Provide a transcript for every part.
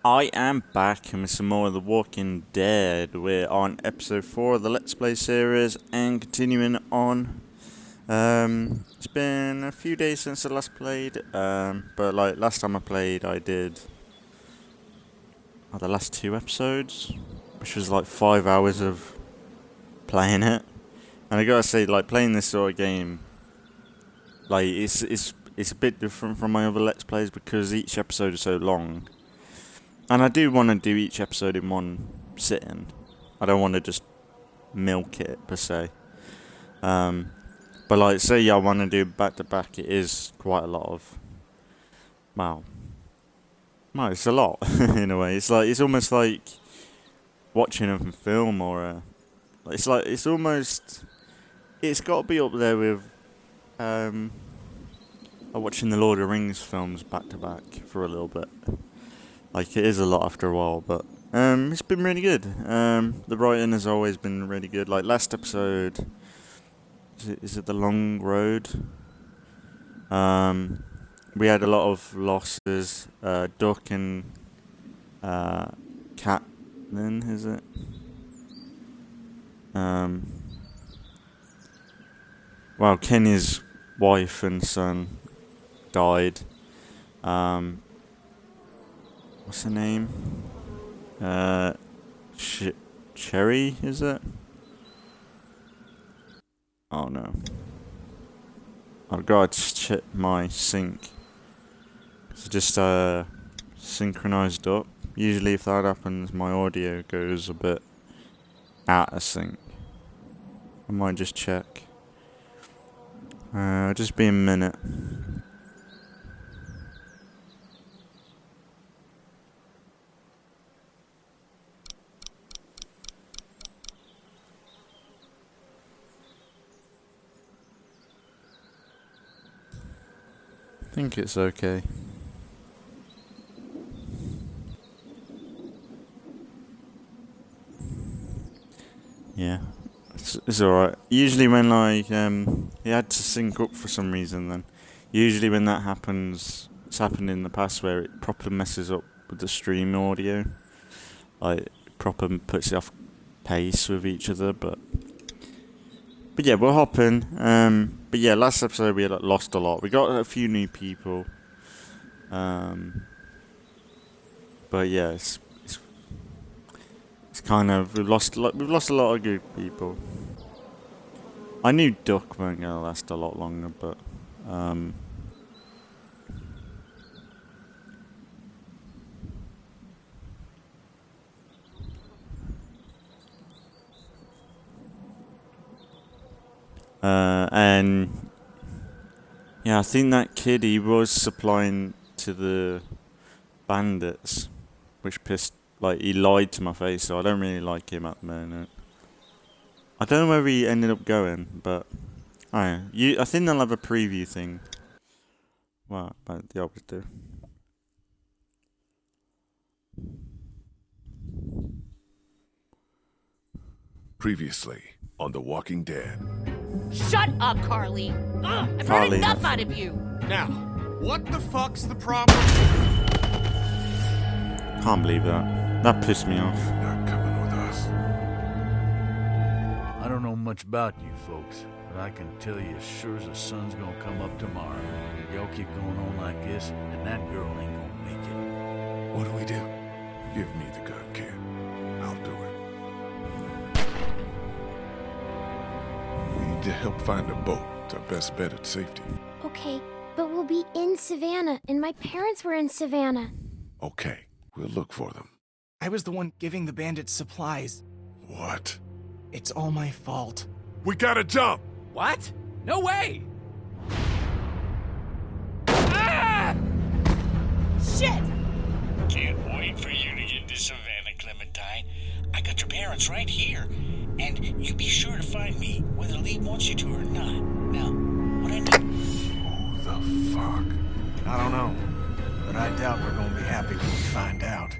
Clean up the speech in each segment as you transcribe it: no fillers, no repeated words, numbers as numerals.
I am back and with some more of The Walking Dead. We're on episode 4 of the Let's Play series and continuing on. It's been a few days since I last played, but like last time I played I did the last 2 episodes, which was like 5 hours of playing it. And I gotta say, like, playing this sort of game, like, it's a bit different from my other Let's Plays because each episode is so long. And I do want to do each episode in one sitting. I don't want to just milk it, per se. But like, say I want to do back to back, it is quite a lot of... Well, it's a lot, in a way. It's almost like watching a film or it's almost... It's got to be up there with watching the Lord of the Rings films back to back for a little bit. Like, it is a lot after a while, but it's been really good. The writing has always been really good. Like, last episode, is it The Long Road? We had a lot of losses. Duck and Catelyn, is it? Well, Kenny's wife and son died. What's her name? Cherry, is it? Oh no. I've got to check my sync. It's just synchronized up. Usually if that happens, my audio goes a bit out of sync. I might just check. Just be a minute. I think it's okay. Yeah, it's alright. Usually when like it had to sync up for some reason then. Usually when that happens, it's happened in the past where it proper messes up with the stream audio. Like, proper puts it off pace with each other, but yeah, we're hopping. But yeah, last episode we had lost a lot. We got a few new people. But yeah, it's kind of we've lost a lot of good people. I knew Duck weren't gonna last a lot longer, but and yeah, I think that kid, he was supplying to the bandits, which pissed, like, he lied to my face, so I don't really like him at the moment. I don't know where he ended up going, but I think they'll have a preview thing. Well, but they always do. Previously on The Walking Dead. Shut up, Carly! Ugh, I've heard enough out of you! Now, what the fuck's the problem? Can't believe that. That pissed me off. Not coming with us. I don't know much about you folks, but I can tell you as sure as the sun's gonna come up tomorrow. Y'all keep going on like this, and that girl ain't gonna make it. What do we do? Give me the gun, kid. I'll do it. We need to help find a boat. It's our best bet at safety. Okay, but we'll be in Savannah, and my parents were in Savannah. Okay, we'll look for them. I was the one giving the bandits supplies. What? It's all my fault. We gotta jump! What? No way! Ah! Shit! Can't wait for you to get to Savannah, Clementine. I got your parents right here. And you be sure to find me, whether Lee wants you to or not. Now, what I need... Who the fuck? I don't know, but I doubt we're gonna be happy when we find out.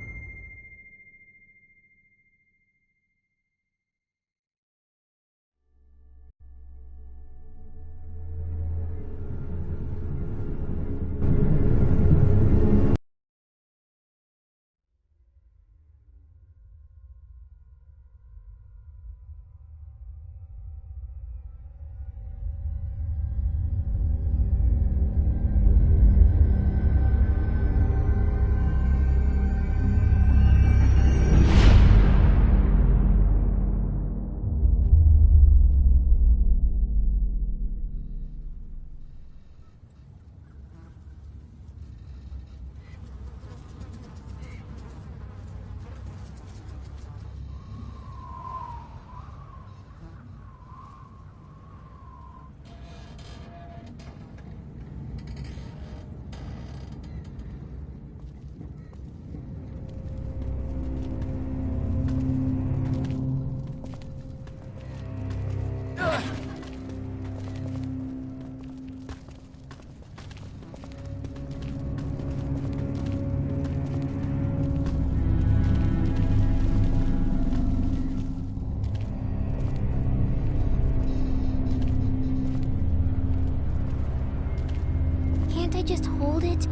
just hold it?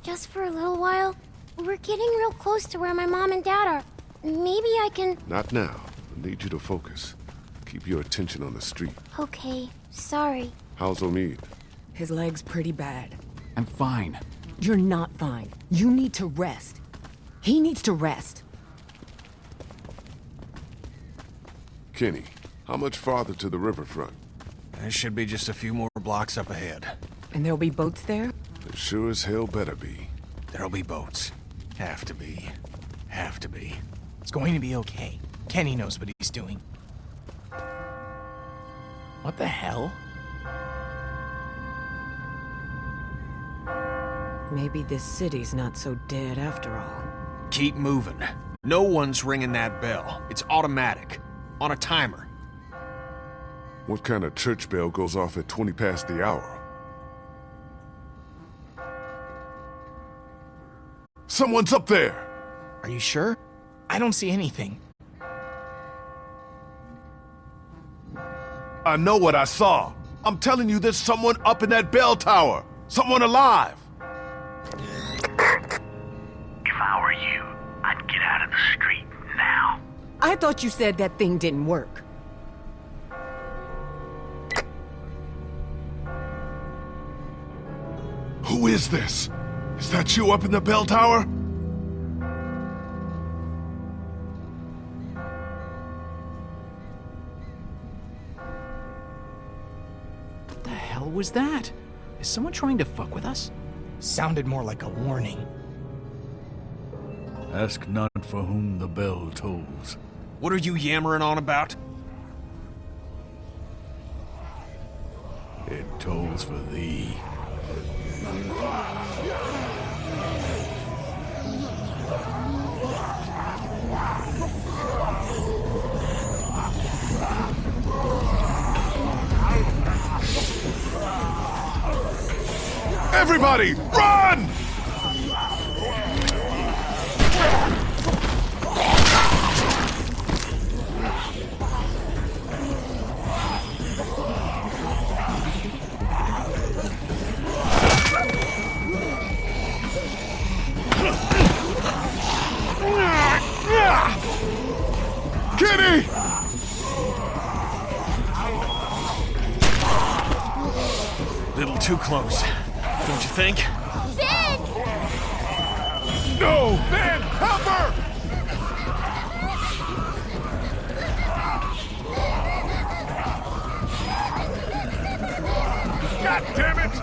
Just for a little while? We're getting real close to where my mom and dad are. Maybe I can... Not now. I need you to focus. Keep your attention on the street. Okay, sorry. How's Omid? His leg's pretty bad. I'm fine. You're not fine. You need to rest. He needs to rest. Kenny, how much farther to the riverfront? There should be just a few more blocks up ahead. And there'll be boats there? There sure as hell better be. There'll be boats. Have to be. Have to be. It's going to be okay. Kenny knows what he's doing. What the hell? Maybe this city's not so dead after all. Keep moving. No one's ringing that bell. It's automatic. On a timer. What kind of church bell goes off at 20 past the hour? Someone's up there! Are you sure? I don't see anything. I know what I saw. I'm telling you, there's someone up in that bell tower. Someone alive. If I were you, I'd get out of the street now. I thought you said that thing didn't work. Who is this? Is that you up in the bell tower? What the hell was that? Is someone trying to fuck with us? Sounded more like a warning. Ask not for whom the bell tolls. What are you yammering on about? It tolls for thee. Everybody, run! Kenny! Little too close. Don't you think? Ben! No! Ben, help her! God damn it!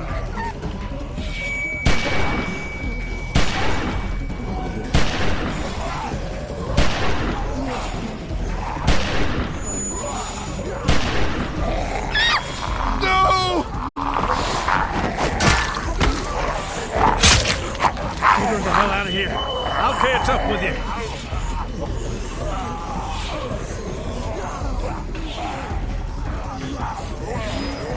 No! Get her the hell out of here. I'll catch up with you.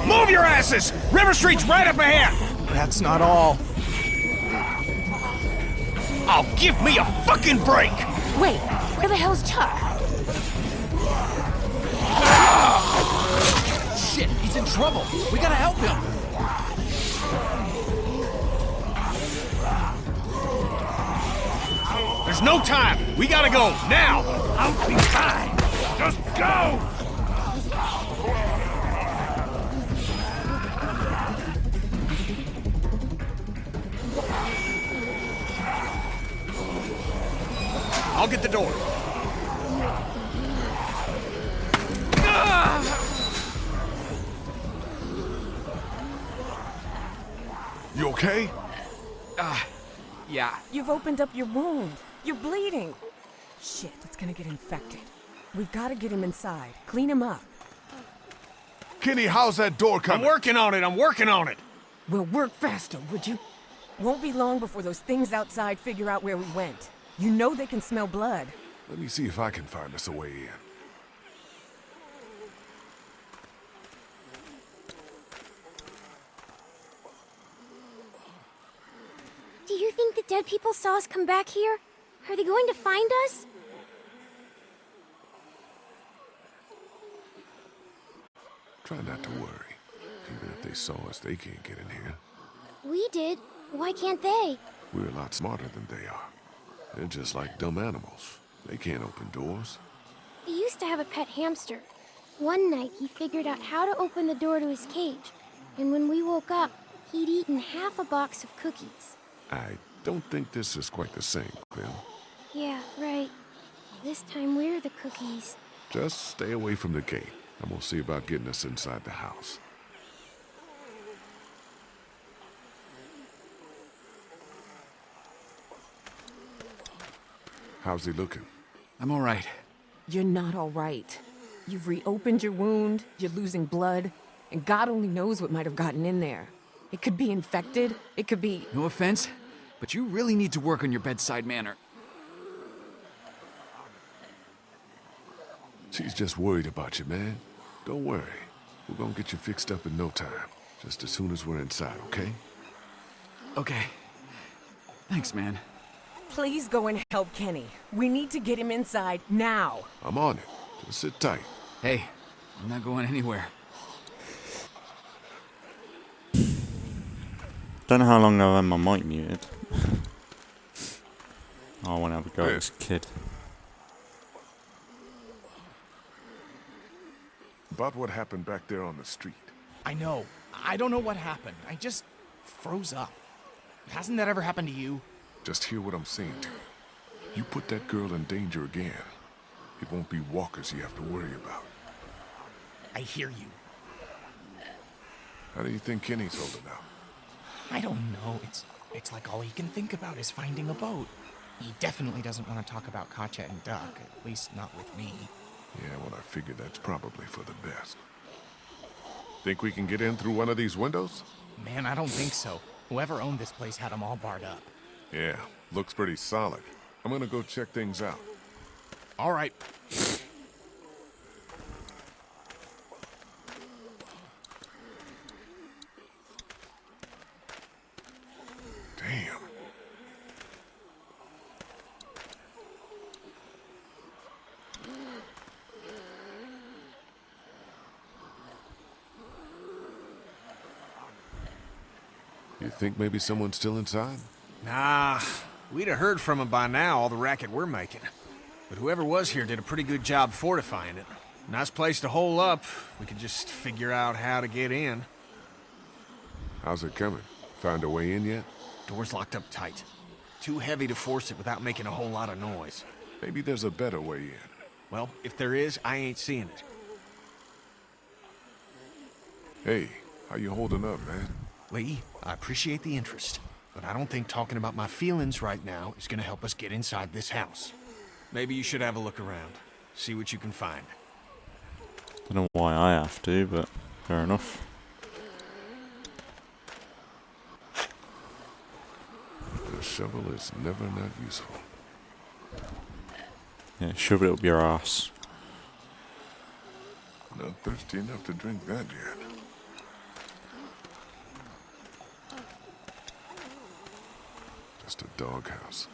Move your asses! River Street's right up ahead! That's not all. Oh, give me a fucking break! Wait, where the hell's Chuck? Shit, he's in trouble. We gotta help him. There's no time! We gotta go, now! I'll be fine. Just go! I'll get the door. You okay? Yeah. You've opened up your wound. You're bleeding. Shit, it's gonna get infected. We've gotta get him inside. Clean him up. Kenny, how's that door I'm coming? working on it, I'm working on it! Well, work faster, would you? Won't be long before those things outside figure out where we went. You know they can smell blood. Let me see if I can find us a way in. Do you think the dead people saw us come back here? Are they going to find us? Try not to worry. Even if they saw us, they can't get in here. We did. Why can't they? We're a lot smarter than they are. They're just like dumb animals. They can't open doors. He used to have a pet hamster. One night, he figured out how to open the door to his cage. And when we woke up, he'd eaten half a box of cookies. I don't think this is quite the same, Clem. Yeah, right. This time we're the cookies. Just stay away from the gate. I'm gonna see about getting us inside the house. How's he looking? I'm all right. You're not all right. You've reopened your wound, you're losing blood, and God only knows what might have gotten in there. It could be infected, it could be... No offense, but you really need to work on your bedside manner. She's just worried about you, man. Don't worry. We're gonna get you fixed up in no time. Just as soon as we're inside, okay? Okay. Thanks, man. Please go and help Kenny. We need to get him inside now. I'm on it. Just sit tight. Hey, I'm not going anywhere. Don't know how long I've had my mic muted. I want to have a go at this kid. About what happened back there on the street. I know. I don't know what happened. I just froze up. Hasn't that ever happened to you? Just hear what I'm saying to you. You put that girl in danger again. It won't be walkers you have to worry about. I hear you. How do you think Kenny's holding out? I don't know. It's like all he can think about is finding a boat. He definitely doesn't want to talk about Katya and Duck, at least not with me. Yeah, well, I figured that's probably for the best. Think we can get in through one of these windows? Man, I don't think so. Whoever owned this place had them all barred up. Yeah, looks pretty solid. I'm gonna go check things out. All right. Damn. You think maybe someone's still inside? Nah, we'd have heard from him by now, all the racket we're making. But whoever was here did a pretty good job fortifying it. Nice place to hole up. We could just figure out how to get in. How's it coming? Found a way in yet? Door's locked up tight. Too heavy to force it without making a whole lot of noise. Maybe there's a better way in. Well, if there is, I ain't seeing it. Hey, how you holding up, man? Lee, I appreciate the interest, but I don't think talking about my feelings right now is gonna help us get inside this house. Maybe you should have a look around. See what you can find. Don't know why I have to, but fair enough. The shovel is never not useful. Yeah, shove it up your ass. Not thirsty enough to drink that yet. Just a doghouse.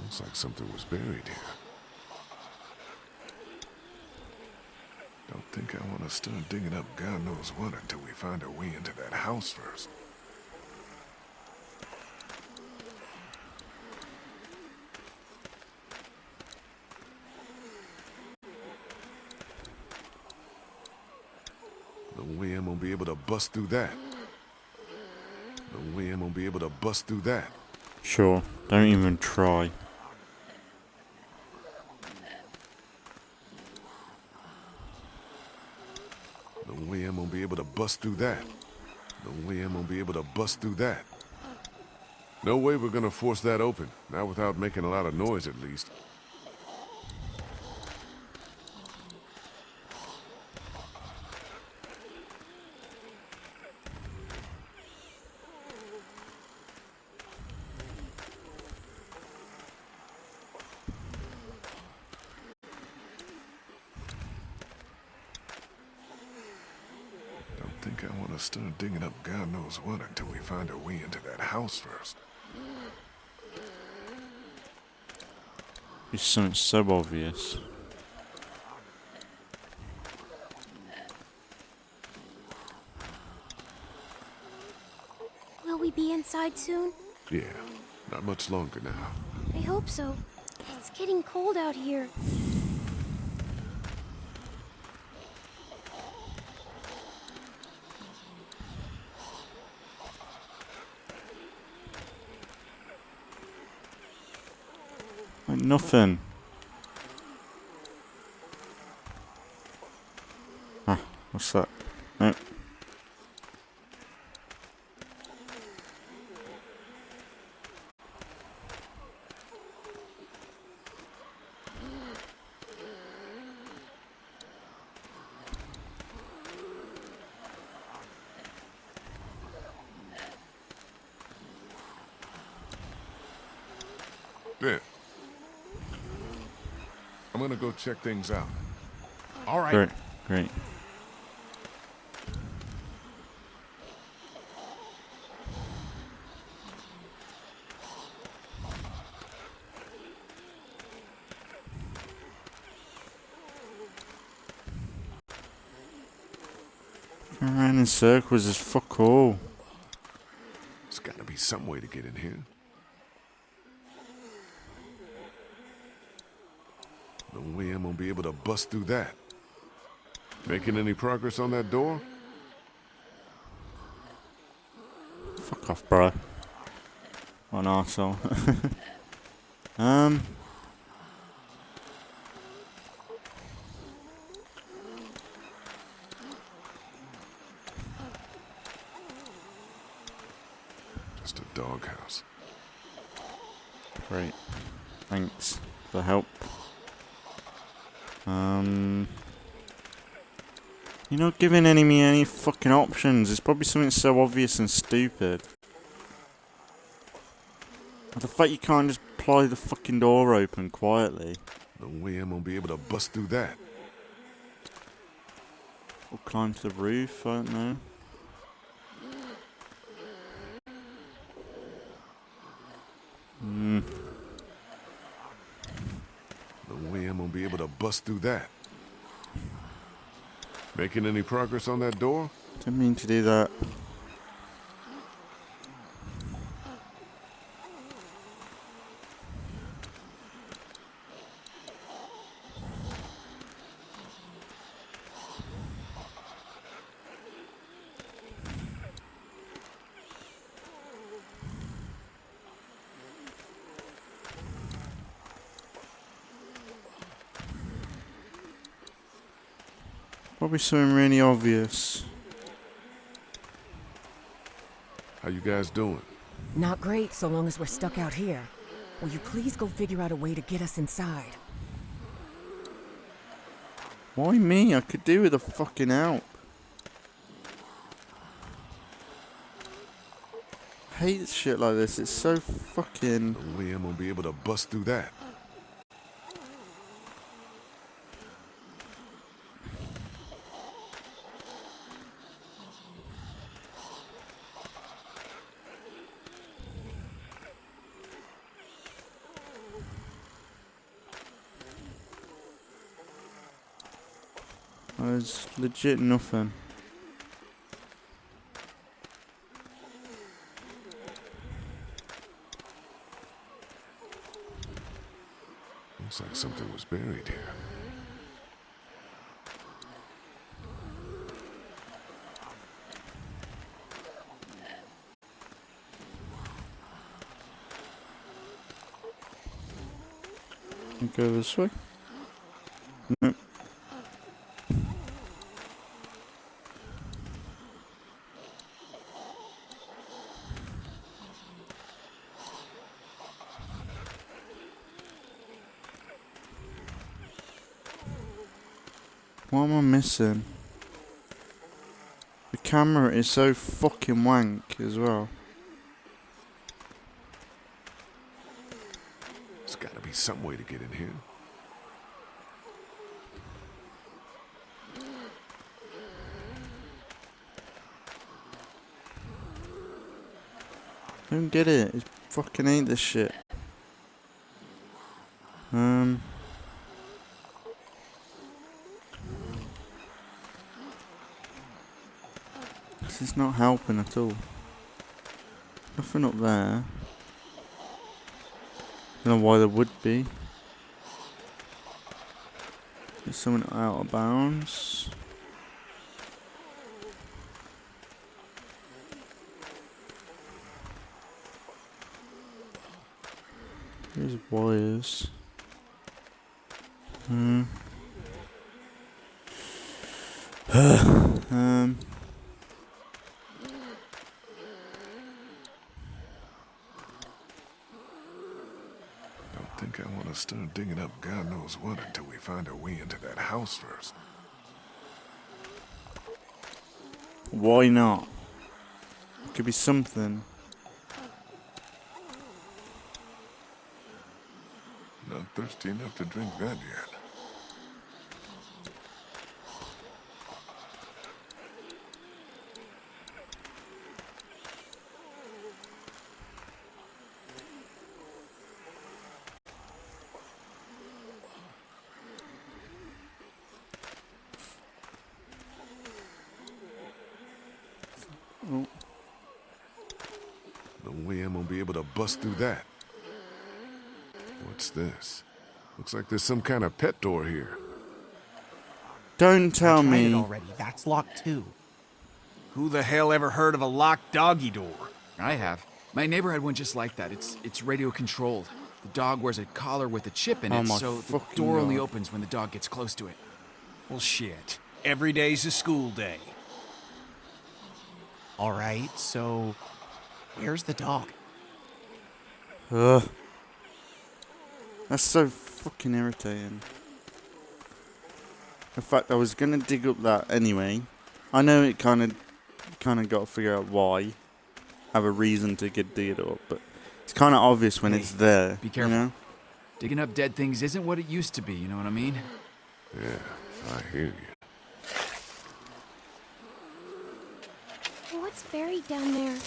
Looks like something was buried here. Don't think I want to start digging up God knows what until we find our way into that house first. No way I'm gonna be able to bust through that. No way I'm gonna be able to bust through that. Sure, don't even try. No way I'm gonna be able to bust through that. No way I'm gonna be able to bust through that. No way we're gonna force that open. Not without making a lot of noise, at least. Think I want to start digging up God knows what until we find our way into that house first. It's something so obvious. be inside soon? Yeah, not much longer now. I hope so. It's getting cold out here. Like nothing. Ah, what's that? Nope. Ben, I'm gonna go check things out. All right. Great, great. Around in circles is fuck all. There's gotta be some way to get in here. No way I'm gonna be able to bust through that. Making any progress on that door? Fuck off, bro. What an arsehole. Just a doghouse. Great. Thanks for the help. You're not giving me any fucking options. It's probably something so obvious and stupid. Like the fact you can't just pry the fucking door open quietly. No way I'm gonna be able to bust through that. Or climb to the roof, I don't know. No way I'm gonna be able to bust through that. Making any progress on that door? Didn't mean to do that. Probably something really obvious. How you guys doing? Not great so long as we're stuck out here. Will you please go figure out a way to get us inside? Why me? I could do with a fucking help. I hate shit like this. It's so fucking... No way I'm gonna be able to bust through that. There's legit nothing. Looks like something was buried here. Go this way. Nope. What am I missing? The camera is so fucking wank as well. There's gotta be some way to get in here. Don't get it. It fucking ain't this shit. This is not helping at all. Nothing up there. Don't know why there would be. There's someone out of bounds. There's wires. Don't think I want to start digging up God knows what until we find our way into that house first. Why not? Could be something. Not thirsty enough to drink that yet. Oh. No way I'm gonna be able to bust through that. What's this? Looks like there's some kind of pet door here. Don't tell I tried it me. already. That's locked too. Who the hell ever heard of a locked doggy door? I have. My neighbor had one just like that. It's radio controlled. The dog wears a collar with a chip in Oh it, my so the fucking door only God. opens when the dog gets close to it. Well, shit. Every day's a school day. All right, so where's the dog? Ugh. That's so fucking irritating. In fact, I was gonna dig up that anyway. I know it kind of got to figure out why. Have a reason to dig it up, but it's kind of obvious when Hey, it's there. be careful. You know? Digging up dead things isn't what it used to be, you know what I mean? Yeah, I hear you. What's buried down there?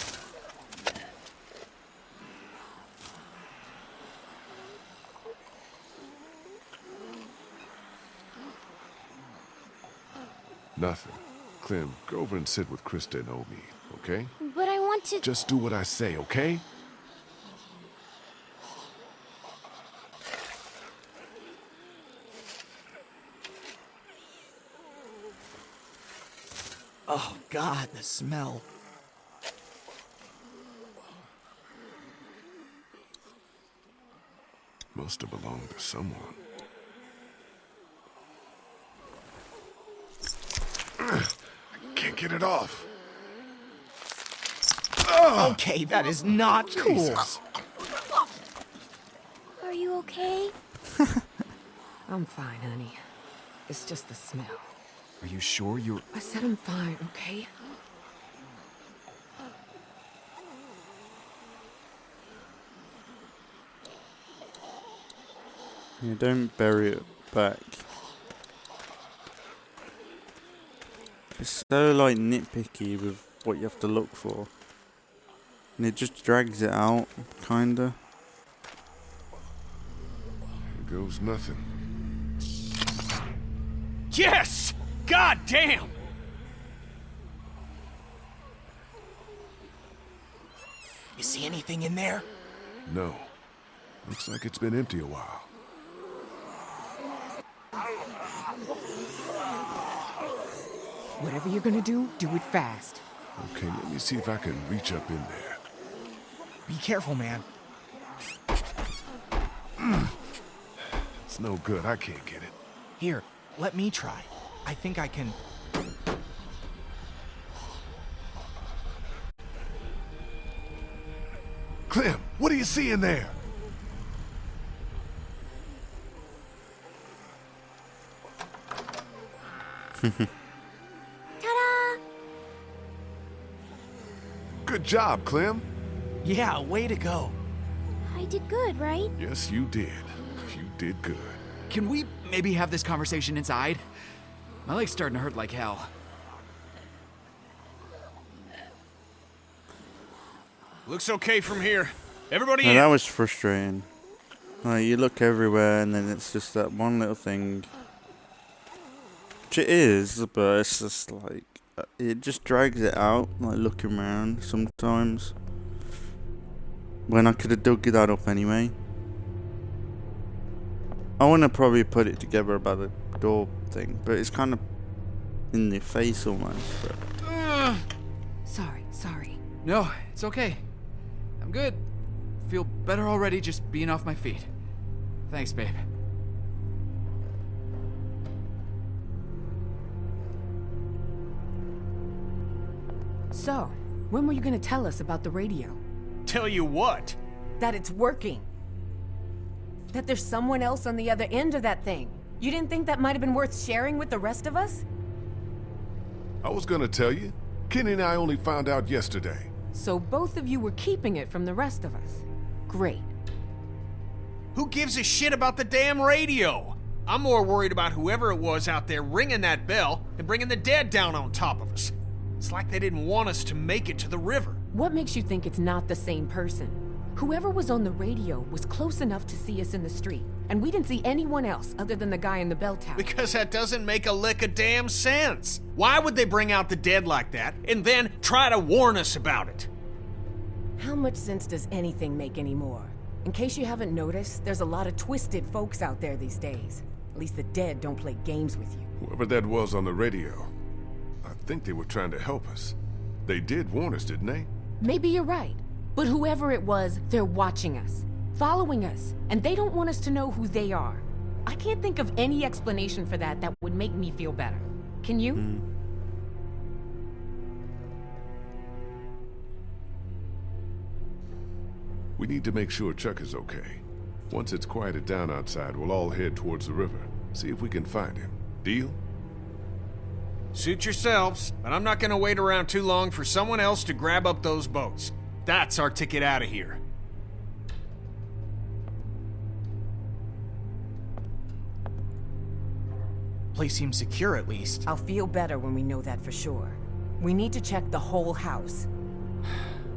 Nothing. Clem, go over and sit with Krista and Obi, okay? But I want to... Just do what I say, okay? Oh, God, the smell. Must have belonged to someone. I can't get it off. Okay, that is not cool. Jesus. Are you okay? I'm fine, honey. It's just the smell. Are you sure you're... I said I'm fine, okay? Yeah, don't bury it back. It's so like nitpicky with what you have to look for, and it just drags it out, kinda. Here goes nothing. Yes! God damn! You see anything in there? No. Looks like it's been empty a while. Whatever you're gonna do, do it fast. Okay, let me see if I can reach up in there. Be careful, man. It's no good. I can't get it. Here, let me try. I think I can... Clem, what do you see in there? Ta-da! Good job, Clem. Yeah, way to go. I did good, right? Yes, you did. You did good. Can we maybe have this conversation inside? My leg's starting to hurt like hell. Looks okay from here. Everybody Now, in. that was frustrating. Like, you look everywhere and then it's just that one little thing. Which it is, but it's just like, it just drags it out, like looking around sometimes. when I could have dug that up anyway. I want to probably put it together about the door thing, but it's kind of in the face almost. But... Sorry. No, it's okay. I'm good. Feel better already just being off my feet. Thanks, babe. So, when were you gonna tell us about the radio? Tell you what? That it's working. That there's someone else on the other end of that thing. You didn't think that might have been worth sharing with the rest of us? I was gonna tell you. Kenny and I only found out yesterday. So both of you were keeping it from the rest of us. Great. Who gives a shit about the damn radio? I'm more worried about whoever it was out there ringing that bell and bringing the dead down on top of us. It's like they didn't want us to make it to the river. What makes you think it's not the same person? Whoever was on the radio was close enough to see us in the street, and we didn't see anyone else other than the guy in the bell tower. Because that doesn't make a lick of damn sense. Why would they bring out the dead like that and then try to warn us about it? How much sense does anything make anymore? In case you haven't noticed, there's a lot of twisted folks out there these days. At least the dead don't play games with you. Whoever that was on the radio, I think they were trying to help us. They did warn us, didn't they? Maybe you're right. But whoever it was, they're watching us, following us, and they don't want us to know who they are. I can't think of any explanation for that would make me feel better. Can you? We need to make sure Chuck is okay. Once it's quieted down outside, we'll all head towards the river. See if we can find him. Deal? Suit yourselves, but I'm not gonna wait around too long for someone else to grab up those boats. That's our ticket out of here. Place seems secure, at least. I'll feel better when we know that for sure. We need to check the whole house.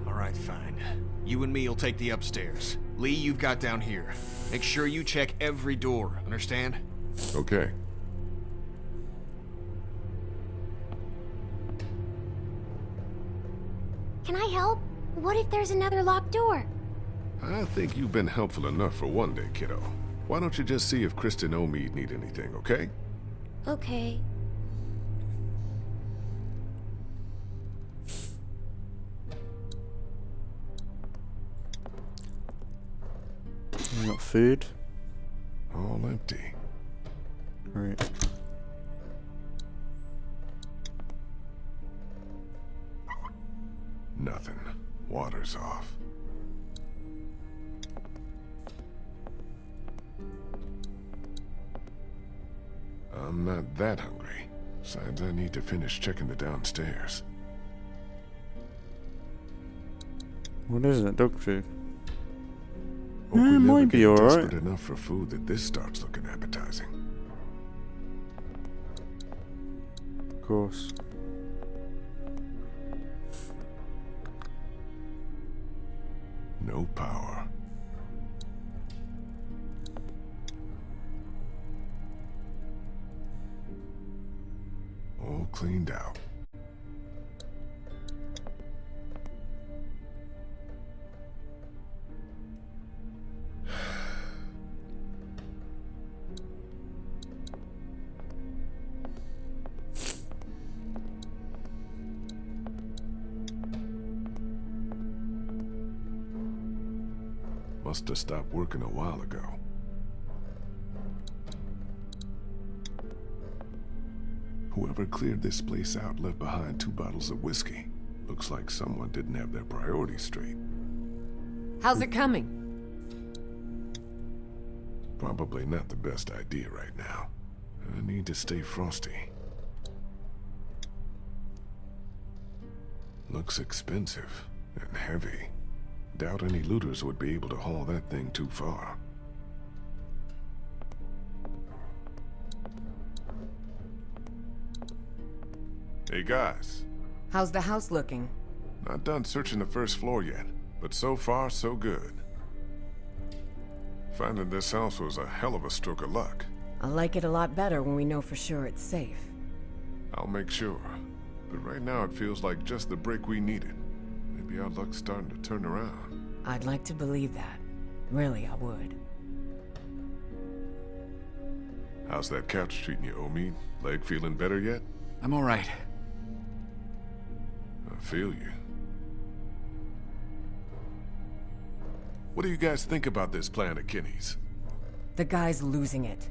All right, fine. You and me'll take the upstairs. Lee, you've got down here. Make sure you check every door, understand? Okay. Can I help? What if there's another locked door? I think you've been helpful enough for one day, kiddo. Why don't you just see if Kristen or me need anything, okay? Okay. We got food. All empty. Great. Nothing. Water's off. I'm not that hungry. Besides, I need to finish checking the downstairs. What is it? Dog food? Hope we it never might be get alright. desperate enough for food that this starts looking appetizing. Of course. No power. All cleaned out. Must have stopped working a while ago. Whoever cleared this place out left behind 2 bottles of whiskey. Looks like someone didn't have their priorities straight. How's it coming? Probably not the best idea right now. I need to stay frosty. Looks expensive and heavy. Doubt any looters would be able to haul that thing too far. Hey guys, How's the house looking? not done searching the first floor yet, but so far so good. Finding this house was a hell of a stroke of luck. I'll like it a lot better when we know for sure it's safe. I'll make sure. But right now it feels like just the break we needed. Maybe our luck's starting to turn around. I'd like to believe that. Really, I would. How's that couch treating you, Omi? Leg feeling better yet? I'm alright. I feel you. What do you guys think about this plan of Kenny's? The guy's losing it.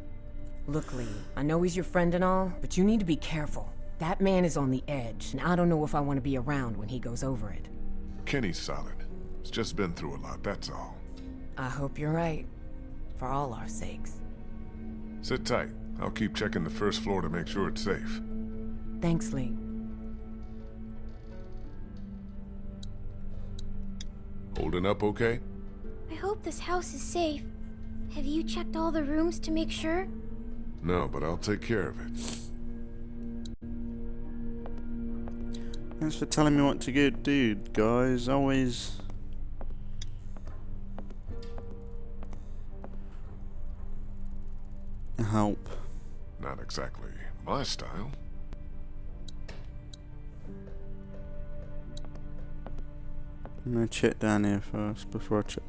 Look, Lee, I know he's your friend and all, but you need to be careful. That man is on the edge, and I don't know if I want to be around when he goes over it. Kenny's solid. He's just been through a lot, that's all. I hope you're right. For all our sakes. Sit tight. I'll keep checking the first floor to make sure it's safe. Thanks, Lee. Holding up okay? I hope this house is safe. Have you checked all the rooms to make sure? No, but I'll take care of it. Thanks for telling me what to go do, guys. Always help. Not exactly my style. I'm gonna check down here first before I check.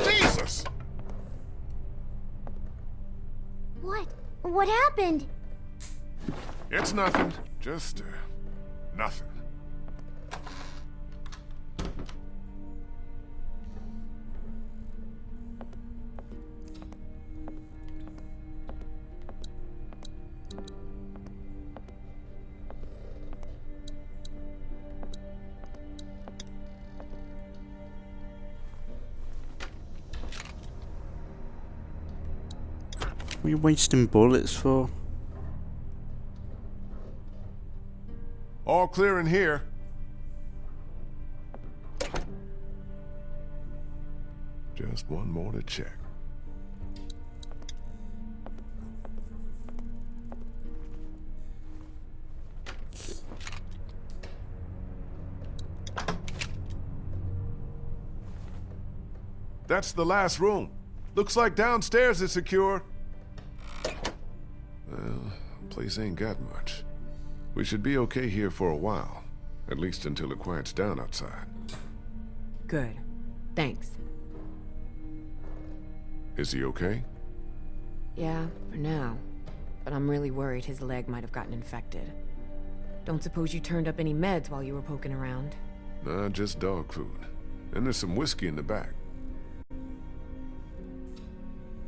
Jesus! What? What happened? It's nothing. Just, nothing. What are you wasting bullets for? All clear in here. Just one more to check. That's the last room. Looks like downstairs is secure. Well, the place ain't got much. We should be okay here for a while. At least until it quiets down outside. Good. Thanks. Is he okay? Yeah, for now. But I'm really worried his leg might have gotten infected. Don't suppose you turned up any meds while you were poking around? Nah, just dog food. And there's some whiskey in the back.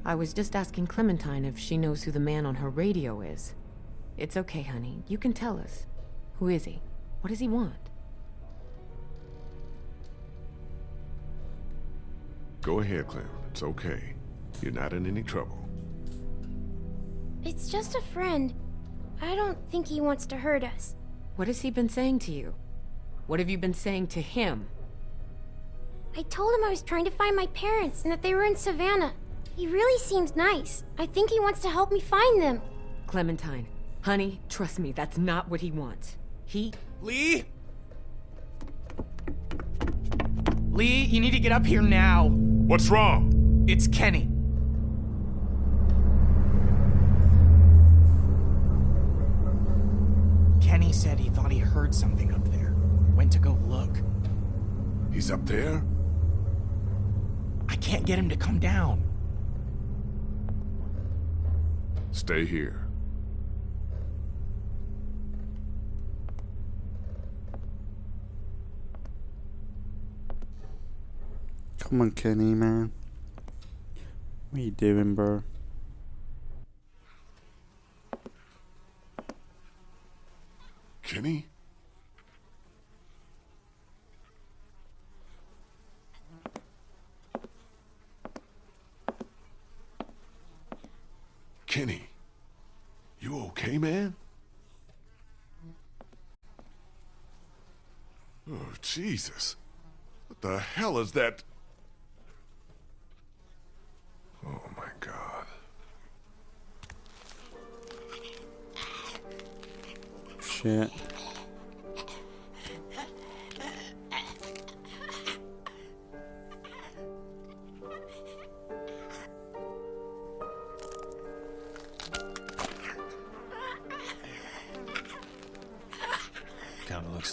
I was just asking Clementine if she knows who the man on her radio is. It's okay, honey. You can tell us. Who is he? What does he want? Go ahead, Clem. It's okay. You're not in any trouble. It's just a friend. I don't think he wants to hurt us. What has he been saying to you? What have you been saying to him? I told him I was trying to find my parents and that they were in Savannah. He really seems nice. I think he wants to help me find them. Clementine, honey, trust me, that's not what he wants. Lee? Lee, you need to get up here now. What's wrong? It's Kenny. Kenny said he thought he heard something up there. Went to go look. He's up there? I can't get him to come down. Stay here. Come on, Kenny, man. What are you doing, bro? Kenny? Kenny, you okay, man? Oh, Jesus. What the hell is that? Oh, my God. Shit.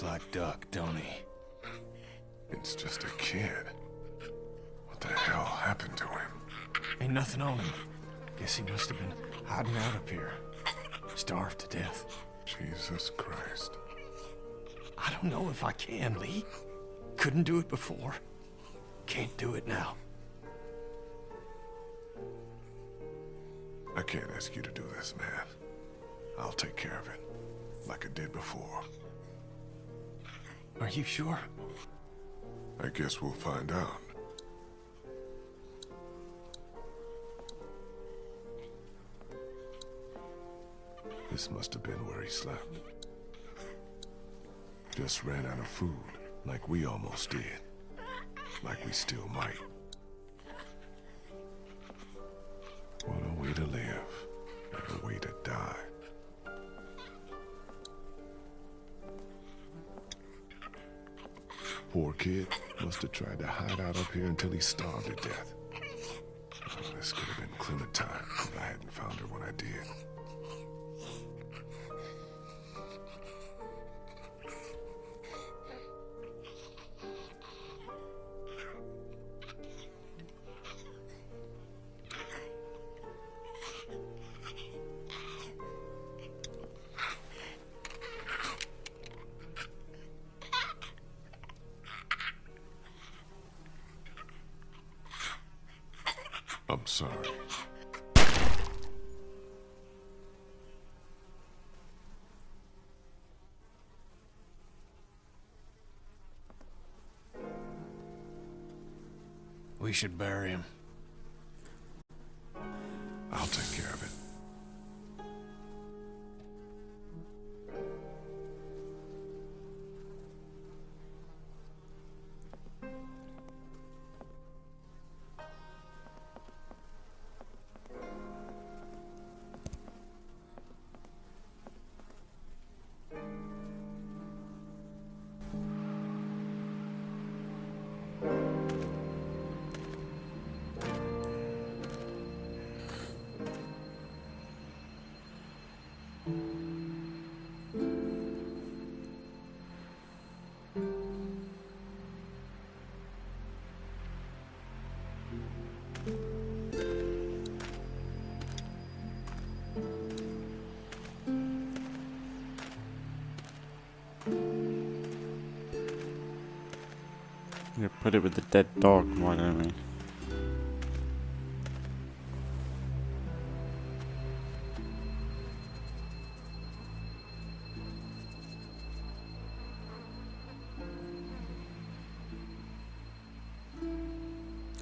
looks like Duck, don't he? It's just a kid. What the hell happened to him? Ain't nothing on him. Guess he must have been hiding out up here. Starved to death. Jesus Christ. I don't know if I can, Lee. Couldn't do it before. Can't do it now. I can't ask you to do this, man. I'll take care of it, like I did before. Are you sure? I guess we'll find out. This must have been where he slept. Just ran out of food, like we almost did. Like we still might. What a way to live, and a way to die. Poor kid must have tried to hide out up here until he starved to death. Oh, this could have been Clementine if I hadn't found her when I did. I'm sorry. We should bury him. I'll take care of it. Yeah, put it with the dead dog, why don't we?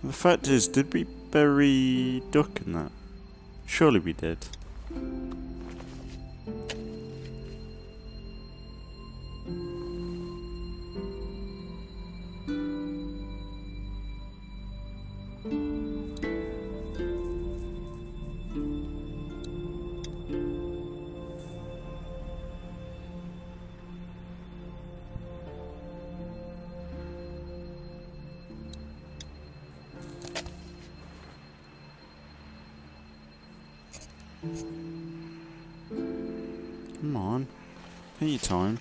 The fact is, did we bury Duck in that? Surely we did. Come on. Take your time.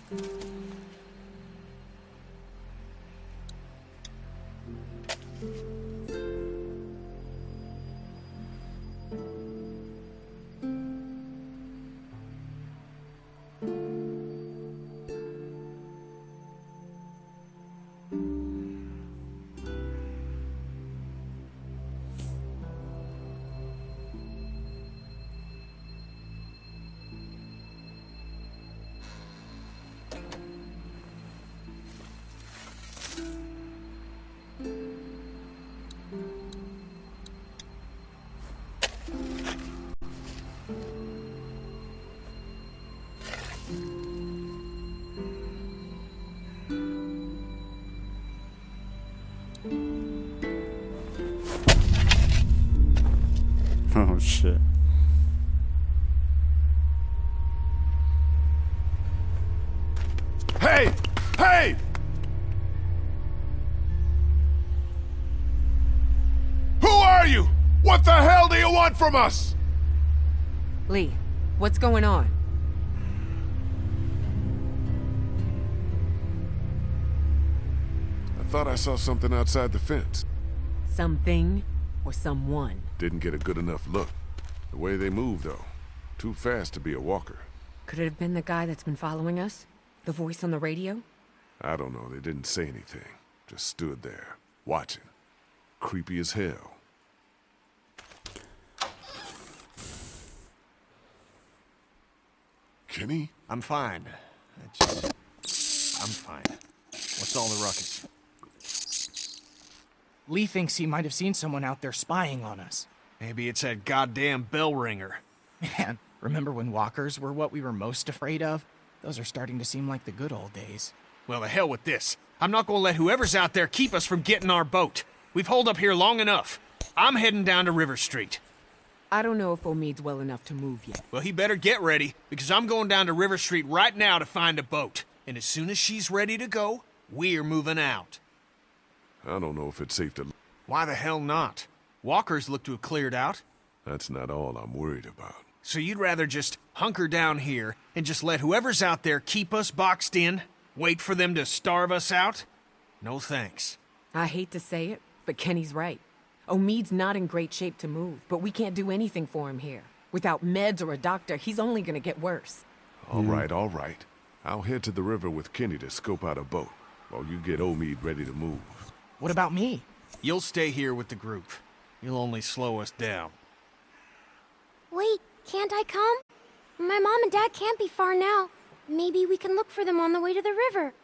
Oh shit. Hey! Hey! Who are you? What the hell do you want from us? Lee, what's going on? Thought I saw something outside the fence. Something or someone. Didn't get a good enough look. The way they move, though. Too fast to be a walker. Could it have been the guy that's been following us? The voice on the radio? I don't know. They didn't say anything. Just stood there, watching. Creepy as hell. Kenny? I'm fine. I'm fine. What's all the ruckus? Lee thinks he might have seen someone out there spying on us. Maybe it's that goddamn bell ringer. Man, remember when walkers were what we were most afraid of? Those are starting to seem like the good old days. Well, the hell with this. I'm not gonna let whoever's out there keep us from getting our boat. We've holed up here long enough. I'm heading down to River Street. I don't know if Omid's well enough to move yet. Well, he better get ready, because I'm going down to River Street right now to find a boat. And as soon as she's ready to go, we're moving out. I don't know if it's safe to... Why the hell not? Walkers look to have cleared out. That's not all I'm worried about. So you'd rather just hunker down here and just let whoever's out there keep us boxed in? Wait for them to starve us out? No thanks. I hate to say it, but Kenny's right. Omid's not in great shape to move, but we can't do anything for him here. Without meds or a doctor, he's only gonna get worse. All right, all right. I'll head to the river with Kenny to scope out a boat, while you get Omid ready to move. What about me? You'll stay here with the group. You'll only slow us down. Wait, can't I come? My mom and dad can't be far now. Maybe we can look for them on the way to the river.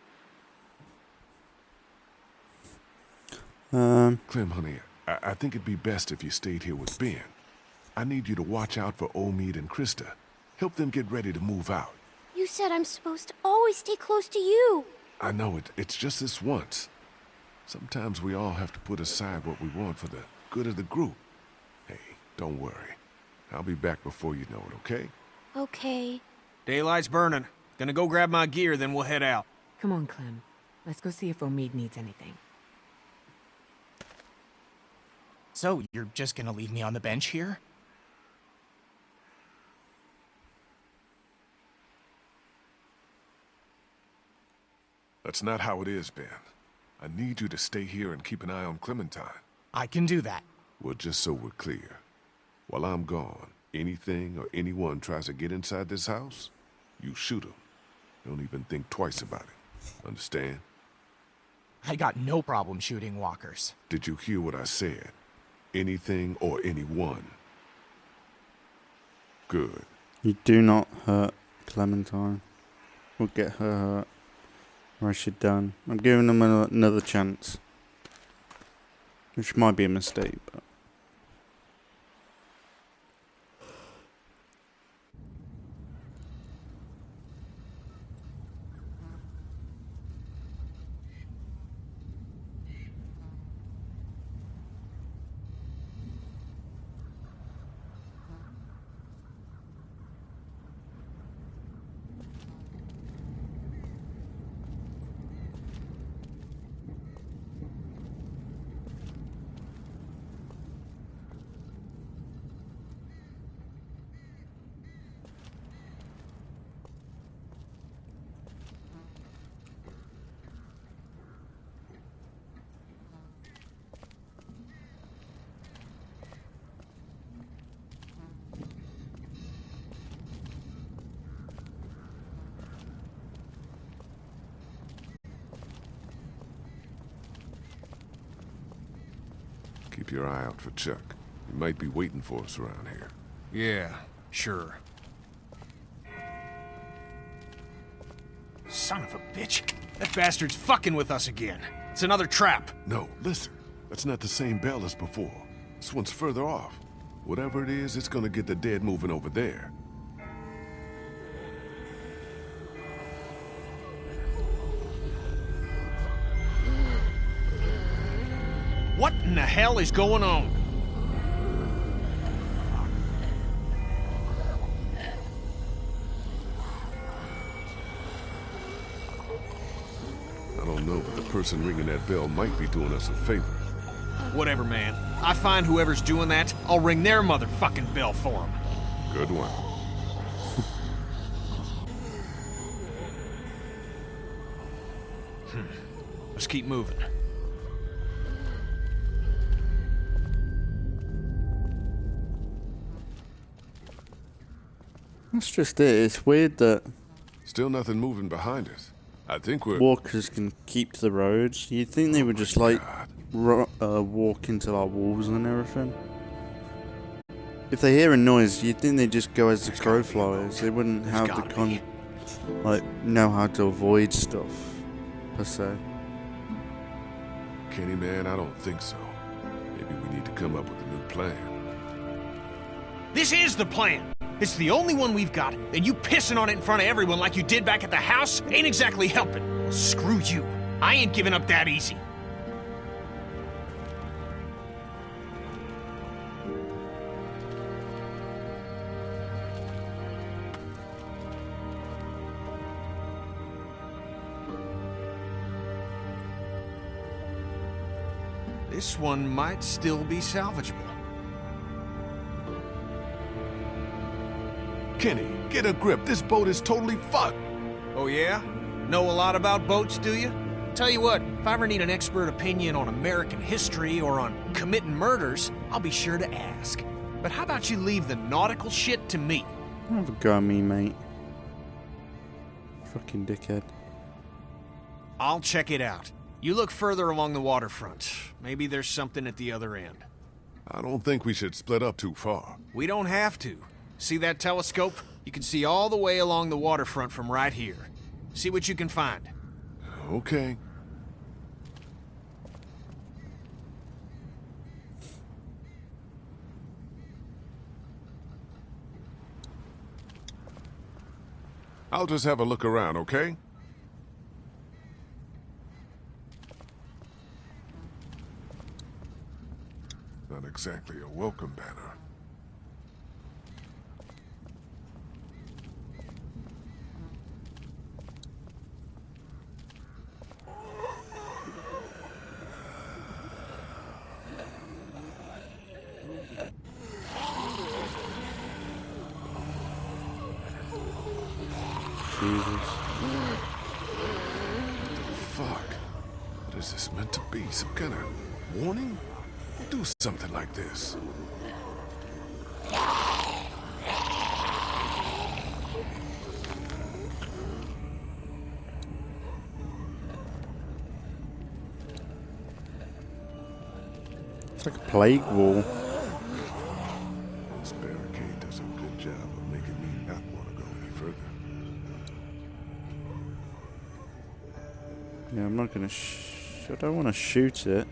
Clem, honey, I think it'd be best if you stayed here with Ben. I need you to watch out for Omid and Krista. Help them get ready to move out. You said I'm supposed to always stay close to you. I know it's just this once. Sometimes we all have to put aside what we want for the good of the group. Hey, don't worry. I'll be back before you know it, okay? Okay. Daylight's burning. Gonna go grab my gear, then we'll head out. Come on, Clem. Let's go see if Omid needs anything. So, you're just gonna leave me on the bench here? That's not how it is, Ben. I need you to stay here and keep an eye on Clementine. I can do that. Well, just so we're clear. While I'm gone, anything or anyone tries to get inside this house, you shoot them. Don't even think twice about it. Understand? I got no problem shooting walkers. Did you hear what I said? Anything or anyone. Good. You do not hurt Clementine. We'll get her hurt. Or I should done. I'm giving them another chance. Which might be a mistake, but... Keep your eye out for Chuck. He might be waiting for us around here. Yeah, sure. Son of a bitch. That bastard's fucking with us again. It's another trap. No, listen. That's not the same bell as before. This one's further off. Whatever it is, it's gonna get the dead moving over there. What in the hell is going on? I don't know, but the person ringing that bell might be doing us a favor. Whatever, man. I find whoever's doing that, I'll ring their motherfucking bell for them. Good one. Let's keep moving. That's just it. It's weird that Still nothing moving behind us. I think we're... walkers can keep to the roads. You'd think they would just like walk into our walls and everything. If they hear a noise, you'd think they'd just go as the crow flies. They wouldn't have the know how to avoid stuff per se. Kenny, man, I don't think so. Maybe we need to come up with a new plan. This is the plan. It's the only one we've got, and you pissing on it in front of everyone like you did back at the house ain't exactly helping. Well, screw you. I ain't giving up that easy. This one might still be salvageable. Kenny, get a grip. This boat is totally fucked. Oh yeah? Know a lot about boats, do you? Tell you what, if I ever need an expert opinion on American history or on committing murders, I'll be sure to ask. But how about you leave the nautical shit to me? Have a go at me, mate. Fucking dickhead. I'll check it out. You look further along the waterfront. Maybe there's something at the other end. I don't think we should split up too far. We don't have to. See that telescope? You can see all the way along the waterfront from right here. See what you can find. Okay. I'll just have a look around, okay? Not exactly a welcome banner. Jesus. Fuck. What is this meant to be? Some kind of warning? Do something like this. It's like a plague wall. This barricade does a good job of making me not want to go any further. Yeah, I'm not gonna I don't want to shoot it.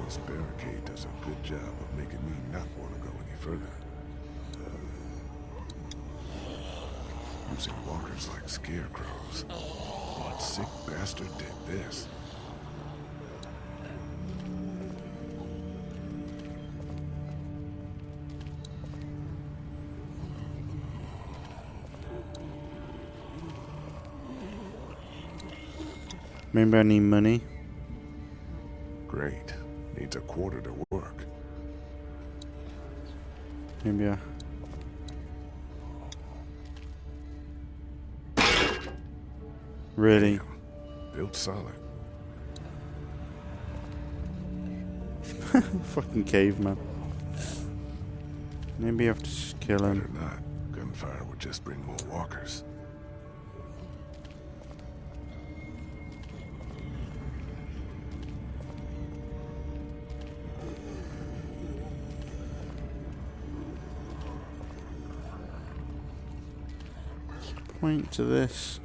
This barricade does a good job of making me not want to go any further. Using walkers like scarecrows. What sick bastard did this? Maybe I need money. Great. Needs a quarter to work. Maybe I... Really? Damn. Built solid. Fucking caveman. Maybe I have to just kill Better him. not. Gunfire would just bring more walkers. Point to this.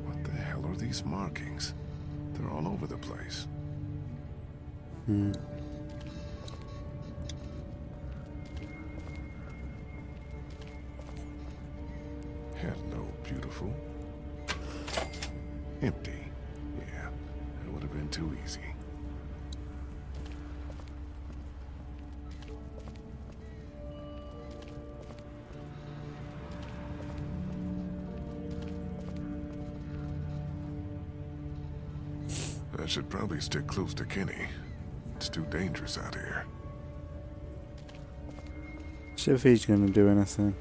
What the hell are these markings? They're all over the place. Hello, beautiful. Empty. Yeah, that would have been too easy. I should probably stick close to Kenny. It's too dangerous out here. See if he's gonna do anything.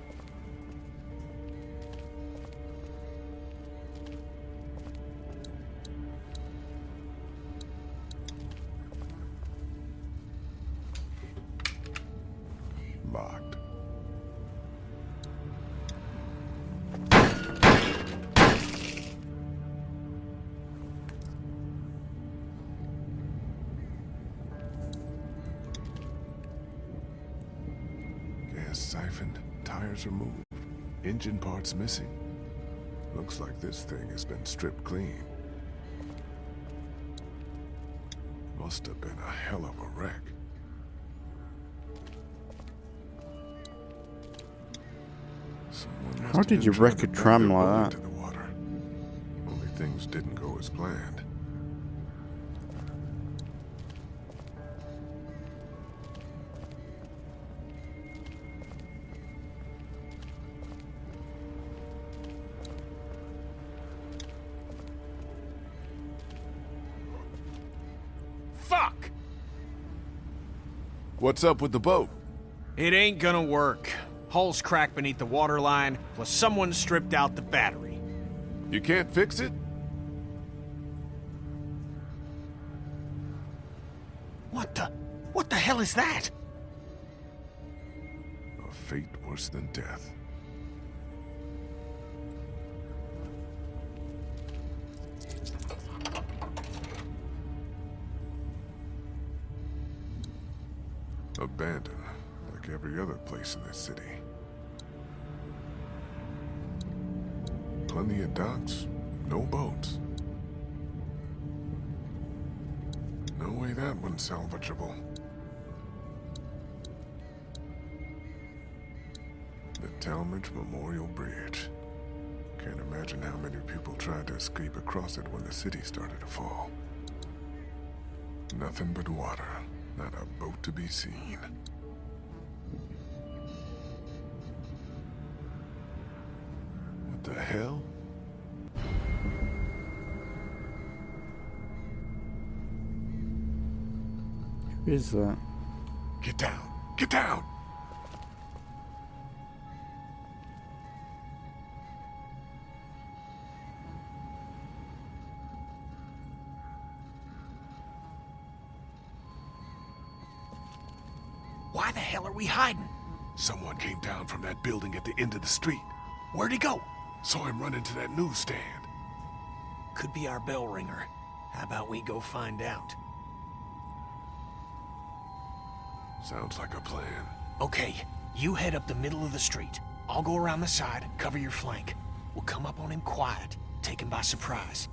siphoned, tires removed, engine parts missing. Looks like this thing has been stripped clean. Must have been a hell of a wreck. How did you wreck a tram like that? The water. Only things didn't go as planned. Fuck! What's up with the boat? It ain't gonna work. Hull's cracked beneath the waterline, plus someone stripped out the battery. You can't fix it? What the hell is that? A fate worse than death. Abandoned, like every other place in this city. Plenty of docks, no boats. No way that one's salvageable. The Talmadge Memorial Bridge. Can't imagine how many people tried to escape across it when the city started to fall. Nothing but water. Not a boat to be seen. What the hell? Who is that? Get down! Get down! Why the hell are we hiding? Someone came down from that building at the end of the street. Where'd he go? Saw him run into that newsstand. Could be our bell ringer. How about we go find out? Sounds like a plan. Okay, you head up the middle of the street. I'll go around the side, cover your flank. We'll come up on him quiet, take him by surprise.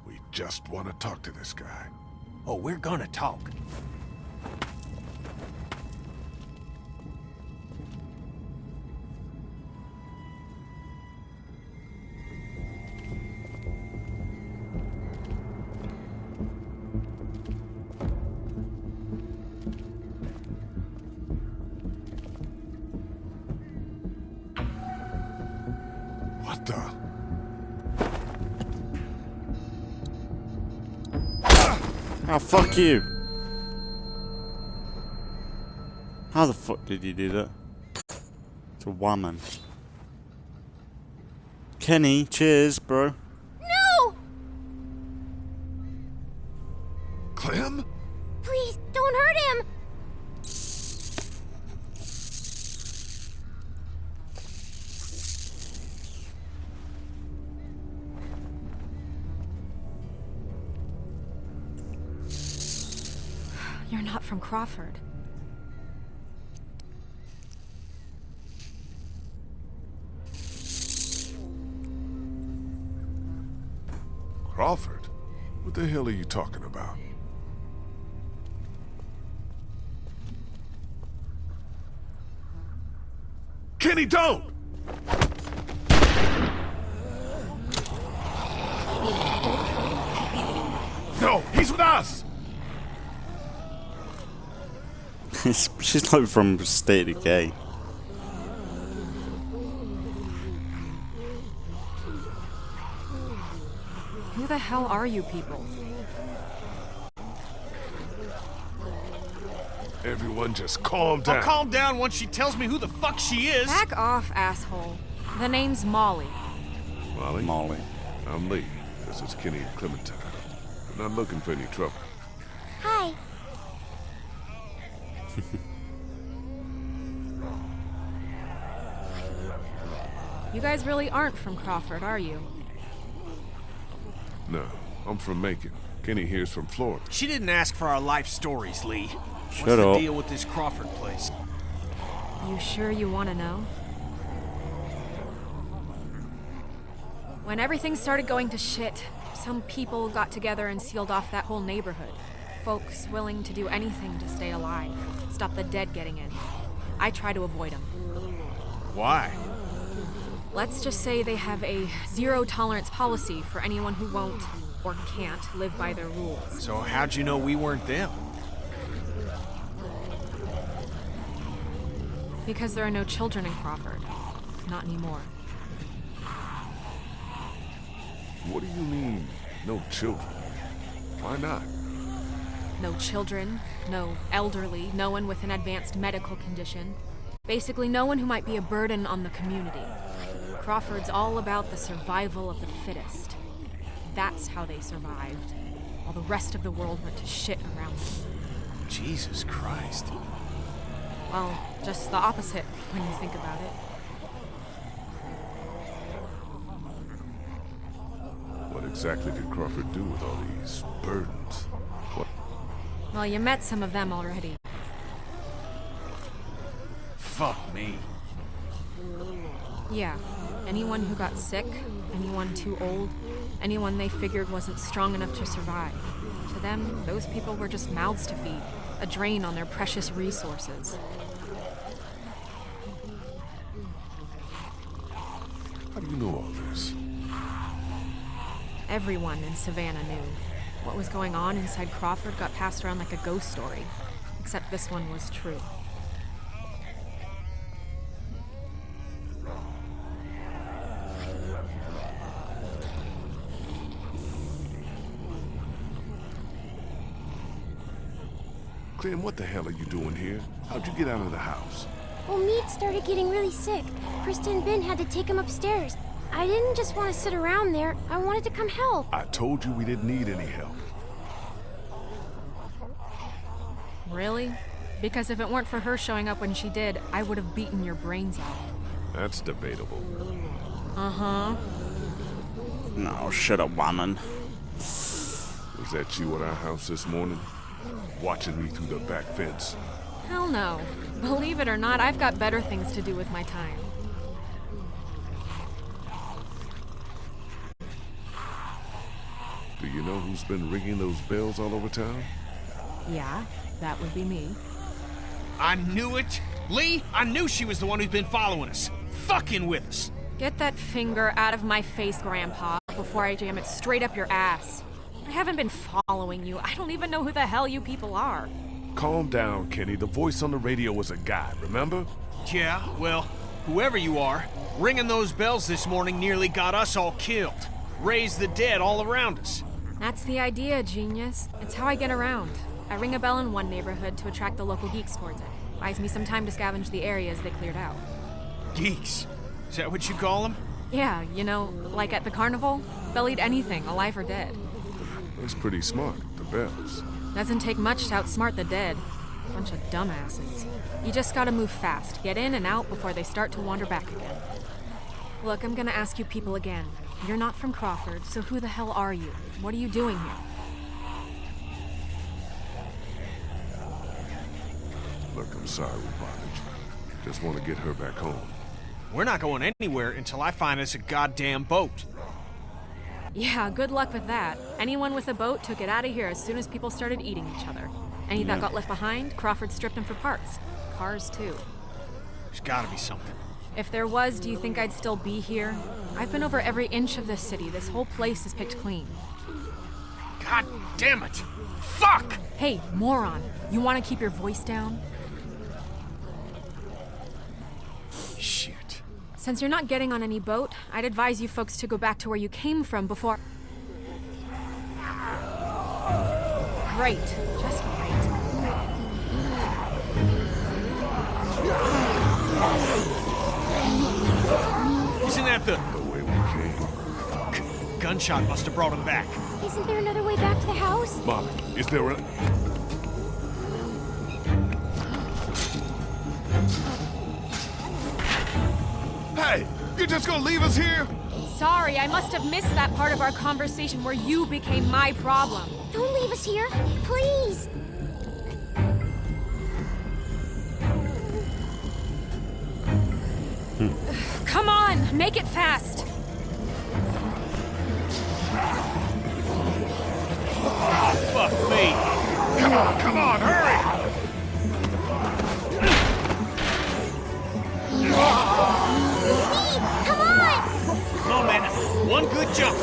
We just want to talk to this guy. Oh, we're gonna talk. What the? Oh, fuck you! How the fuck did you do that? It's a woman. Kenny, cheers, bro. No! Clem? Please, don't hurt him! You're not from Crawford. Crawford? What the hell are you talking about? Kenny, don't! No, he's with us! She's like from State of Decay. Who the hell are you people? Everyone just calm down. I'll calm down once she tells me who the fuck she is. Back off, asshole. The name's Molly. Molly? Molly. I'm Lee. This is Kenny and Clementine. We're not looking for any trouble. Hi. You guys really aren't from Crawford, are you? No, I'm from Macon. Kenny here's from Florida. She didn't ask for our life stories, Lee. Shut What's the up. deal with this Crawford place? You sure you want to know? When everything started going to shit, some people got together and sealed off that whole neighborhood. Folks willing to do anything to stay alive, stop the dead getting in. I try to avoid them. Why? Let's just say they have a zero-tolerance policy for anyone who won't or can't live by their rules. So how'd you know we weren't them? Because there are no children in Crawford. Not anymore. What do you mean, no children? Why not? No children, no elderly, no one with an advanced medical condition. Basically, no one who might be a burden on the community. Crawford's all about the survival of the fittest. That's how they survived, while the rest of the world went to shit around them. Jesus Christ. Well, just the opposite when you think about it. What exactly did Crawford do with all these burdens? What? Well, you met some of them already. Fuck me. Yeah, anyone who got sick, anyone too old, anyone they figured wasn't strong enough to survive. To them, those people were just mouths to feed, a drain on their precious resources. How do you know all this? Everyone in Savannah knew. What was going on inside Crawford got passed around like a ghost story. Except this one was true. Clem, what the hell are you doing here? How'd you get out of the house? Well, Mead started getting really sick. Krista and Ben had to take him upstairs. I didn't just want to sit around there. I wanted to come help. I told you we didn't need any help. Really? Because if it weren't for her showing up when she did, I would have beaten your brains out. That's debatable. Uh-huh. No, shut up, woman. Was that you at our house this morning? Watching me through the back fence? Hell no. Believe it or not, I've got better things to do with my time. Do you know who's been ringing those bells all over town? Yeah, that would be me. I knew it! Lee, I knew she was the one who's been following us. Fucking with us. Get that finger out of my face, Grandpa, before I jam it straight up your ass. I haven't been following you. I don't even know who the hell you people are. Calm down, Kenny. The voice on the radio was a guy, remember? Yeah, well, whoever you are, ringing those bells this morning nearly got us all killed. Raised the dead all around us. That's the idea, genius. It's how I get around. I ring a bell in one neighborhood to attract the local geeks towards it. Buys me some time to scavenge the areas they cleared out. Geeks? Is that what you call them? Yeah, you know, like at the carnival? They'll eat anything, alive or dead. That's pretty smart, the bells. Doesn't take much to outsmart the dead. Bunch of dumbasses. You just gotta move fast, get in and out before they start to wander back again. Look, I'm gonna ask you people again. You're not from Crawford, so who the hell are you? What are you doing here? Look, I'm sorry we bothered you. Just want to get her back home. We're not going anywhere until I find us a goddamn boat. Yeah, good luck with that. Anyone with a boat took it out of here as soon as people started eating each other. Any that got left behind, Crawford stripped them for parts. Cars, too. There's gotta be something. If there was, do you think I'd still be here? I've been over every inch of this city. This whole place is picked clean. God damn it! Fuck! Hey, moron. You want to keep your voice down? Shit. Since you're not getting on any boat, I'd advise you folks to go back to where you came from before... Great. Just great. Isn't that the way we came? Fuck. Gunshot must have brought him back. Isn't there another way back to the house? Molly, is there a... Hey! You're just gonna leave us here? Sorry, I must have missed that part of our conversation where you became my problem. Don't leave us here, please. Come on, make it fast. Fuck me. Come on, hurry! Come on, man. One good jump.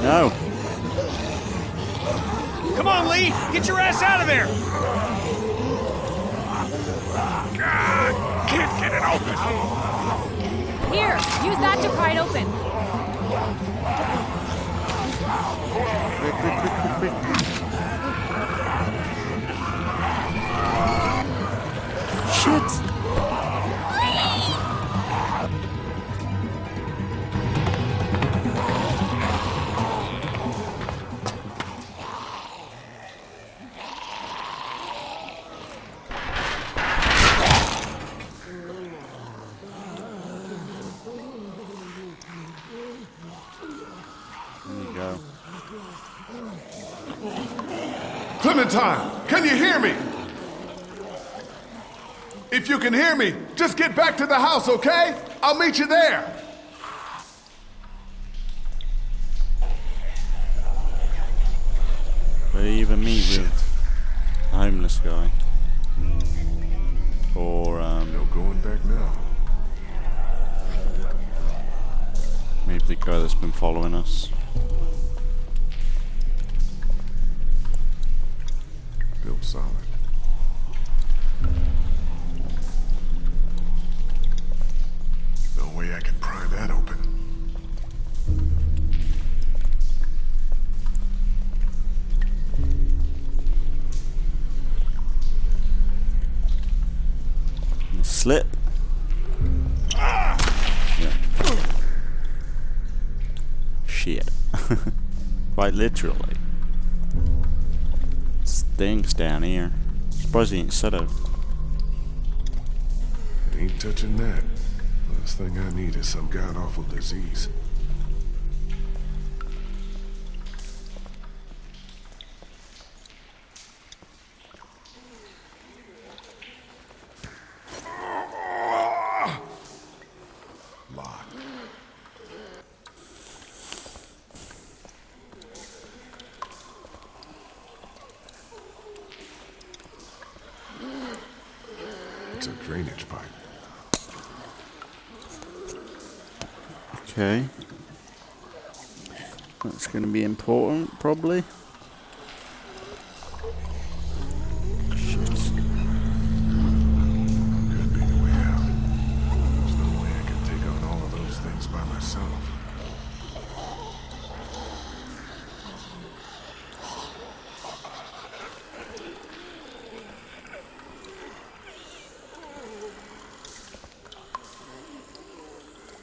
No. Come on, Lee. Get your ass out of there. God, can't get it open. Here, use that to pry it open. Shit. Clementine, can you hear me? If you can hear me, just get back to the house, okay? I'll meet you there. Where do you even meet with a homeless guy? Or, No going back now. maybe the guy that's been following us. Built solid. No way I can pry that open. Slip. Yeah. Shit. Quite literally. Stinks down here. Suppose he ain't set up. Ain't touching that. Last thing I need is some god-awful disease. Locked. It's a drainage pipe. Okay. That's going to be important, probably. Shit. Could be the way out. There's no way I can take on all of those things by myself.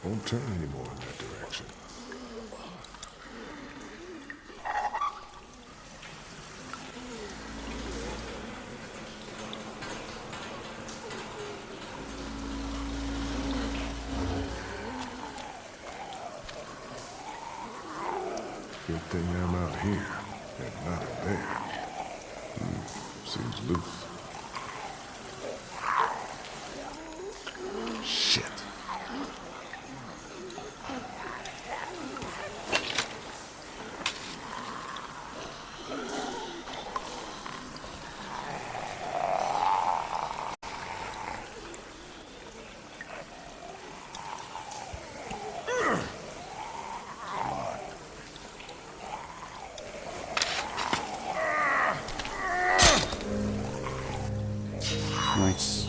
Won't turn anymore in that direction. Good thing I'm out here and not in there. Seems loose. Shit. Nice.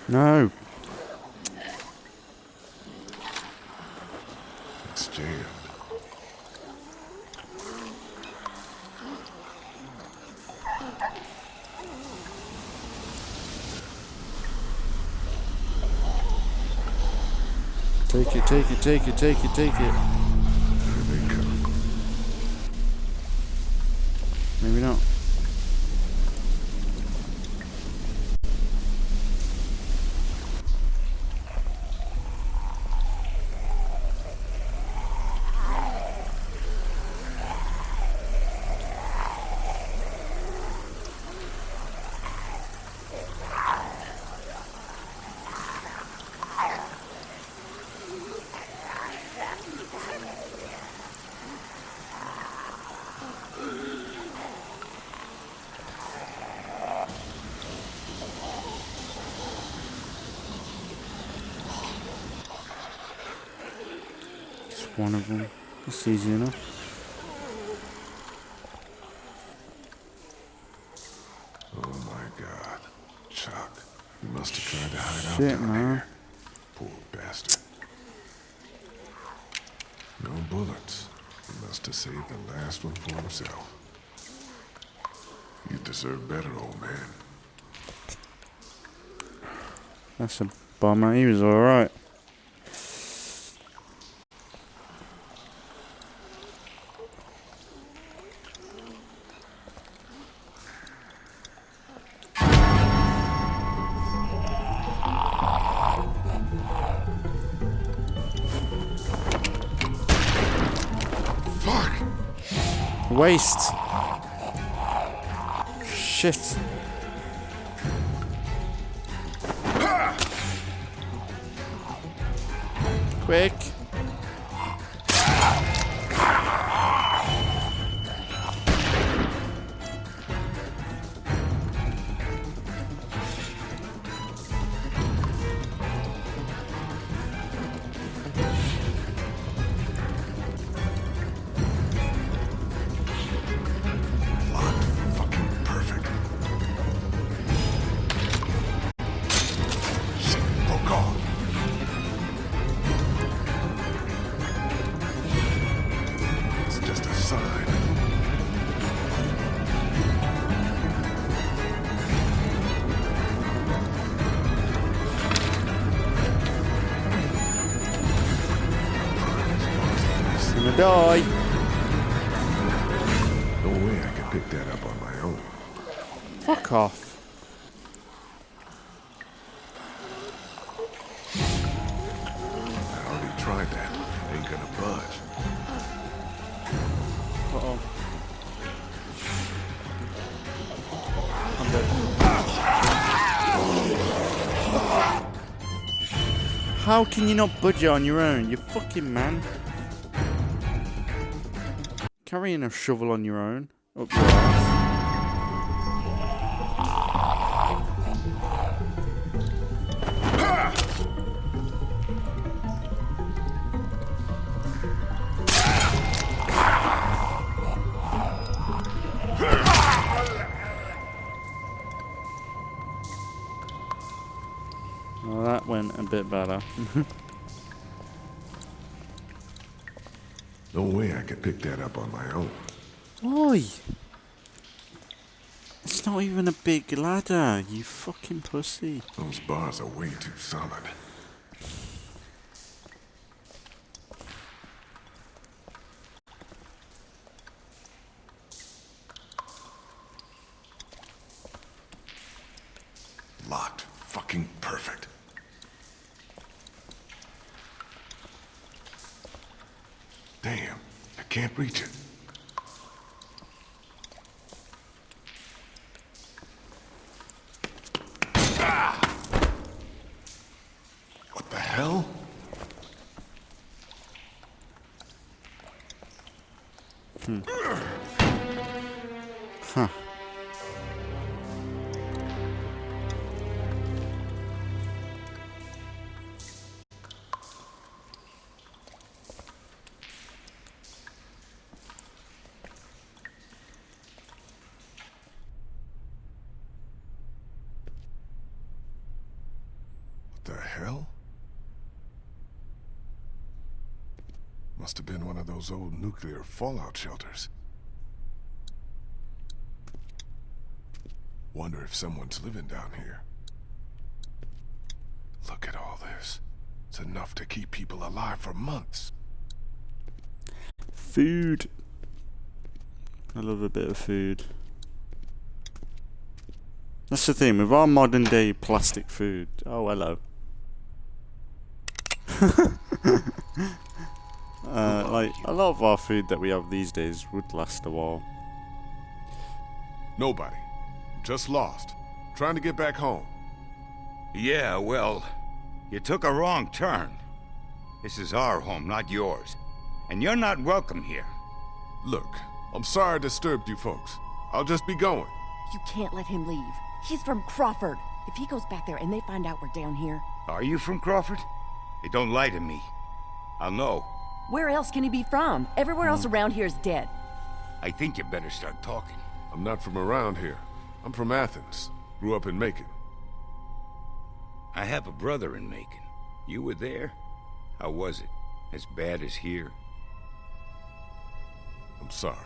No. It's jammed. Take it, take it, take it, take it, take it. Here they come. Maybe not. One of them. It's easy enough. Oh my God. Chuck. He must have tried to hide out Shit, down man. here. Poor bastard. No bullets. He must have saved the last one for himself. You deserve better, old man. That's a bummer. He was alright. Waste. Shit. Quick. Die. No way I could pick that up on my own. Fuck off. I already tried that. Ain't gonna budge. Uh-oh. I'm dead. How can you not budge it on your own? You fucking man. Carrying a shovel on your own, up your ass. Well, that went a bit better. No way I could pick that up on my own. Why? It's not even a big ladder, you fucking pussy. Those bars are way too solid. Locked. Fucking perfect. Damn, I can't reach it. Ah! What the hell? Huh. What the hell? Must have been one of those old nuclear fallout shelters. Wonder if someone's living down here. Look at all this. It's enough to keep people alive for months. Food. I love a bit of food. That's the thing with our modern day plastic food. Oh, hello. Like a lot of our food that we have these days would last a while. Nobody. Just lost. Trying to get back home. Yeah, well, you took a wrong turn. This is our home, not yours. And you're not welcome here. Look, I'm sorry I disturbed you folks. I'll just be going. You can't let him leave. He's from Crawford. If he goes back there and they find out we're down here... Are you from Crawford? Hey, don't lie to me. I'll know. Where else can he be from? Everywhere else around here is dead. I think you better start talking. I'm not from around here. I'm from Athens. Grew up in Macon. I have a brother in Macon. You were there? How was it? As bad as here? I'm sorry.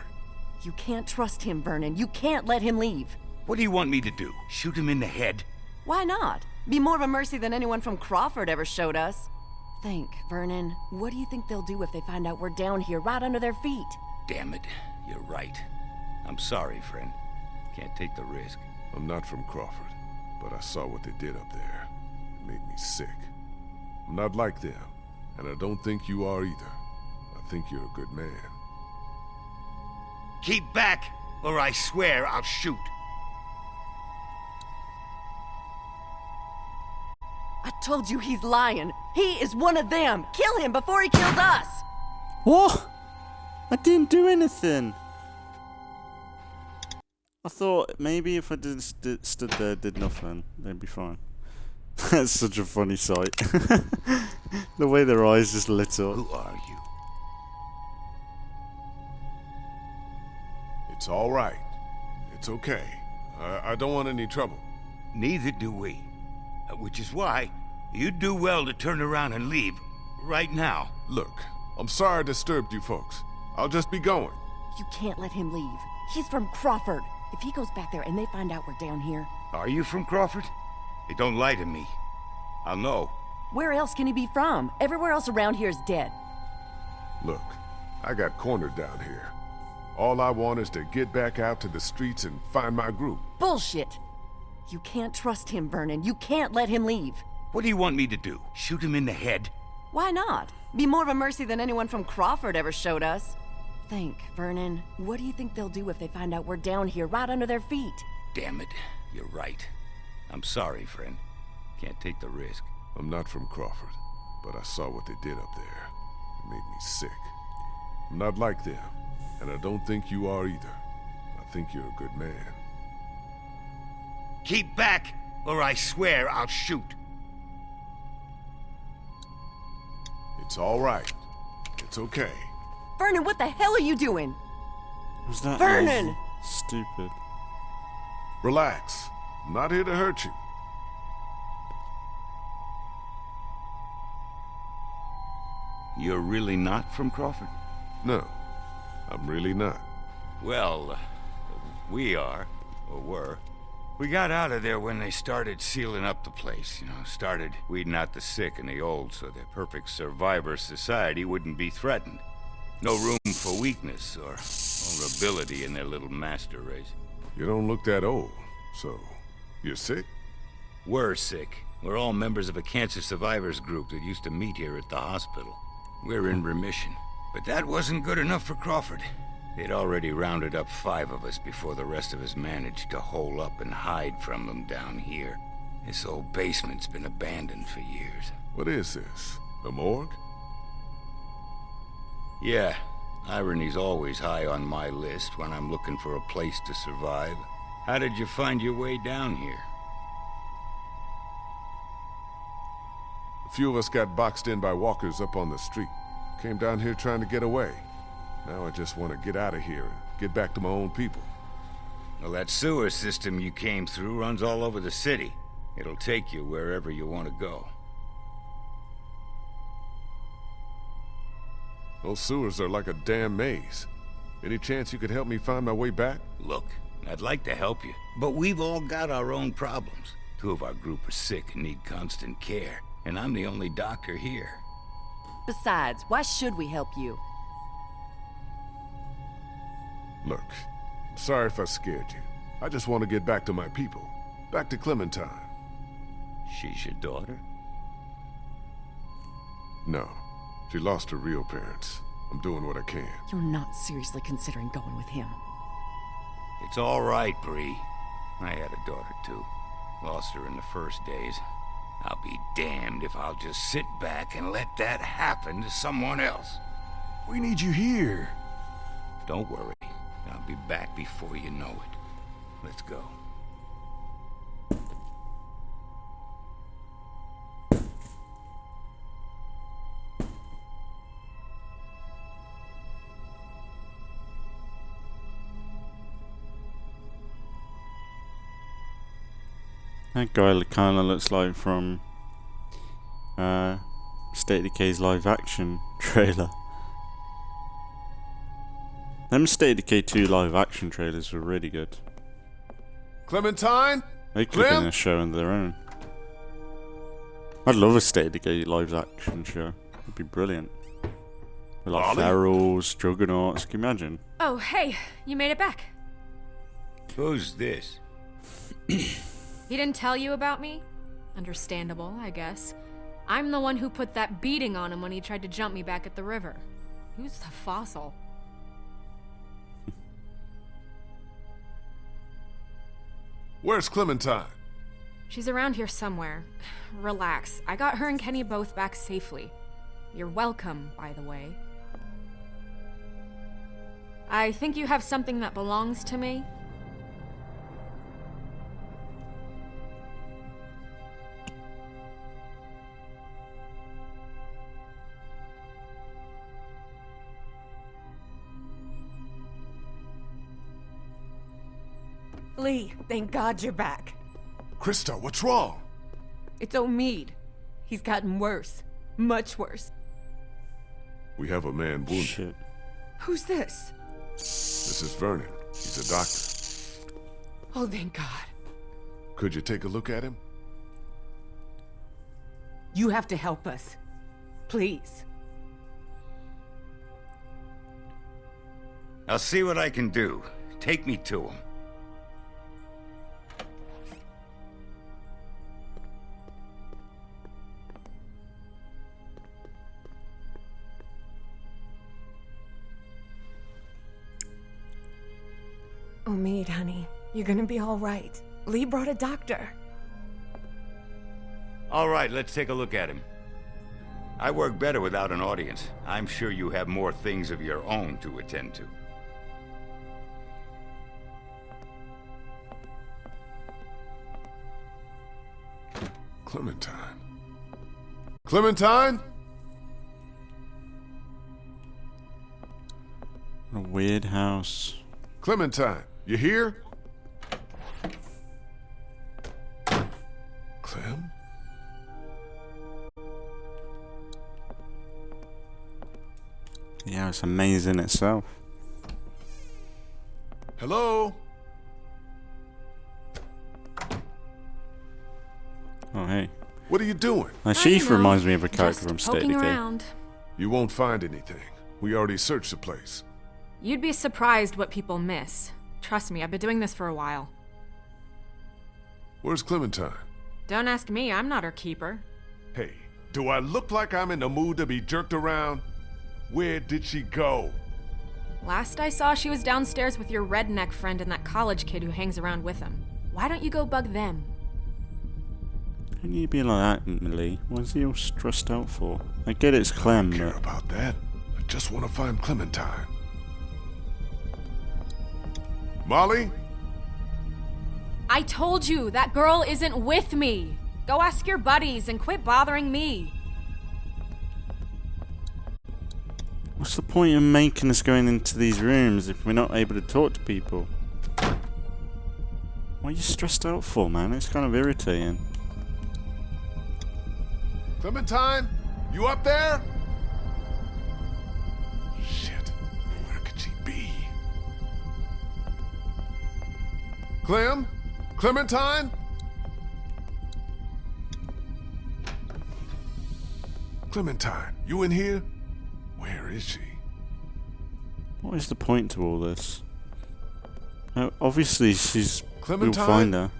You can't trust him, Vernon. You can't let him leave. What do you want me to do? Shoot him in the head? Why not? Be more of a mercy than anyone from Crawford ever showed us. Think, Vernon. What do you think they'll do if they find out we're down here, right under their feet? Damn it. You're right. I'm sorry, friend. Can't take the risk. I'm not from Crawford, but I saw what they did up there. It made me sick. I'm not like them, and I don't think you are either. I think you're a good man. Keep back, or I swear I'll shoot. I told you he's lying. He is one of them. Kill him before he kills us. What? I didn't do anything. I thought maybe if I just stood there, did nothing, they'd be fine. That's such a funny sight. The way their eyes just lit up. Who are you? It's all right. It's okay. I don't want any trouble. Neither do we. Which is why you'd do well to turn around and leave right now. Look, I'm sorry I disturbed you folks. I'll just be going. You can't let him leave. He's from Crawford. If he goes back there and they find out we're down here... Are you from Crawford? Hey, don't lie to me. I'll know. Where else can he be from? Everywhere else around here is dead. Look, I got cornered down here. All I want is to get back out to the streets and find my group. Bullshit! You can't trust him, Vernon. You can't let him leave. What do you want me to do? Shoot him in the head? Why not? Be more of a mercy than anyone from Crawford ever showed us. Think, Vernon. What do you think they'll do if they find out we're down here, right under their feet? Damn it. You're right. I'm sorry, friend. Can't take the risk. I'm not from Crawford, but I saw what they did up there. It made me sick. I'm not like them, and I don't think you are either. I think you're a good man. Keep back, or I swear I'll shoot. It's all right. It's okay. Vernon, what the hell are you doing? Was that Vernon! Stupid. Relax. I'm not here to hurt you. You're really not from Crawford? No, I'm really not. Well, we are, or were. We got out of there when they started sealing up the place, started weeding out the sick and the old so the perfect survivor society wouldn't be threatened. No room for weakness or vulnerability in their little master race. You don't look that old, so you're sick? We're sick. We're all members of a cancer survivors group that used to meet here at the hospital. We're in remission. But that wasn't good enough for Crawford. They'd already rounded up 5 of us before the rest of us managed to hole up and hide from them down here. This old basement's been abandoned for years. What is this? A morgue? Yeah, irony's always high on my list when I'm looking for a place to survive. How did you find your way down here? A few of us got boxed in by walkers up on the street. Came down here trying to get away. Now I just want to get out of here and get back to my own people. Well, that sewer system you came through runs all over the city. It'll take you wherever you want to go. Those sewers are like a damn maze. Any chance you could help me find my way back? Look, I'd like to help you, but we've all got our own problems. 2 of our group are sick and need constant care, and I'm the only doctor here. Besides, why should we help you? Look, I'm sorry if I scared you. I just want to get back to my people. Back to Clementine. She's your daughter? No. She lost her real parents. I'm doing what I can. You're not seriously considering going with him. It's all right, Bree. I had a daughter, too. Lost her in the first days. I'll be damned if I'll just sit back and let that happen to someone else. We need you here. Don't worry. I'll be back before you know it. Let's go. That guy kind of looks like from State of Decay's live action trailer. Them State of Decay 2 live action trailers were really good. Clementine? They could have been a show on their own. I'd love a State of Decay live action show. It'd be brilliant. With like Ferals, Juggernauts, can you imagine? Oh, hey, you made it back. Who's this? He didn't tell you about me? Understandable, I guess. I'm the one who put that beating on him when he tried to jump me back at the river. Who's the fossil? Where's Clementine? She's around here somewhere. Relax. I got her and Kenny both back safely. You're welcome, by the way. I think you have something that belongs to me. Lee, thank God you're back. Krista, what's wrong? It's Omid. He's gotten worse. Much worse. We have a man wounded. Shit. Who's this? This is Vernon. He's a doctor. Oh, thank God. Could you take a look at him? You have to help us. Please. I'll see what I can do. Take me to him. Omid, honey, you're gonna be all right. Lee brought a doctor. All right, let's take a look at him. I work better without an audience. I'm sure you have more things of your own to attend to. Clementine. Clementine? A weird house. Clementine, you here? Clem? Yeah, it's amazing itself. Hello? Oh, hey. What are you doing? Sheaf reminds me of a character from State of Poking Decay. around. You won't find anything. We already searched the place. You'd be surprised what people miss. Trust me, I've been doing this for a while. Where's Clementine? Don't ask me, I'm not her keeper. Hey, do I look like I'm in the mood to be jerked around? Where did she go? Last I saw, she was downstairs with your redneck friend and that college kid who hangs around with him. Why don't you go bug them? Can you be like that, Lee? What's he all stressed out for? I get it's Clem, I don't care but... about that. I just want to find Clementine. Molly? I told you, that girl isn't with me. Go ask your buddies and quit bothering me. What's the point of making us going into these rooms if we're not able to talk to people? What are you stressed out for, man? It's kind of irritating. Clementine? You up there? Shit. Where could she be? Clem? Clementine? Clementine, you in here? Where is she? What is the point to all this? Obviously, we'll Clementine? find her.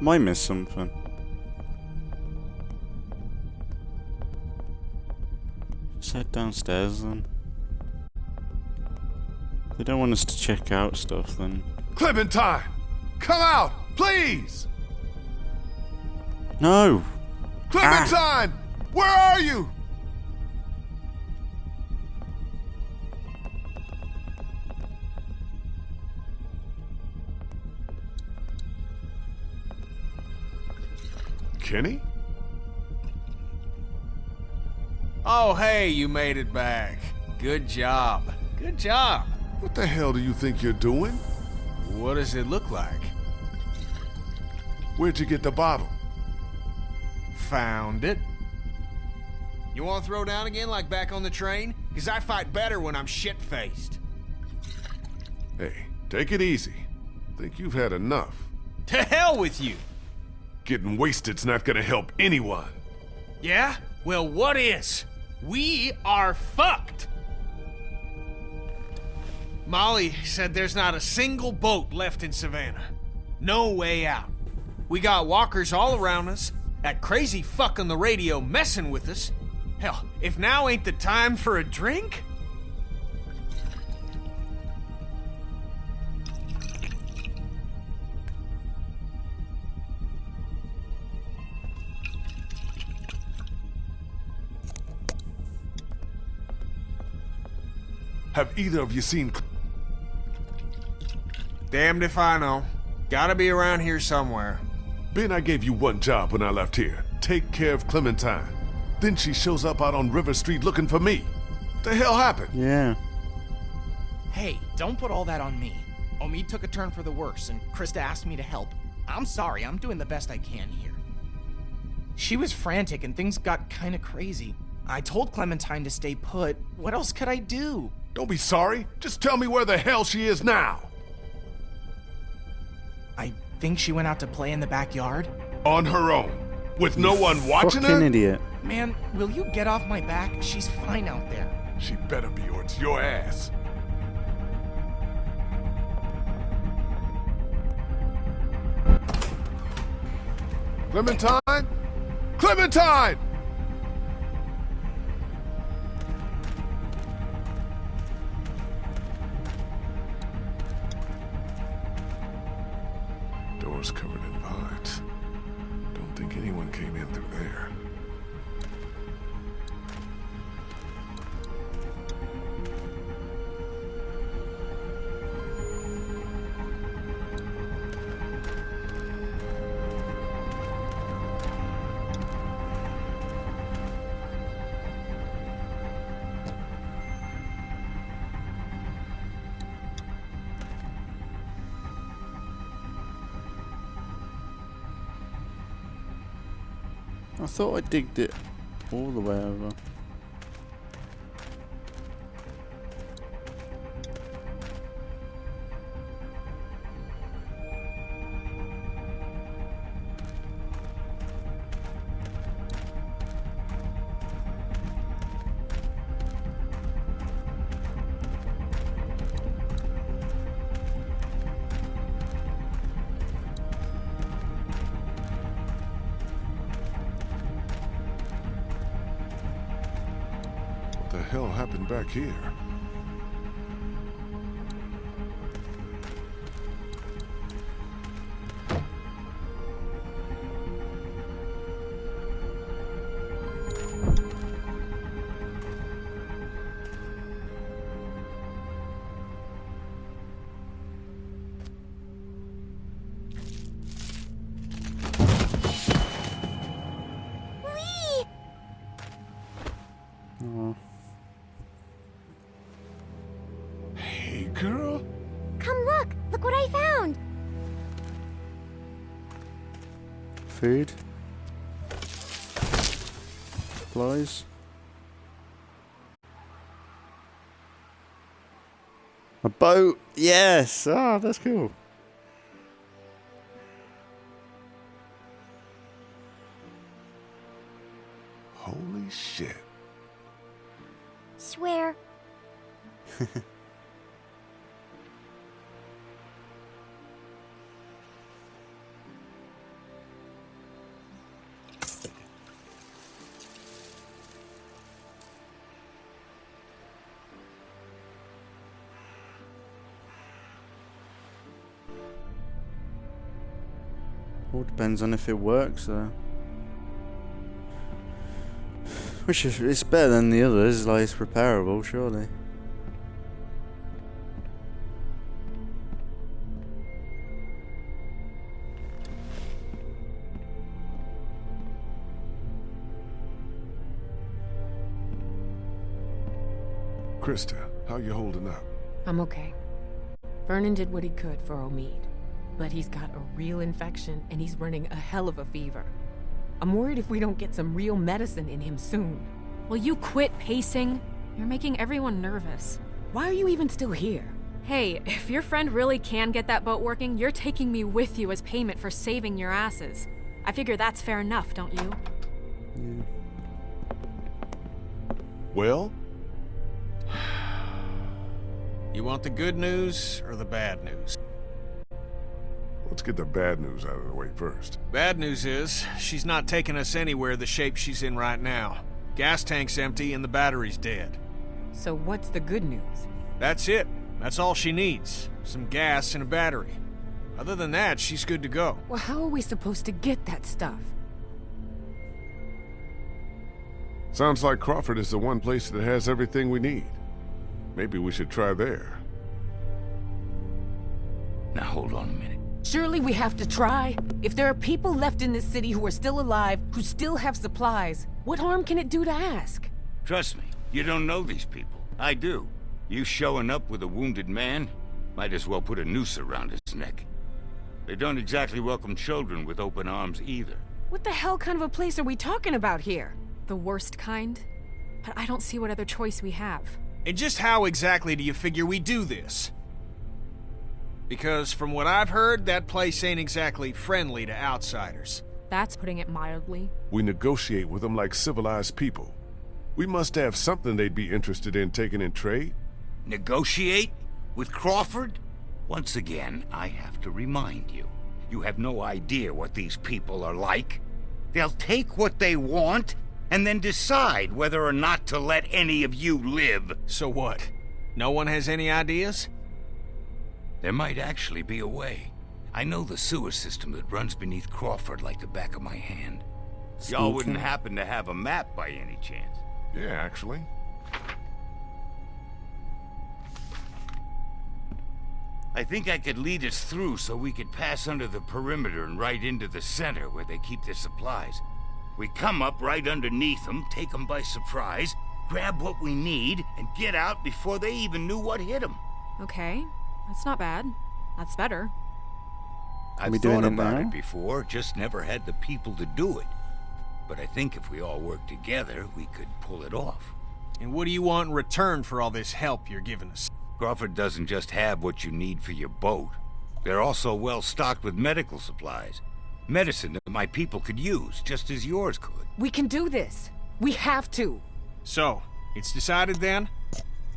Might miss something. Just head downstairs then. They don't want us to check out stuff then. Clementine! Come out, please! No! Clementine! Where are you? Kenny? Oh, hey, you made it back. Good job. Good job. What the hell do you think you're doing? What does it look like? Where'd you get the bottle? Found it. You want to throw down again like back on the train? Because I fight better when I'm shit-faced. Hey, take it easy. Think you've had enough. To hell with you! Getting wasted's not gonna help anyone. Yeah? Well, what is? We are fucked! Molly said there's not a single boat left in Savannah. No way out. We got walkers all around us, that crazy fuck on the radio messing with us. Hell, if now ain't the time for a drink? Have either of you seen... Damned if I know. Gotta be around here somewhere. Ben, I gave you one job when I left here. Take care of Clementine. Then she shows up out on River Street looking for me. What the hell happened? Yeah. Hey, don't put all that on me. Omid took a turn for the worse, and Krista asked me to help. I'm sorry, I'm doing the best I can here. She was frantic, and things got kinda crazy. I told Clementine to stay put. What else could I do? Don't be sorry. Just tell me where the hell she is now. I think she went out to play in the backyard. On her own. With no one watching her? Fucking idiot. Man, will you get off my back? She's fine out there. She better be, or it's your ass. Clementine? Clementine! Doors covered in vines. Don't think anyone came in through there. I thought I digged it all the way over. What the hell happened back here? Oh. Hey, girl? Come look! Look what I found! Food. Supplies. A boat! Yes! Ah, that's cool. Holy shit. Swear. All depends on if it works, though. Which is, it's better than the others, like it's repairable, surely. Krista, how you holding up? I'm okay. Vernon did what he could for Omid, but he's got a real infection and he's running a hell of a fever. I'm worried if we don't get some real medicine in him soon. Will you quit pacing? You're making everyone nervous. Why are you even still here? Hey, if your friend really can get that boat working, you're taking me with you as payment for saving your asses. I figure that's fair enough, don't you? Yeah. Well? You want the good news or the bad news? Let's get the bad news out of the way first. Bad news is, she's not taking us anywhere the shape she's in right now. Gas tank's empty and the battery's dead. So what's the good news? That's it. That's all she needs. Some gas and a battery. Other than that, she's good to go. Well, how are we supposed to get that stuff? Sounds like Crawford is the one place that has everything we need. Maybe we should try there. Now hold on a minute. Surely we have to try. If there are people left in this city who are still alive, who still have supplies, what harm can it do to ask? Trust me, you don't know these people. I do. You showing up with a wounded man, might as well put a noose around his neck. They don't exactly welcome children with open arms either. What the hell kind of a place are we talking about here? The worst kind? But I don't see what other choice we have. And just how exactly do you figure we do this? Because from what I've heard, that place ain't exactly friendly to outsiders. That's putting it mildly. We negotiate with them like civilized people. We must have something they'd be interested in taking in trade. Negotiate? With Crawford? Once again, I have to remind you. You have no idea what these people are like. They'll take what they want, and then decide whether or not to let any of you live. So what? No one has any ideas? There might actually be a way. I know the sewer system that runs beneath Crawford like the back of my hand. Y'all wouldn't happen to have a map by any chance? Yeah, actually. I think I could lead us through so we could pass under the perimeter and right into the center where they keep their supplies. We come up right underneath them, take them by surprise, grab what we need, and get out before they even knew what hit them. Okay, that's not bad. That's better. I've thought about it before, just never had the people to do it. But I think if we all work together, we could pull it off. And what do you want in return for all this help you're giving us? Crawford doesn't just have what you need for your boat. They're also well stocked with medical supplies. Medicine that my people could use, just as yours could. We can do this. We have to. So, it's decided then?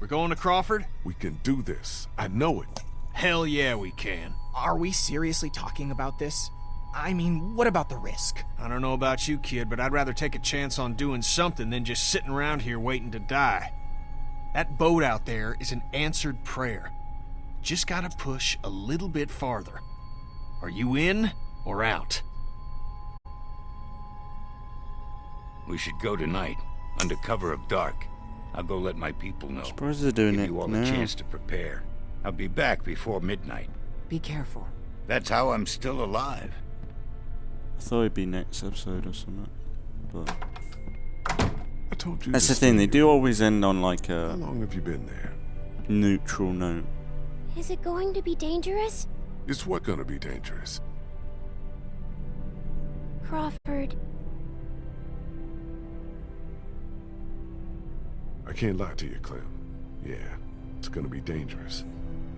We're going to Crawford? We can do this. I know it. Hell yeah, we can. Are we seriously talking about this? I mean, what about the risk? I don't know about you, kid, but I'd rather take a chance on doing something than just sitting around here waiting to die. That boat out there is an answered prayer. Just gotta push a little bit farther. Are you in or out? We should go tonight, under cover of dark. I'll go let my people know. Surprised they're doing Give it you all now. a chance to prepare. I'll be back before midnight. Be careful. That's how I'm still alive. I thought it'd be next episode or something. But I told you. that's to the thing, stay they do here. always end on like a How long have you been there? neutral note. Is it going to be dangerous? Is what gonna be dangerous? Crawford. I can't lie to you, Clem. Yeah, it's gonna be dangerous.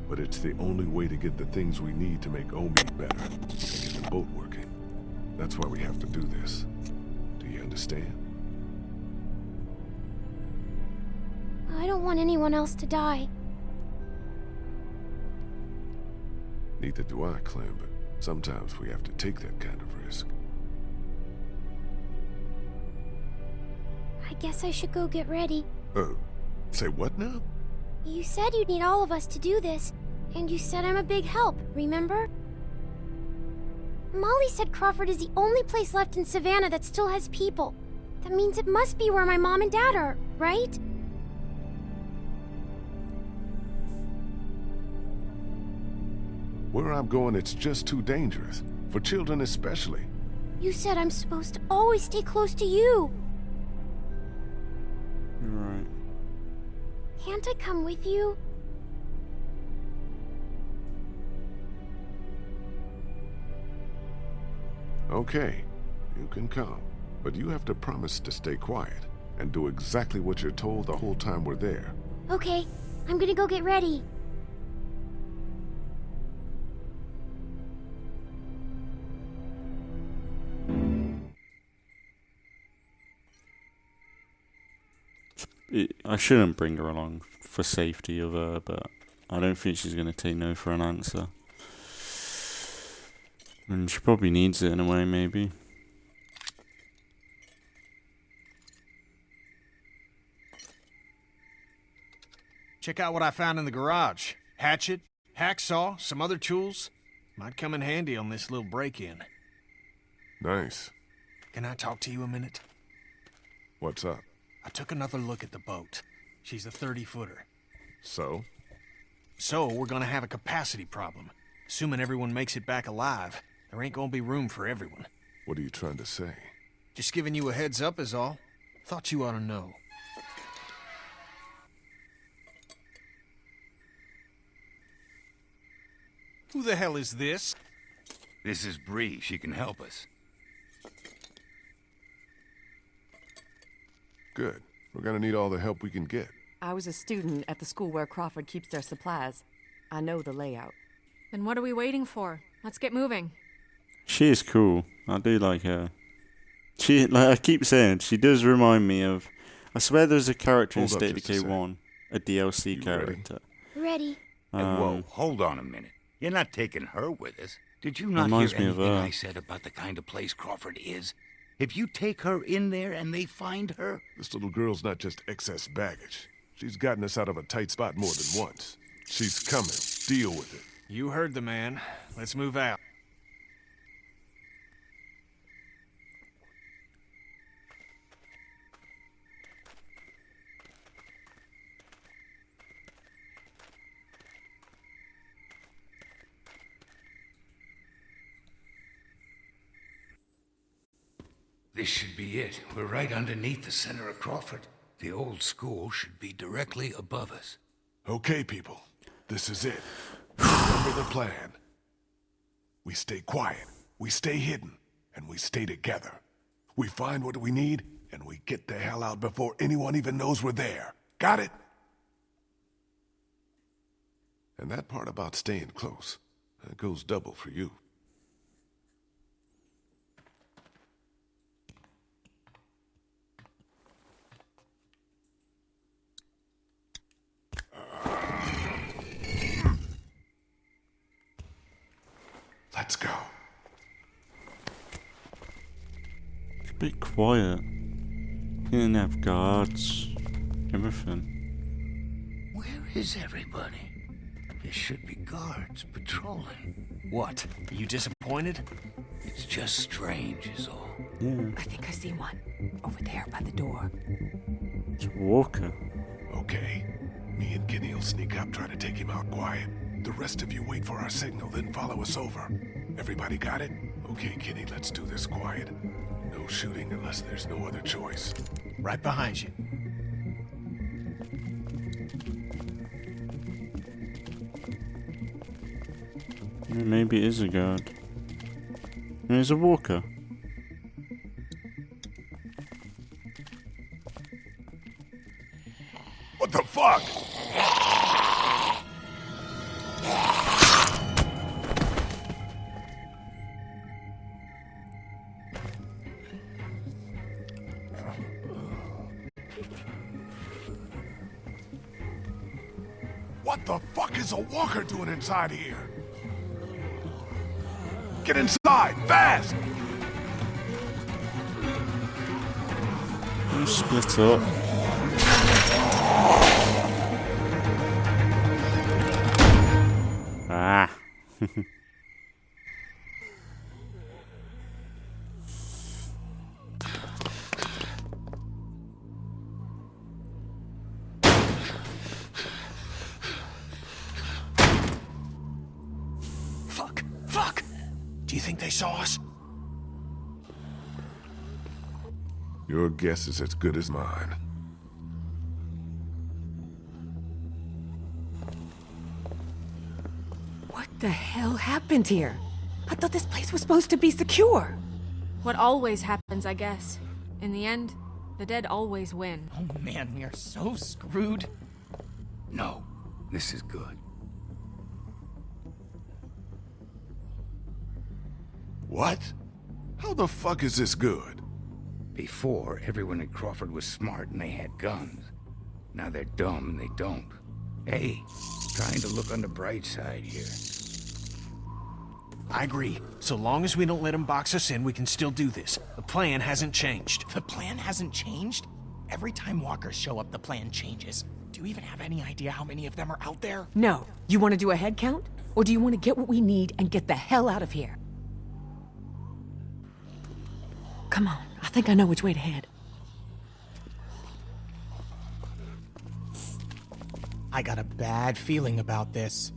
But it's the only way to get the things we need to make Omi better, and get the boat working. That's why we have to do this. Do you understand? I don't want anyone else to die. Neither do I, Clem, but sometimes we have to take that kind of risk. I guess I should go get ready. Say what now? You said you'd need all of us to do this, and you said I'm a big help, remember? Molly said Crawford is the only place left in Savannah that still has people. That means it must be where my mom and dad are, right? Where I'm going, it's just too dangerous. For children especially. You said I'm supposed to always stay close to you. Right. Can't I come with you? Okay, you can come. But you have to promise to stay quiet and do exactly what you're told the whole time we're there. Okay, I'm gonna go get ready. I shouldn't bring her along for safety of her, but I don't think she's going to take no for an answer. And she probably needs it in a way, maybe. Check out what I found in the garage. Hatchet, hacksaw, some other tools. Might come in handy on this little break-in. Nice. Can I talk to you a minute? What's up? I took another look at the boat. She's a 30-footer. So? So, we're gonna have a capacity problem. Assuming everyone makes it back alive, there ain't gonna be room for everyone. What are you trying to say? Just giving you a heads up is all. Thought you ought to know. Who the hell is this? This is Bree. She can help us. Good. We're gonna need all the help we can get. I was a student at the school where Crawford keeps their supplies. I know the layout. Then what are we waiting for? Let's get moving. She is cool. I do like her. She, like I keep saying, she does remind me of... I swear there's a character in Hold up State of just a Decay 1. A DLC character. Ready? Whoa, hold on a minute. You're not taking her with us. Did you not hear Reminds me of anything her. I said about the kind of place Crawford is? If you take her in there and they find her... This little girl's not just excess baggage. She's gotten us out of a tight spot more than once. She's coming. Deal with it. You heard the man. Let's move out. This should be it. We're right underneath the center of Crawford. The old school should be directly above us. Okay, people. This is it. Remember the plan. We stay quiet, we stay hidden, and we stay together. We find what we need, and we get the hell out before anyone even knows we're there. Got it? And that part about staying close, that goes double for you. Let's go. It's a bit quiet. You didn't have guards. Everything. Where is everybody? There should be guards patrolling. What? Are you disappointed? It's just strange is all. Yeah. I think I see one. Over there by the door. It's Walker. Okay. Me and Kenny will sneak up, try to take him out quiet. The rest of you wait for our signal, then follow us over. Everybody got it? Okay, Kenny, let's do this quiet. No shooting unless there's no other choice. Right behind you. Yeah, maybe it is a guard. There's a Walker. What the fuck? What the fuck is a walker doing inside here? Get inside, fast! You split up. Ah. Fuck! Do you think they saw us? Your guess is as good as mine. What the hell happened here? I thought this place was supposed to be secure. What always happens, I guess. In the end, the dead always win. Oh man, we are so screwed. No, this is good. What? How the fuck is this good? Before, everyone in Crawford was smart and they had guns. Now they're dumb and they don't. Hey, trying to look on the bright side here. I agree. So long as we don't let them box us in, we can still do this. The plan hasn't changed. The plan hasn't changed? Every time walkers show up, the plan changes. Do you even have any idea how many of them are out there? No. You want to do a head count? Or do you want to get what we need and get the hell out of here? Come on. I think I know which way to head. I got a bad feeling about this.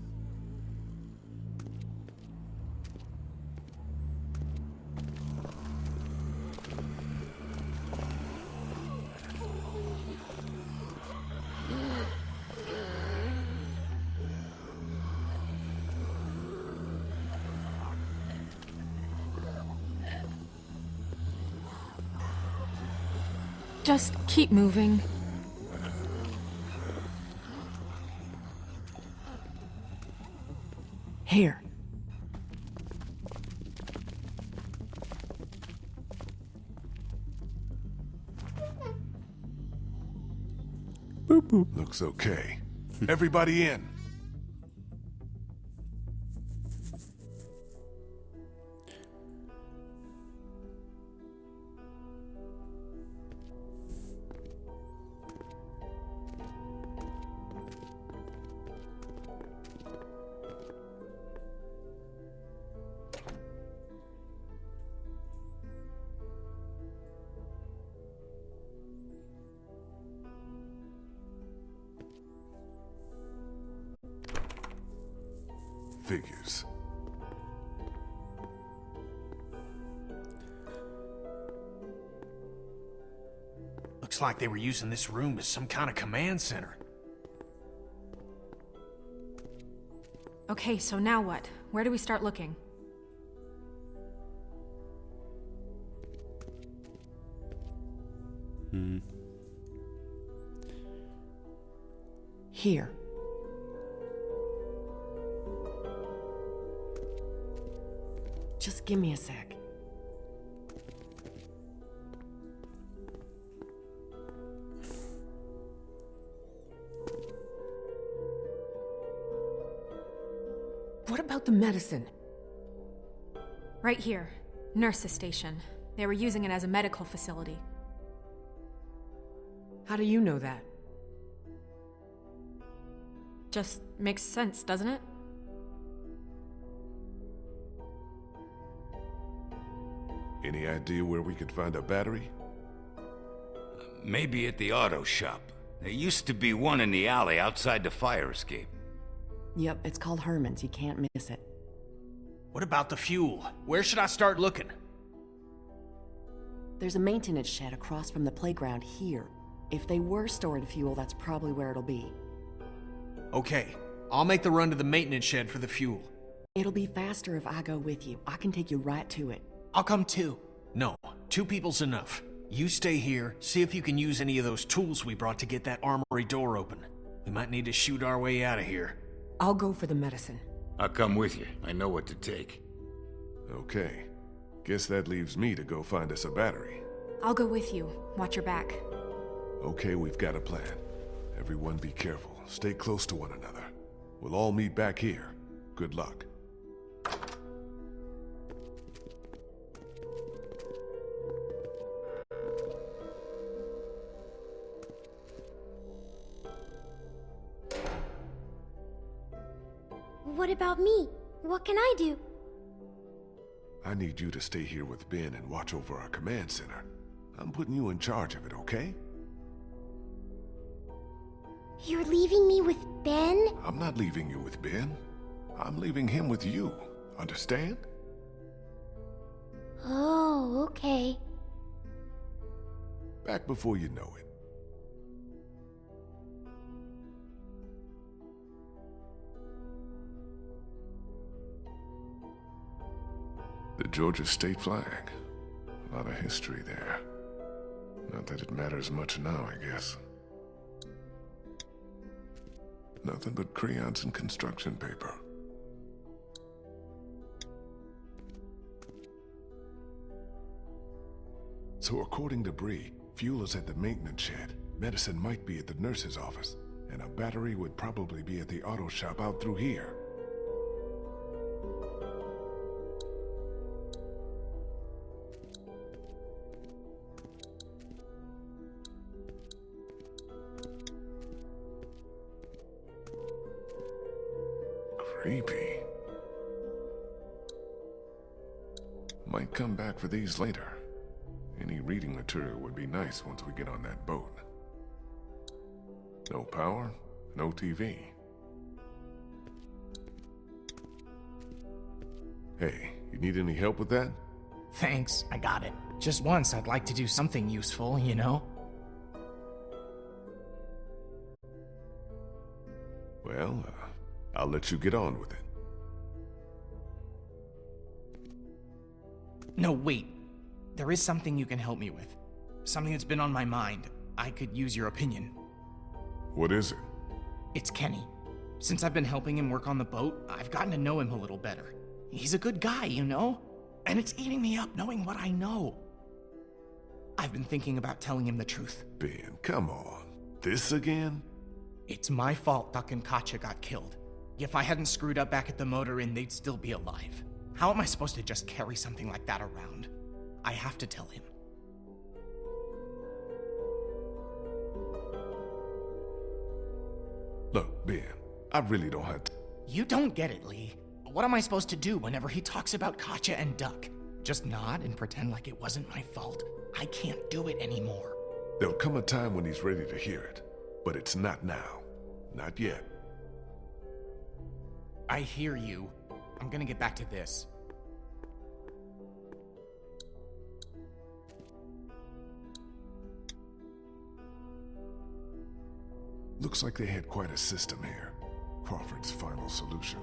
Just keep moving. Here. Boop boop. Looks okay. Everybody in. Figures. Looks like they were using this room as some kind of command center. Okay, so now what? Where do we start looking? Here. Just give me a sec. What about the medicine? Right here. Nurse's station. They were using it as a medical facility. How do you know that? Just makes sense, doesn't it? Any idea where we could find a battery? Maybe at the auto shop. There used to be one in the alley outside the fire escape. Yep, it's called Herman's. You can't miss it. What about the fuel? Where should I start looking? There's a maintenance shed across from the playground here. If they were storing fuel, that's probably where it'll be. Okay, I'll make the run to the maintenance shed for the fuel. It'll be faster if I go with you. I can take you right to it. I'll come too. No, 2 people's enough. You stay here, see if you can use any of those tools we brought to get that armory door open. We might need to shoot our way out of here. I'll go for the medicine. I'll come with you. I know what to take. Okay. Guess that leaves me to go find us a battery. I'll go with you. Watch your back. Okay, we've got a plan. Everyone be careful. Stay close to one another. We'll all meet back here. Good luck. What about me? What can I do? I need you to stay here with Ben and watch over our command center. I'm putting you in charge of it, okay? You're leaving me with Ben? I'm not leaving you with Ben. I'm leaving him with you. Understand? Oh, okay. Back before you know it. The Georgia state flag. A lot of history there. Not that it matters much now, I guess. Nothing but crayons and construction paper. So according to Bree, fuel is at the maintenance shed, medicine might be at the nurse's office, and a battery would probably be at the auto shop out through here. Creepy. Might come back for these later. Any reading material would be nice once we get on that boat. No power, no TV. Hey, you need any help with that? Thanks, I got it. Just once I'd like to do something useful, you know? Well, I'll let you get on with it. No, wait. There is something you can help me with. Something that's been on my mind. I could use your opinion. What is it? It's Kenny. Since I've been helping him work on the boat, I've gotten to know him a little better. He's a good guy, you know? And it's eating me up knowing what I know. I've been thinking about telling him the truth. Ben, come on. This again? It's my fault Duck and Katya got killed. If I hadn't screwed up back at the motor inn, they'd still be alive. How am I supposed to just carry something like that around? I have to tell him. Look, Ben, I really don't have to. You don't get it, Lee. What am I supposed to do whenever he talks about Katya and Duck? Just nod and pretend like it wasn't my fault? I can't do it anymore. There'll come a time when he's ready to hear it, but it's not now. Not yet. I hear you. I'm gonna get back to this. Looks like they had quite a system here. Crawford's final solution.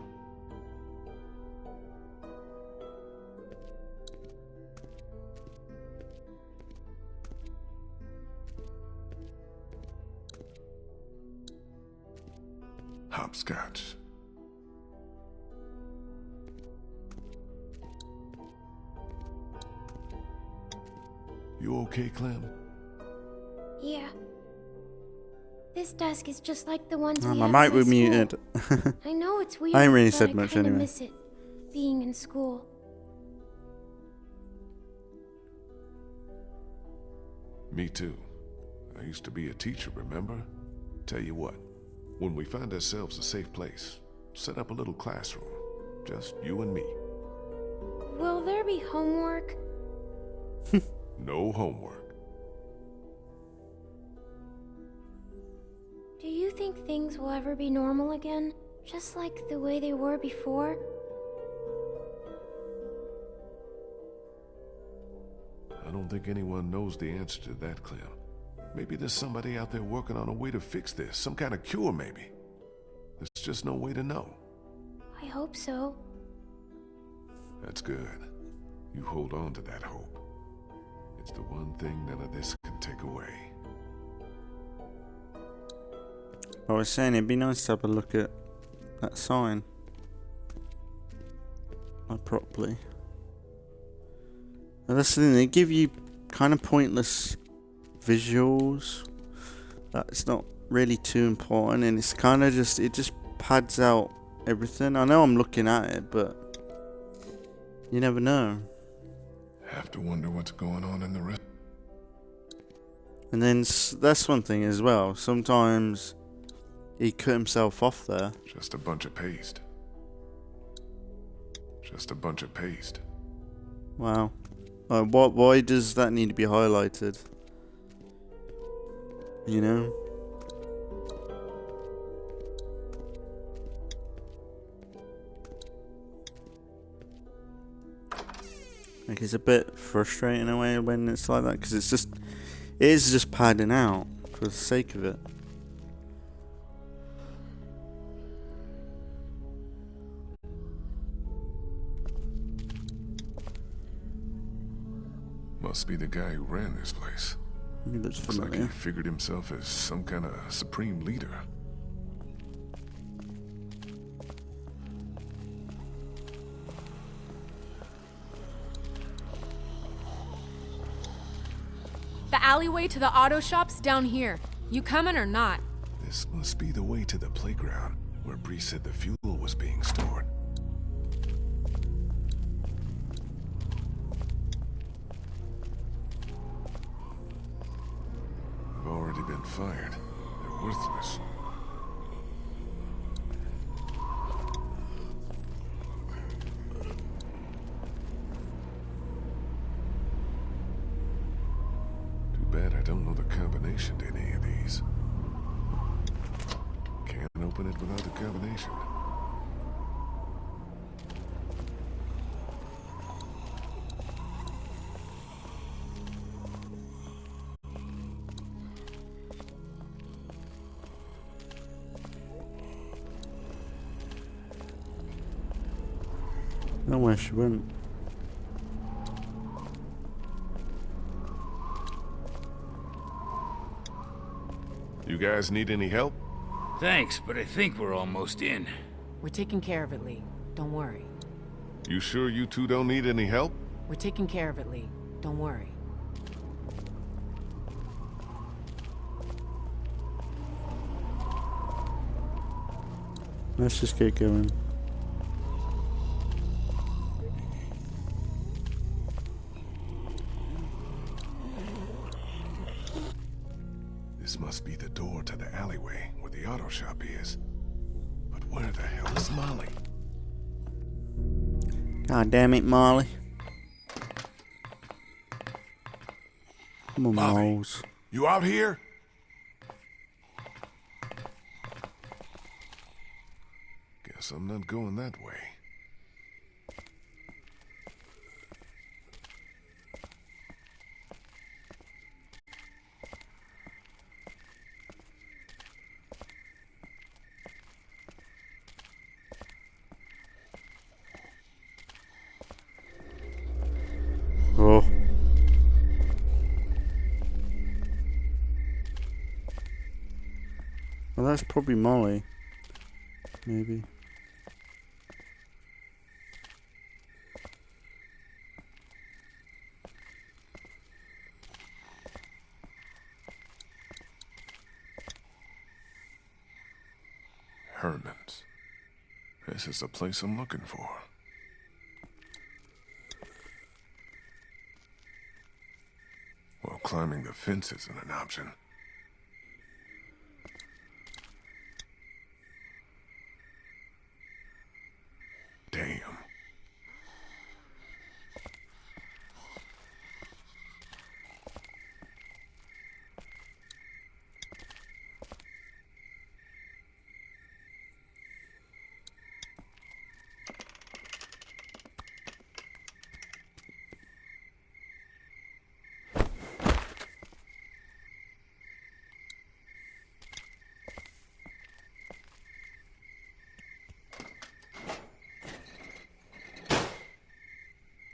Hopscotch. You okay, Clem? Yeah. This desk is just like the ones Oh, we my had mic in was school. muted. I know it's weird. I ain't really but said I much kinda anyway. miss it, being in school. Me too. I used to be a teacher, remember? Tell you what, when we find ourselves a safe place, set up a little classroom. Just you and me. Will there be homework? No homework. Do you think things will ever be normal again? Just like the way they were before? I don't think anyone knows the answer to that, Clem. Maybe there's somebody out there working on a way to fix this. Some kind of cure, maybe. There's just no way to know. I hope so. That's good. You hold on to that hope. It's the one thing none of this can take away. I was saying it'd be nice to have a look at that sign. Like properly. And that's the thing, they give you kind of pointless visuals. That's not really too important, and it's kind of just, it just pads out everything. I know I'm looking at it, but you never know. Have to wonder what's going on in the rest. And then that's one thing as well. Sometimes he cut himself off there. Just a bunch of paste. Just a bunch of paste. Wow. Why does that need to be highlighted? You know? Like, it's a bit frustrating in a way when it's like that, because it is just padding out for the sake of it. Must be the guy who ran this place. Looks like he figured himself as some kind of supreme leader. The alleyway to the auto shop's down here. You coming or not? This must be the way to the playground, where Bree said the fuel was being stored. They've already been fired. They're worthless. Bad I don't know the combination to any of these. Can't open it without the combination. No where she went. You guys need any help? Thanks, but I think we're almost in. We're taking care of it, Lee. Don't worry. You sure you two don't need any help? We're taking care of it, Lee. Don't worry. Let's just get going. This must be the door to the alleyway where the auto shop is. But where the hell is Molly? God damn it, Molly. Come on, Molly, Moles. you out here? Guess I'm not going that way. Oh. Well, that's probably Molly. Maybe. Herman's. This is the place I'm looking for. Well, climbing the fence isn't an option. Damn.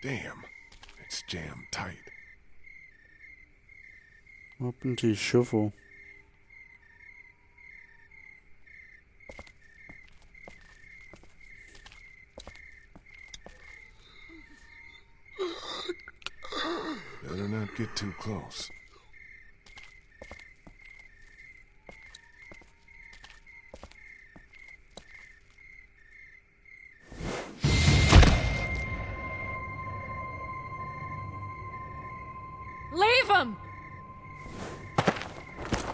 Damn, it's jammed tight. What happened to your shovel? Better not get too close.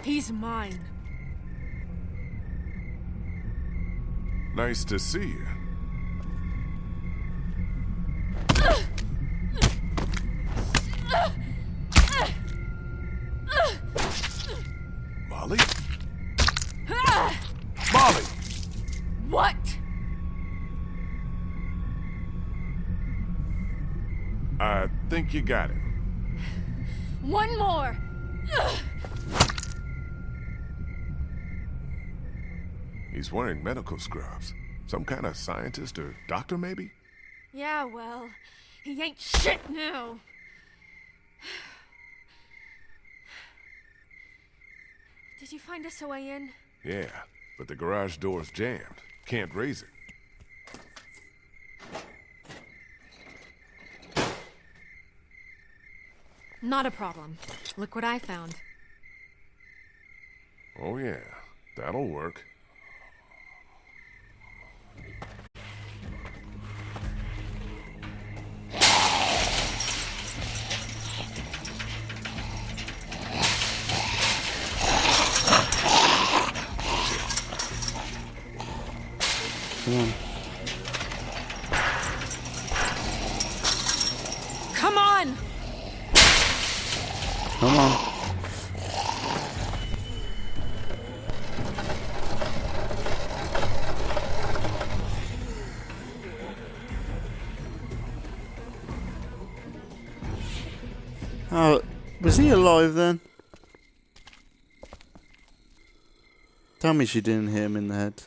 He's mine. Nice to see you. Molly? Molly! What? I think you got it. One more. He's wearing medical scrubs. Some kind of scientist or doctor, maybe? Yeah, well, he ain't shit now. Did you find us a way in? Yeah, but the garage door's jammed. Can't raise it. Not a problem. Look what I found. Oh yeah, that'll work. Come on! Come on. Oh, was he alive then? Tell me she didn't hit him in the head.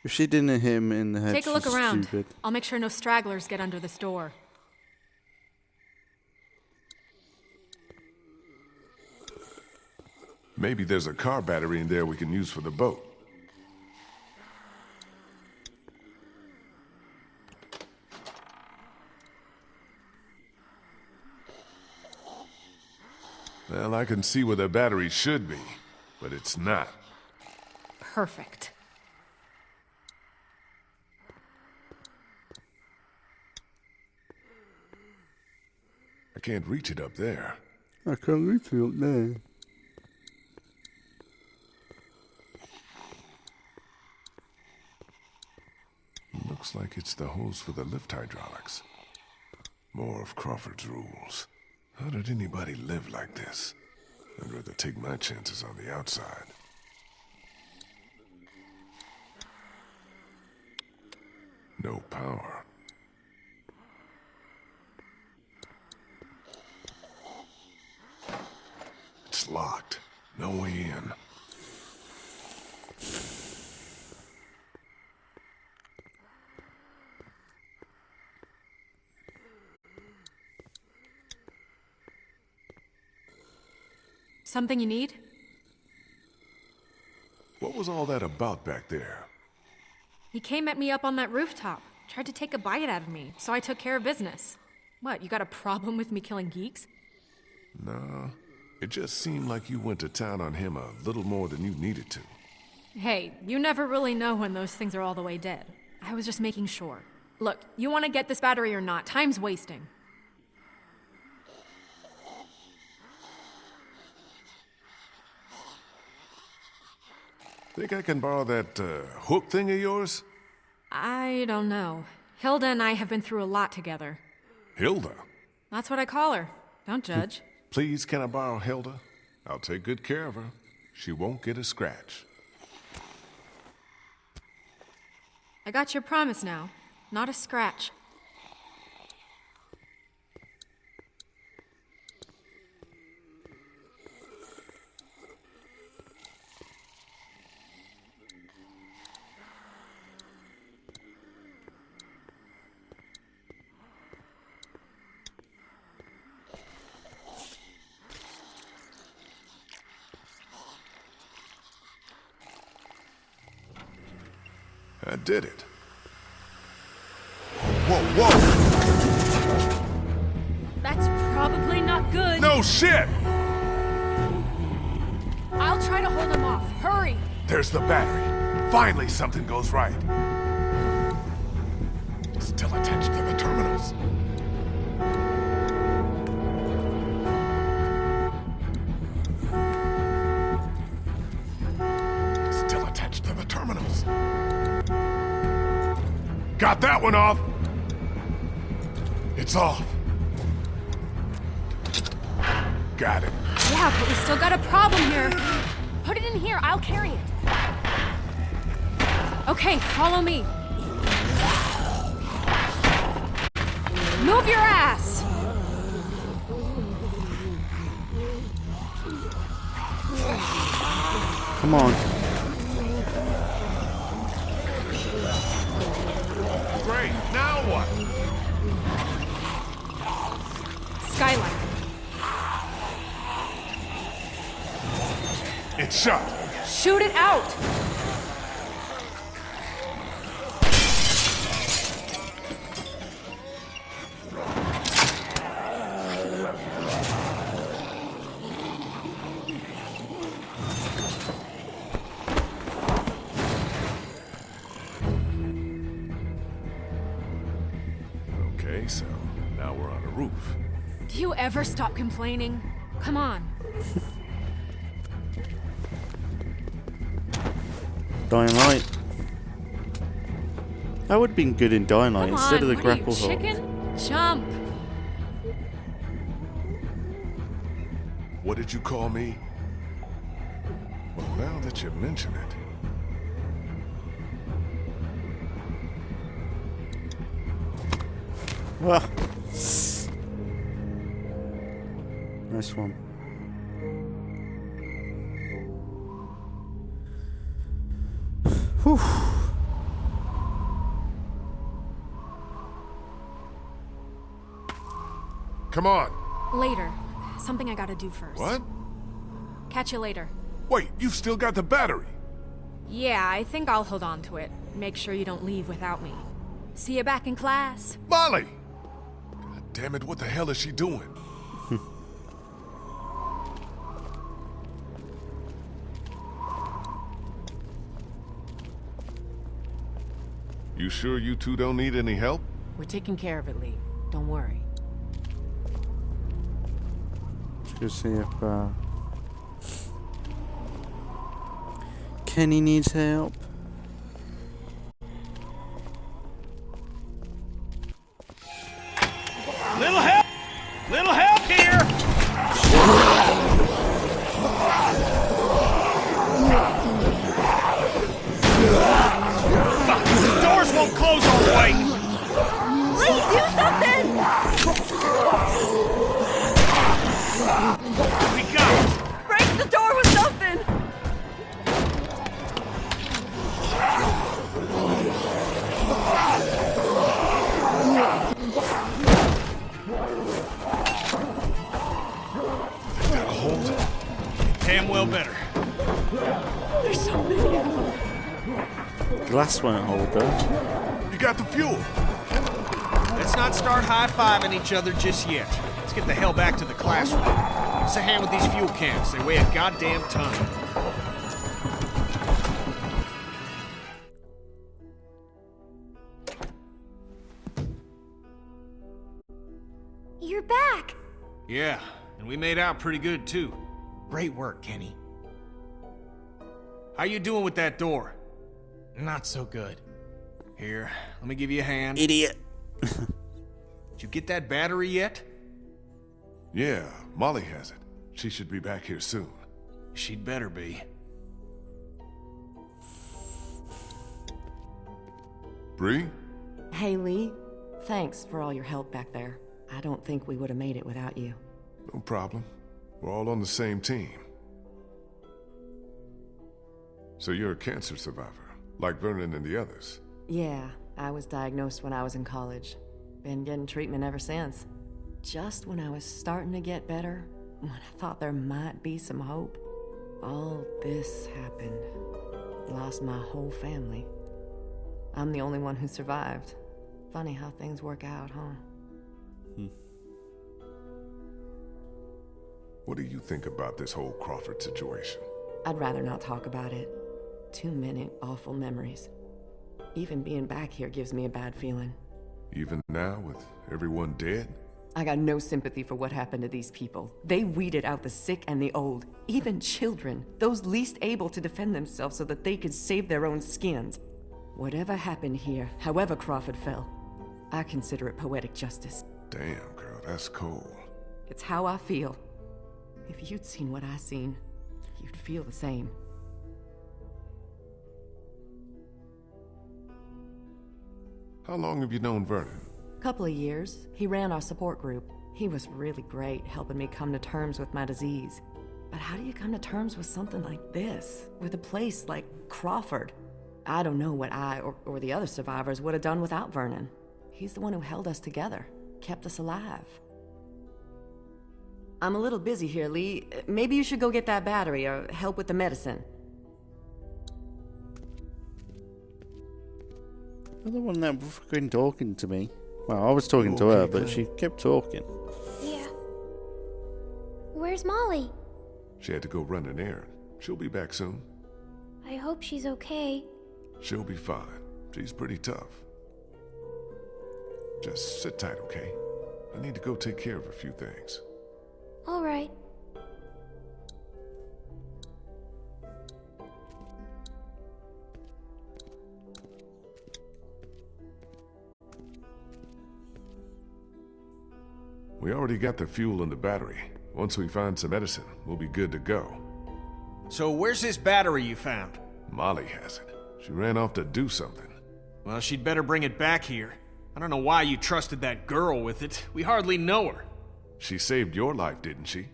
If she didn't hit him in the head, Take a look she's around. stupid. I'll make sure no stragglers get under this door. Maybe there's a car battery in there we can use for the boat. Well, I can see where the battery should be, but it's not. Perfect. I can't reach it up there. I can't reach it up there. Looks like it's the hose for the lift hydraulics. More of Crawford's rules. How did anybody live like this? I'd rather take my chances on the outside. No power. It's locked. No way in. Something you need? What was all that about back there? He came at me up on that rooftop. Tried to take a bite out of me, so I took care of business. What, you got a problem with me killing geeks? No. It just seemed like you went to town on him a little more than you needed to. Hey, you never really know when those things are all the way dead. I was just making sure. Look, you want to get this battery or not? Time's wasting. Think I can borrow that hook thing of yours? I don't know. Hilda and I have been through a lot together. Hilda? That's what I call her. Don't judge. Please, can I borrow Hilda? I'll take good care of her. She won't get a scratch. I got your promise now. Not a scratch. I did it. Whoa, whoa! That's probably not good. No shit! I'll try to hold him off. Hurry! There's the battery. Finally something goes right. Still attached to the terminals. Got that one off. It's off. Got it. Yeah, but we still got a problem here. Put it in here, I'll carry it. Okay, follow me. Move your ass! Come on. Great, now what? Skylight. It's shut. Shoot it out! Okay, so now we're on a roof. Do you ever stop complaining? Come on. Dying Light. That would have been good in Dying Light Come instead on, of the what are you, grapple hook. chicken? Jump! What did you call me? Well, now that you mention it. Well, nice one. Whew. Come on. Later. Something I gotta do first. What? Catch you later. Wait, you've still got the battery. Yeah, I think I'll hold on to it. Make sure you don't leave without me. See you back in class. Molly! God damn it, what the hell is she doing? You sure you two don't need any help? We're taking care of it, Lee. Don't worry. Let's go see if Kenny needs help. Little help! Little help here! Fuck! The doors won't close all the way! Lee, do something! We got it! Break the door with something! That'll hold. Damn well better. There's so many of them. Glass won't hold though. You got the fuel. Let's not start high-fiving each other just yet. Let's get the hell back to the classroom. Give us a hand with these fuel cans. They weigh a goddamn ton. You're back! Yeah, and we made out pretty good, too. Great work, Kenny. How you doing with that door? Not so good. Here, let me give you a hand. Idiot. Did you get that battery yet? Yeah, Molly has it. She should be back here soon. She'd better be. Bree? Hey, Lee. Thanks for all your help back there. I don't think we would have made it without you. No problem. We're all on the same team. So you're a cancer survivor, like Vernon and the others. Yeah, I was diagnosed when I was in college. Been getting treatment ever since. Just when I was starting to get better, when I thought there might be some hope, all this happened. Lost my whole family. I'm the only one who survived. Funny how things work out, huh? What do you think about this whole Crawford situation? I'd rather not talk about it. Too many awful memories. Even being back here gives me a bad feeling. Even now, with everyone dead? I got no sympathy for what happened to these people. They weeded out the sick and the old, even children, those least able to defend themselves so that they could save their own skins. Whatever happened here, however Crawford fell, I consider it poetic justice. Damn, girl, that's cold. It's how I feel. If you'd seen what I seen, you'd feel the same. How long have you known Vernon? Couple of years. He ran our support group. He was really great, helping me come to terms with my disease. But how do you come to terms with something like this? With a place like Crawford? I don't know what I or the other survivors would have done without Vernon. He's the one who held us together, kept us alive. I'm a little busy here, Lee. Maybe you should go get that battery or help with the medicine. You're the one that was fucking talking to me. Well, I was talking to her, but she kept talking. Yeah. Where's Molly? She had to go run an errand. She'll be back soon. I hope she's okay. She'll be fine. She's pretty tough. Just sit tight, okay? I need to go take care of a few things. All right. We already got the fuel in the battery. Once we find some medicine, we'll be good to go. So where's this battery you found? Molly has it. She ran off to do something. Well, she'd better bring it back here. I don't know why you trusted that girl with it. We hardly know her. She saved your life, didn't she?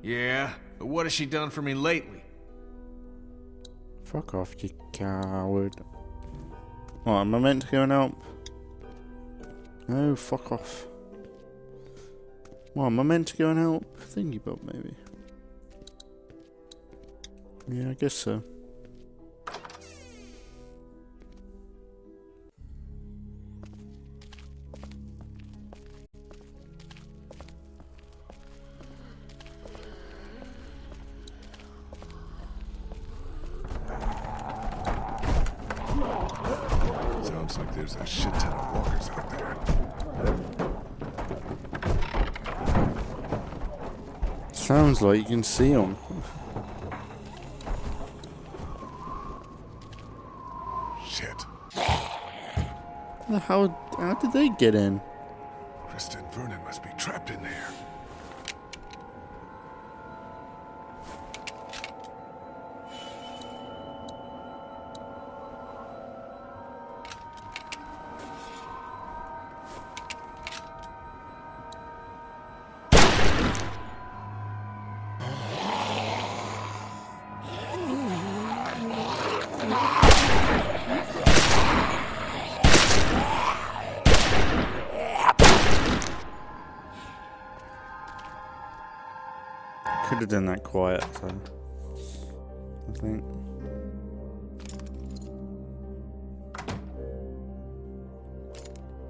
Yeah, but what has she done for me lately? Fuck off, you coward. What, am I meant to go and help? No, fuck off. What, am I meant to go and help? Thingy Bob, maybe. Yeah, I guess so. Sounds like there's a shit ton of walkers out there. Sounds like you can see them. Shit. How did they get in? Kristen Vernon must be trapped in there. Could have done that quiet, so I think.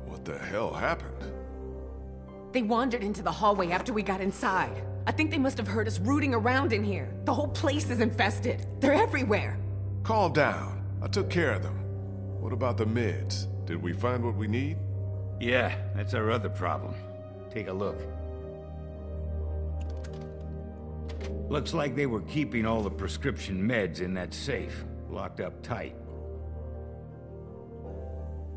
What the hell happened? They wandered into the hallway after we got inside. I think they must have heard us rooting around in here. The whole place is infested. They're everywhere. Calm down. I took care of them. What about the meds? Did we find what we need? Yeah, that's our other problem. Take a look. Looks like they were keeping all the prescription meds in that safe, locked up tight.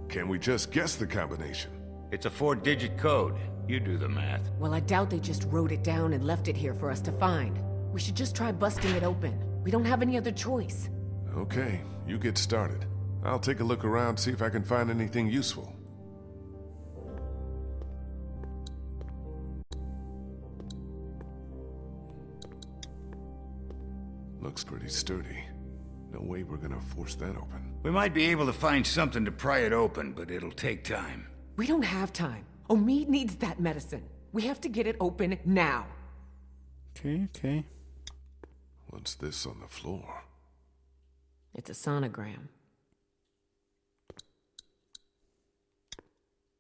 Can we just guess the combination? It's a 4-digit code. You do the math. Well, I doubt they just wrote it down and left it here for us to find. We should just try busting it open. We don't have any other choice. Okay, you get started. I'll take a look around, see if I can find anything useful. Looks pretty sturdy. No way we're gonna force that open. We might be able to find something to pry it open, but it'll take time. We don't have time. Omid needs that medicine. We have to get it open now. Okay. What's this on the floor? It's a sonogram.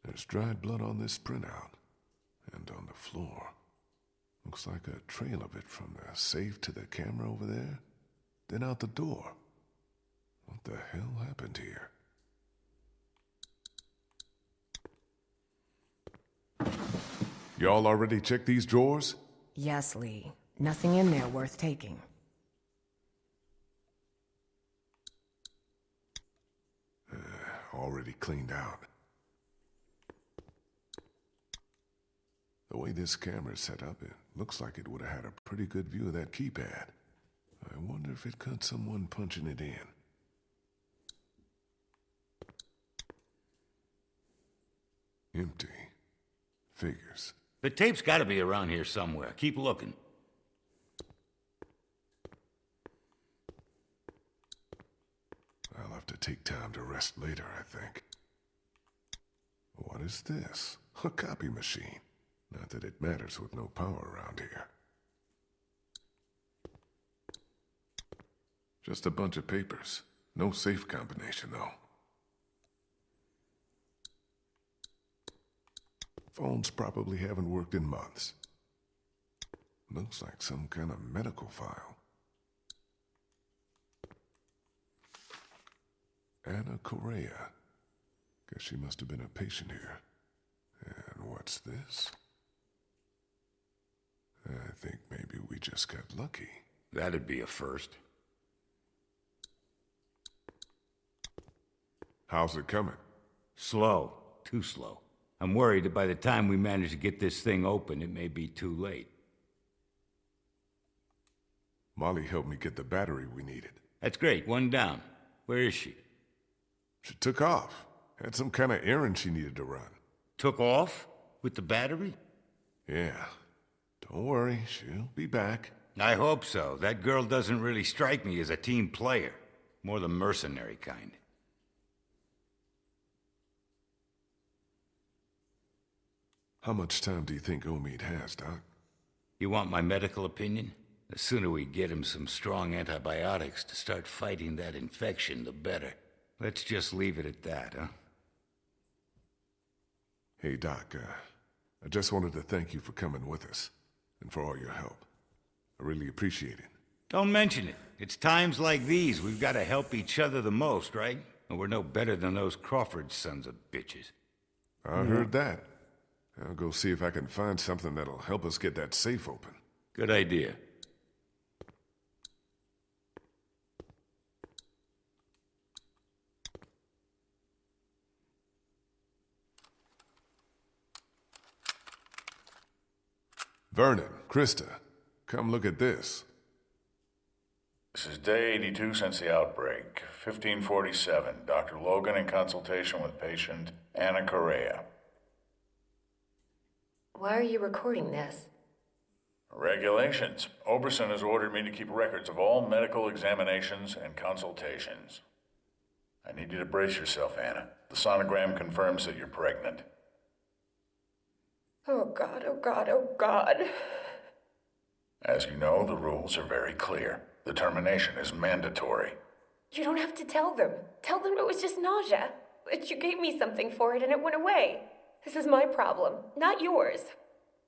There's dried blood on this printout. And on the floor. Looks like a trail of it from the safe to the camera over there. Then out the door. What the hell happened here? Y'all already checked these drawers? Yes, Lee. Nothing in there worth taking. already cleaned out. The way this camera's set up, it looks like it would have had a pretty good view of that keypad. I wonder if it caught someone punching it in. Empty. Figures. The tape's gotta be around here somewhere. Keep looking. I'll have to take time to rest later, I think. What is this? A copy machine. Not that it matters with no power around here. Just a bunch of papers. No safe combination, though. Phones probably haven't worked in months. Looks like some kind of medical file. Anna Correa. Guess she must have been a patient here. And what's this? I think maybe we just got lucky. That'd be a first. How's it coming? Slow. Too slow. I'm worried that by the time we manage to get this thing open, it may be too late. Molly helped me get the battery we needed. That's great. One down. Where is she? She took off. Had some kind of errand she needed to run. Took off? With the battery? Yeah. Don't worry, she'll be back. I hope so. That girl doesn't really strike me as a team player. More the mercenary kind. How much time do you think Omid has, Doc? You want my medical opinion? The sooner we get him some strong antibiotics to start fighting that infection, the better. Let's just leave it at that, huh? Hey, Doc, I just wanted to thank you for coming with us, and for all your help. I really appreciate it. Don't mention it. It's times like these we've got to help each other the most, right? And we're no better than those Crawford sons of bitches. I heard that. I'll go see if I can find something that'll help us get that safe open. Good idea. Vernon, Krista, come look at this. This is day 82 since the outbreak. 1547. Dr. Logan in consultation with patient Anna Correa. Why are you recording this? Regulations. Oberson has ordered me to keep records of all medical examinations and consultations. I need you to brace yourself, Anna. The sonogram confirms that you're pregnant. Oh God, oh God, oh God. As you know, the rules are very clear. The termination is mandatory. You don't have to tell them. Tell them it was just nausea. That you gave me something for it and it went away. This is my problem, not yours.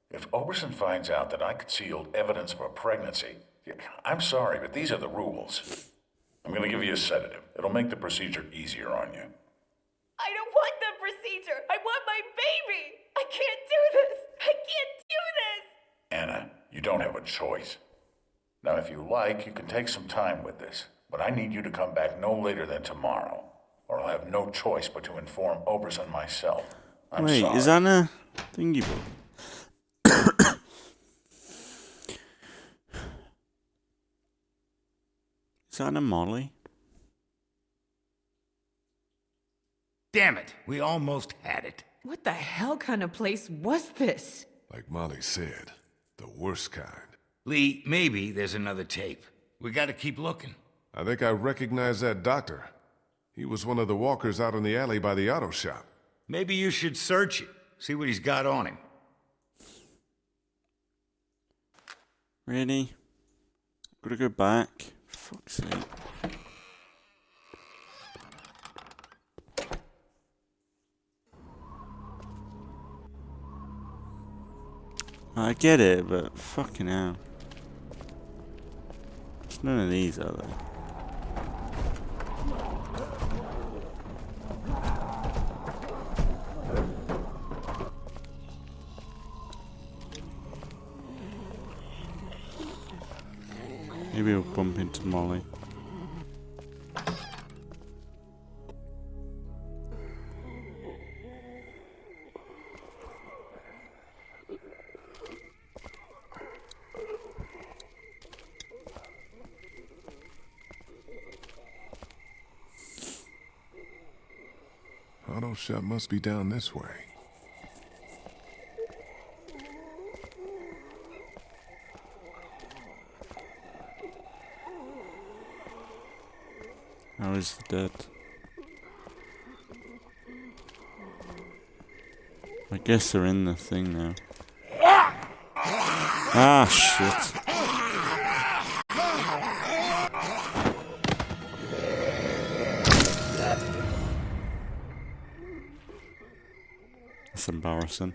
If Oberson finds out that I concealed evidence of a pregnancy, I'm sorry, but these are the rules. I'm going to give you a sedative. It'll make the procedure easier on you. I don't want the procedure. I want my baby. I can't do this. I can't do this. Anna, you don't have a choice. Now, if you like, you can take some time with this, but I need you to come back no later than tomorrow, or I'll have no choice but to inform Oberson myself. I'm Wait, sorry. is Anna thingy boy? Is Anna Molly? Damn it! We almost had it. What the hell kind of place was this? Like Molly said, the worst kind. Lee, maybe there's another tape. We gotta keep looking. I think I recognize that doctor. He was one of the walkers out in the alley by the auto shop. Maybe you should search it. See what he's got on him. Really? Gotta go back. Fuck's sake. I get it, but fucking hell. There's none of these, are there? Maybe we'll bump into Molly. auto shop must be down this way. How is the dead? I guess they're in the thing now. Ah, shit. That's embarrassing.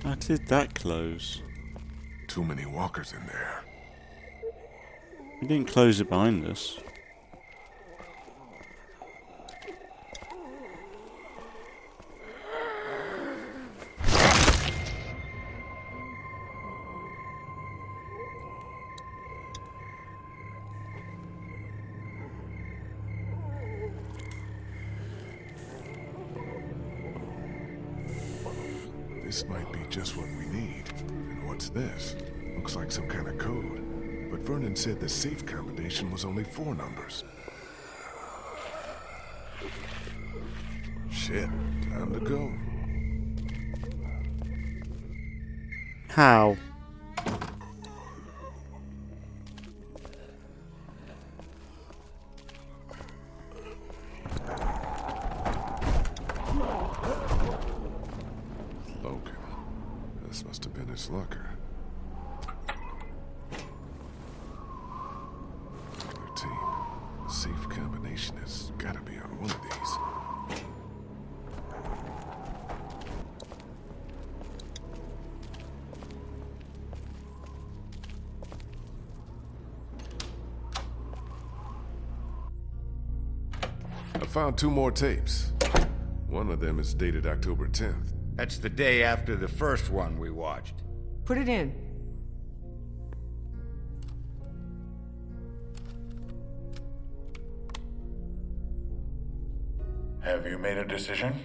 How did that close? Too many walkers in there. We didn't close it behind us. This might be just what we need. And what's this? Looks like some kind of code. But Vernon said the safe combination was only 4 numbers. Shit, time to go. How? Logan. This must have been his locker. Their team. The safe combination has gotta be on one of these. I found 2 more tapes. One of them is dated October 10th. That's the day after the first one we watched. Put it in. Have you made a decision?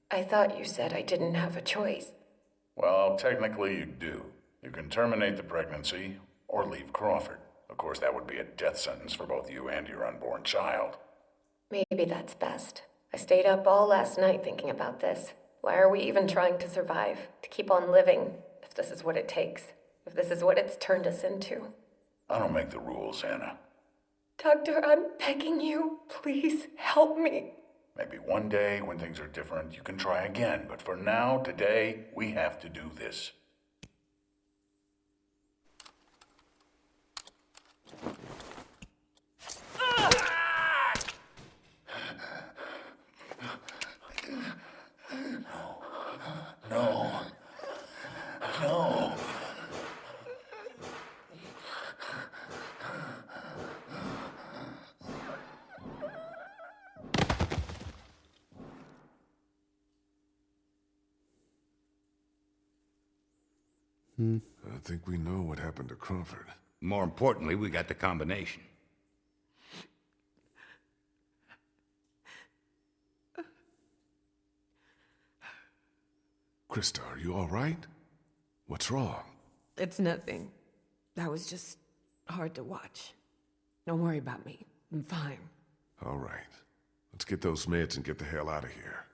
I thought you said I didn't have a choice. Well, technically you do. You can terminate the pregnancy or leave Crawford. Of course, that would be a death sentence for both you and your unborn child. Maybe that's best. I stayed up all last night thinking about this. Why are we even trying to survive? To keep on living, if this is what it takes. If this is what it's turned us into. I don't make the rules, Anna. Doctor, I'm begging you. Please help me. Maybe one day, when things are different, you can try again. But for now, today, we have to do this. No. No. I think we know what happened to Crawford. More importantly, we got the combination. Krista, are you all right? What's wrong? It's nothing. That was just hard to watch. Don't worry about me. I'm fine. All right. Let's get those meds and get the hell out of here.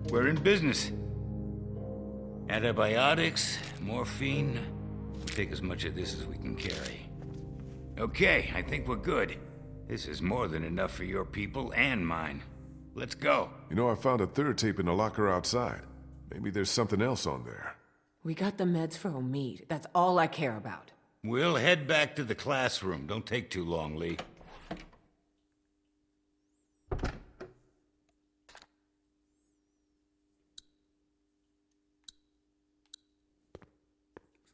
We're in business. Antibiotics, morphine. We'll take as much of this as we can carry. Okay, I think we're good. This is more than enough for your people and mine. Let's go. You know, I found a 3rd tape in the locker outside. Maybe there's something else on there. We got the meds for Omid. That's all I care about. We'll head back to the classroom. Don't take too long, Lee.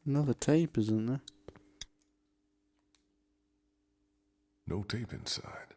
Another tape, isn't there? No tape inside.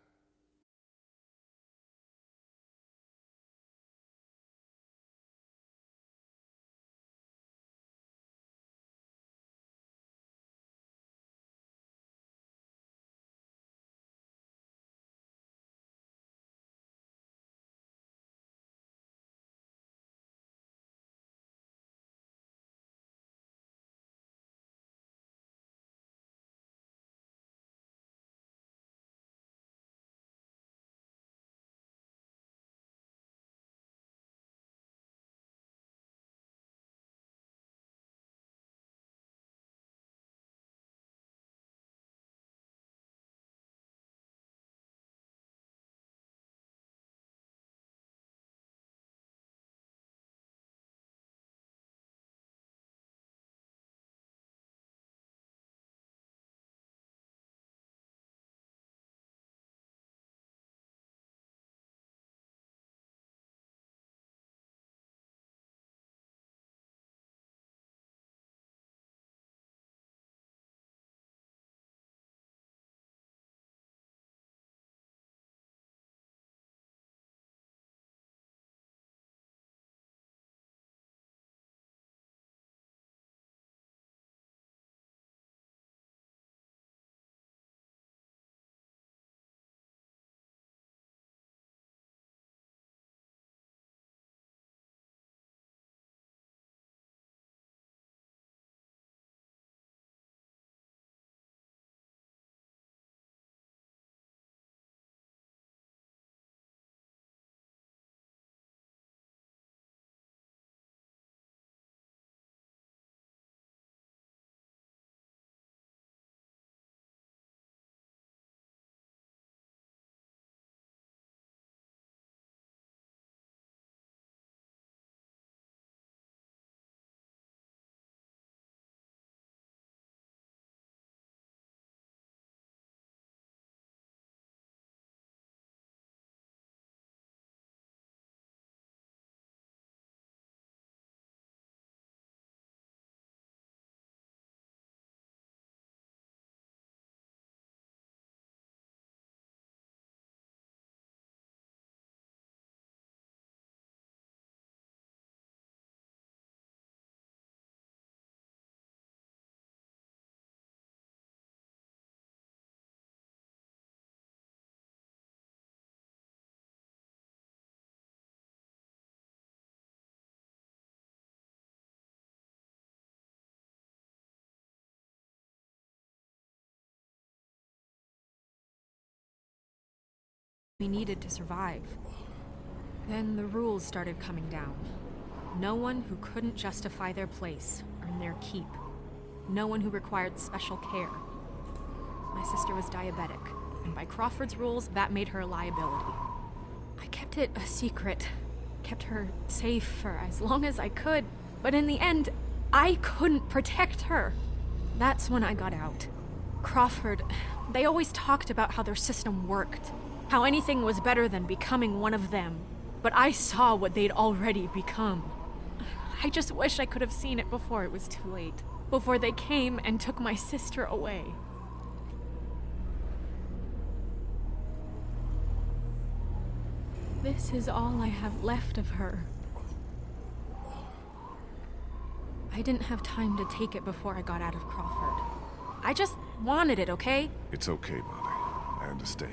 we needed to survive. Then the rules started coming down. No one who couldn't justify their place earned their keep. No one who required special care. My sister was diabetic, and by Crawford's rules, that made her a liability. I kept it a secret, kept her safe for as long as I could, but in the end, I couldn't protect her. That's when I got out. Crawford, they always talked about how their system worked, how anything was better than becoming one of them, but I saw what they'd already become. I just wish I could have seen it before it was too late, before they came and took my sister away. This is all I have left of her. I didn't have time to take it before I got out of Crawford. I just wanted it, okay? It's okay, Molly. I understand.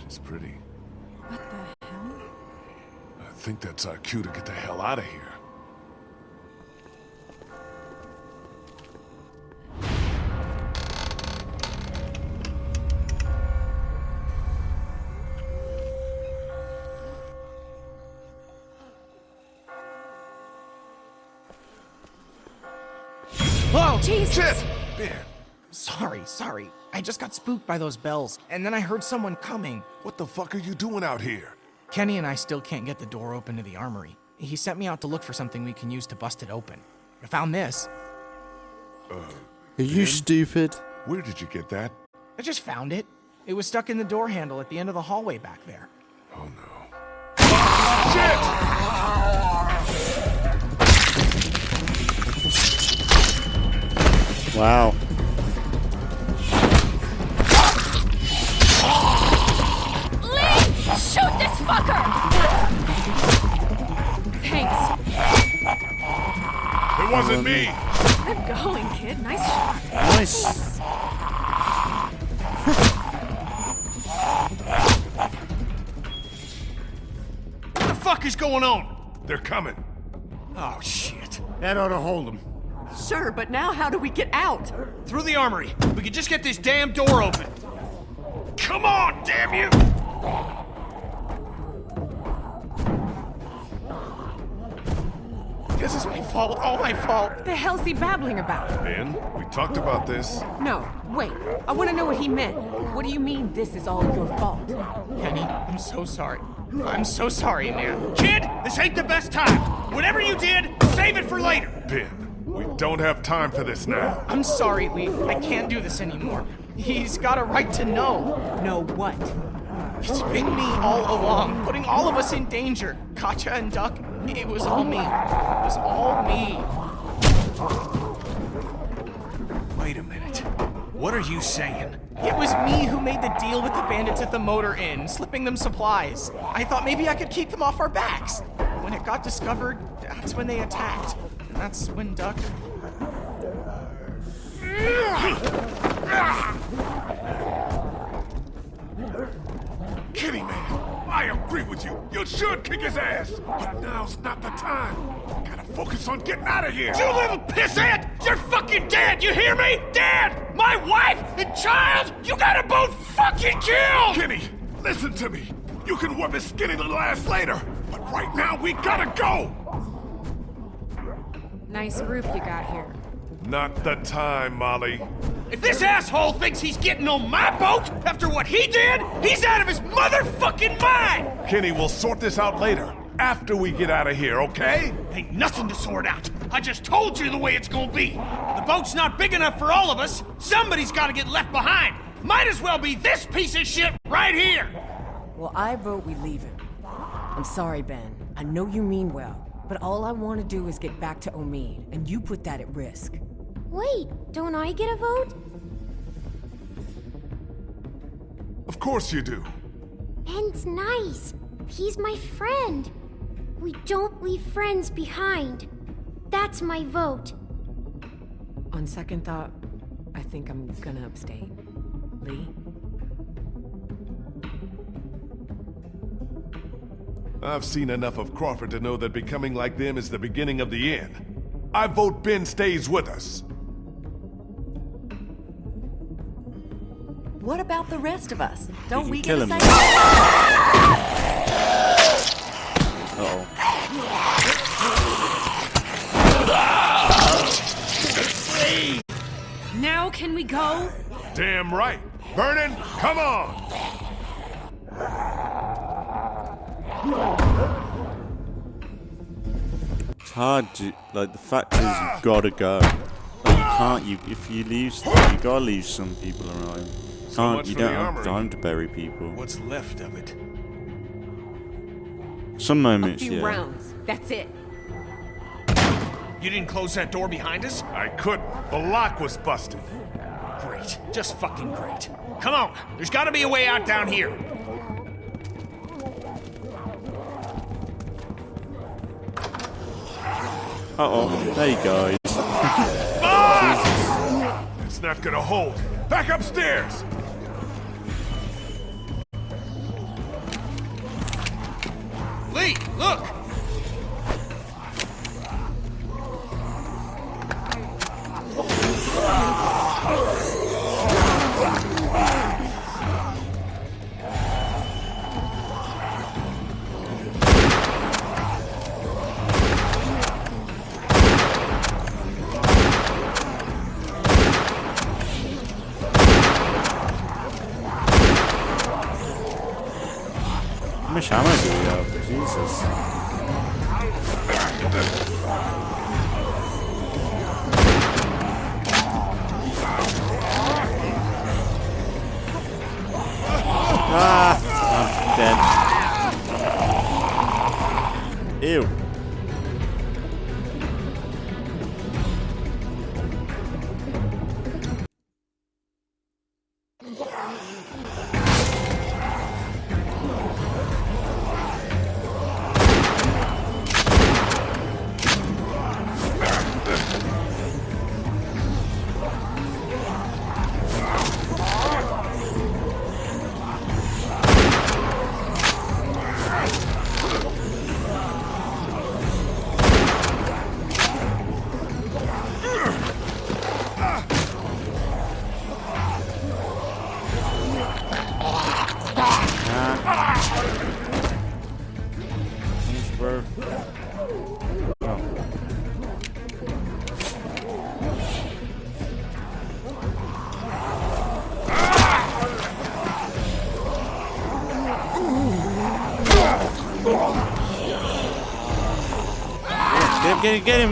She's pretty. What the hell? I think that's our cue to get the hell out of here. Whoa! Jesus! Shit! Ben! Sorry. I just got spooked by those bells, and then I heard someone coming. What the fuck are you doing out here? Kenny and I still can't get the door open to the armory. He sent me out to look for something we can use to bust it open. I found this. Are you stupid? Where did you get that? I just found it. It was stuck in the door handle at the end of the hallway back there. Oh no. Wow. Lee! Shoot this fucker! Thanks. It wasn't me! Good going, kid. Nice shot. Nice. What the fuck is going on? They're coming. Oh, shit. That ought to hold them. Sure, but now how do we get out? Through the armory. We could just get this damn door open. Come on, damn you! This is my fault. All my fault. What the hell's he babbling about? Ben, we talked about this. No, wait. I want to know what he meant. What do you mean this is all your fault? Kenny, I'm so sorry. I'm so sorry, man. Kid, this ain't the best time. Whatever you did, save it for later. Ben, we don't have time for this now. I'm sorry, Lee. I can't do this anymore. He's got a right to know. Know what? It's been me all along, putting all of us in danger. Katja and Duck, it was all me. It was all me. Wait a minute. What are you saying? It was me who made the deal with the bandits at the motor inn, slipping them supplies. I thought maybe I could keep them off our backs. When it got discovered, that's when they attacked. And that's when Duck... Kitty man, I agree with you. You should kick his ass. But now's not the time. We gotta focus on getting out of here. You little pissant! You're fucking dead! You hear me? Dead! My wife and child! You gotta both fucking kill! Kenny, listen to me. You can whip his skinny little ass later. But right now, we gotta go. Nice group you got here. Not the time, Molly. If this asshole thinks he's getting on my boat after what he did, he's out of his motherfucking mind! Kenny, we'll sort this out later. After we get out of here, okay? Ain't nothing to sort out. I just told you the way it's gonna be. The boat's not big enough for all of us. Somebody's gotta get left behind. Might as well be this piece of shit right here. Well, I vote we leave him. I'm sorry, Ben. I know you mean well, but all I want to do is get back to Omid, and you put that at risk. Wait, don't I get a vote? Of course you do. Ben's nice. He's my friend. We don't leave friends behind. That's my vote. On second thought, I think I'm gonna abstain. Lee? I've seen enough of Crawford to know that becoming like them is the beginning of the end. I vote Ben stays with us. What about the rest of us? Don't we kill get a him. say? Uh-oh. Now can we go? Damn right. Vernon, come on! It's hard to, like, the fact is you've gotta go. Like, if you leave, you gotta leave some people around. much You for don't the have armory. time to bury people. What's left of it? Some A moments, few yeah. rounds. That's it. You didn't close that door behind us? I couldn't. The lock was busted. Great. Just fucking great. Come on. There's gotta be a way out down here. Uh-oh. There you go. It's not gonna hold. Back upstairs! Lee, look! How much ammo do we have? Jesus. Ah! I'm dead. Ew.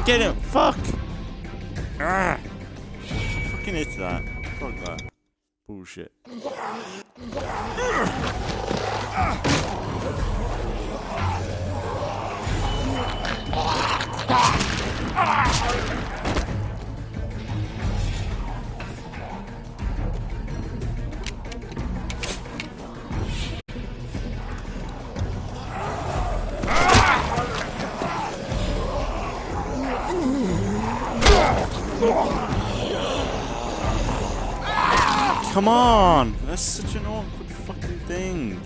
Get him! Fuck! Ah! Fucking hit that. Fuck that. Bullshit. Come on! That's such an awkward fucking thing.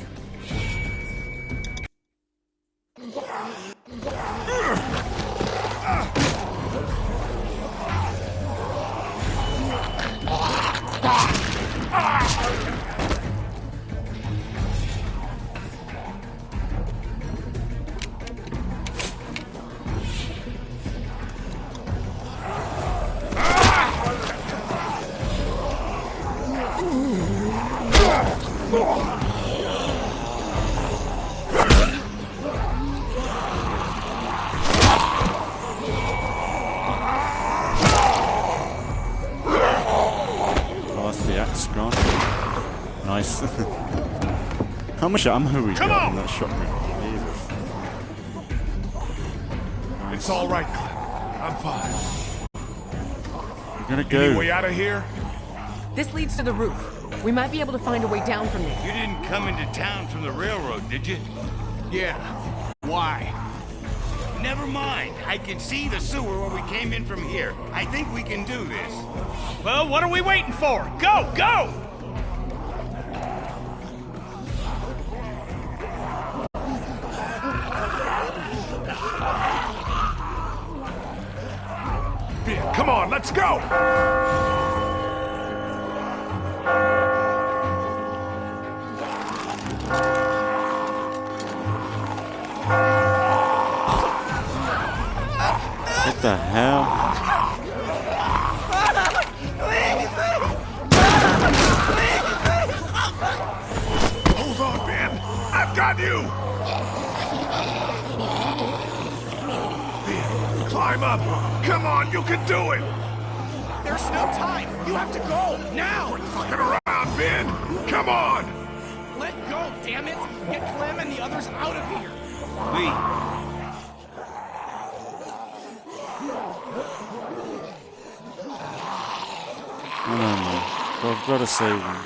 Nice. How much ammo we got in that shotgun? Jesus. Nice. It's all right, Clem. I'm fine. We're gonna go. Any way out of here? This leads to the roof. We might be able to find a way down from there. You didn't come into town from the railroad, did you? Yeah. Why? Never mind. I can see the sewer where we came in from here. I think we can do this. Well, what are we waiting for? Go! Go! Come on, let's go! What the hell? Hold on, Ben. I've got you. Ben, climb up. Come on, you can do it. There's no time. You have to go now. Quit fucking around, Ben. Come on. Let go, damn it. Get Clem and the others out of here. Lee. I don't know. But I've got to save him.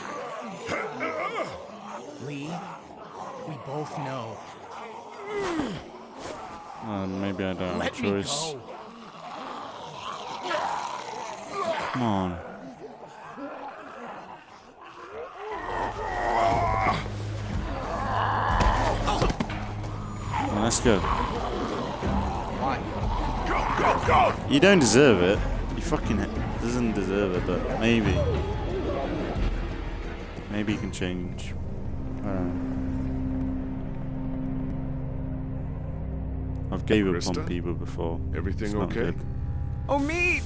Lee, we both know. Maybe I don't have a Let me choice. go. Come on. Well, let's go. Why? Go, go, go! You don't deserve it. You fucking doesn't deserve it, but maybe. Maybe you can change. I don't know. I've gave up on Krista? people before. Everything It's not okay? good. Oh, me!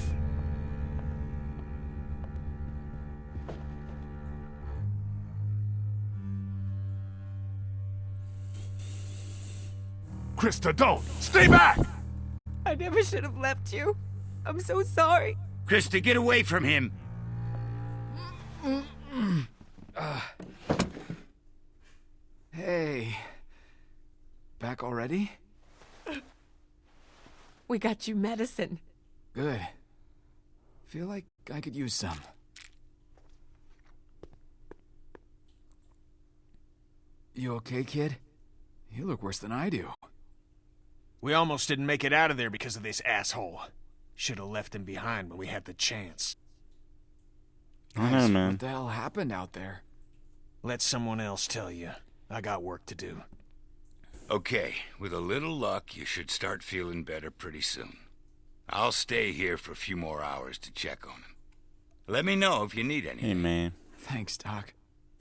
Krista, don't! Stay back! I never should have left you. I'm so sorry. Krista, get away from him. Hey. Back already? We got you medicine. Good. Feel like I could use some. You okay, kid? You look worse than I do. We almost didn't make it out of there because of this asshole. Should have left him behind when we had the chance. I know, man. What the hell happened out there? Let someone else tell you. I got work to do. Okay, with a little luck, you should start feeling better pretty soon. I'll stay here for a few more hours to check on him. Let me know if you need anything. Hey, man. Thanks, Doc.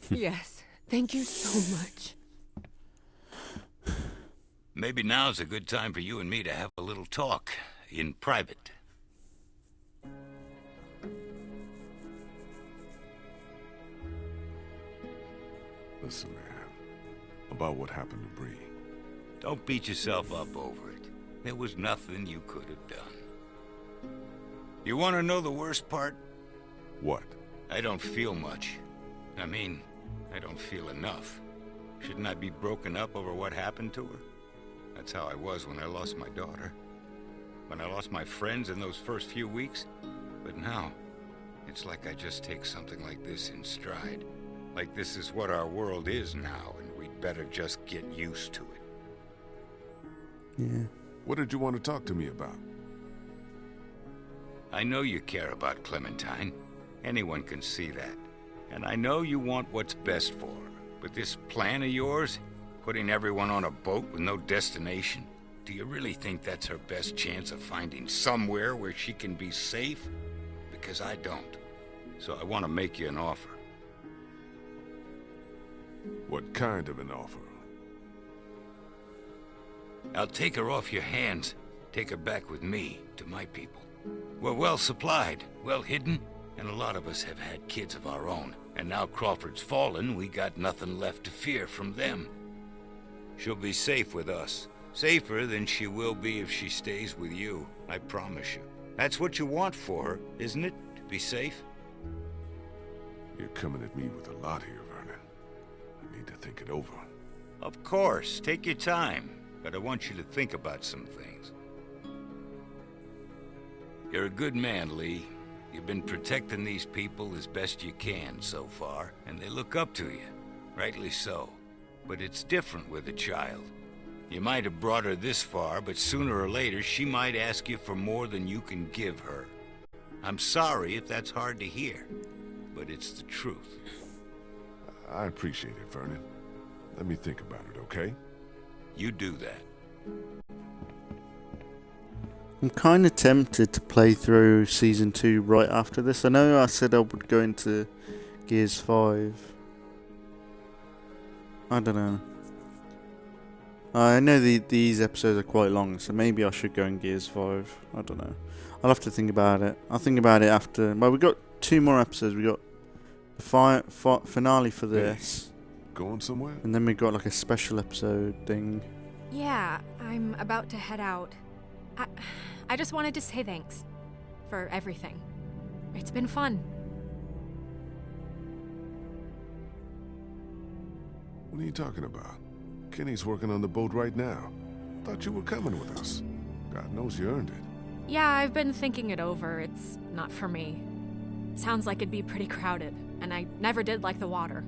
Yes. Thank you so much. Maybe now's a good time for you and me to have a little talk in private. Listen, man. About what happened to Bree. Don't beat yourself up over it. There was nothing you could have done. You want to know the worst part? What? I don't feel much. I mean, I don't feel enough. Shouldn't I be broken up over what happened to her? That's how I was when I lost my daughter. When I lost my friends in those first few weeks. But now, it's like I just take something like this in stride. Like this is what our world is now, and we'd better just get used to it. Yeah. What did you want to talk to me about? I know you care about Clementine. Anyone can see that. And I know you want what's best for her. But this plan of yours, putting everyone on a boat with no destination, do you really think that's her best chance of finding somewhere where she can be safe? Because I don't. So I want to make you an offer. What kind of an offer? I'll take her off your hands, take her back with me to my people. We're well supplied, well hidden, and a lot of us have had kids of our own. And now Crawford's fallen, we got nothing left to fear from them. She'll be safe with us. Safer than she will be if she stays with you, I promise you. That's what you want for her, isn't it? To be safe? You're coming at me with a lot here, Vernon. I need to think it over. Of course, take your time. But I want you to think about some things. You're a good man, Lee. You've been protecting these people as best you can so far, and they look up to you. Rightly so. But it's different with a child. You might have brought her this far, but sooner or later she might ask you for more than you can give her. I'm sorry if that's hard to hear, but it's the truth. I appreciate it, Vernon. Let me think about it, okay? You do that. I'm kind of tempted to play through Season 2 right after this. I know I said I would go into Gears 5. I don't know. I know these episodes are quite long, so maybe I should go in Gears 5. I don't know. I'll have to think about it. I'll think about it after. Well, we got 2 more episodes. We got the finale for this. Going somewhere? And then we got like a special episode thing. Yeah, I'm about to head out. I just wanted to say thanks for everything. It's been fun. What are you talking about? Kenny's working on the boat right now. Thought you were coming with us. God knows you earned it. Yeah, I've been thinking it over. It's not for me. Sounds like it'd be pretty crowded, and I never did like the water.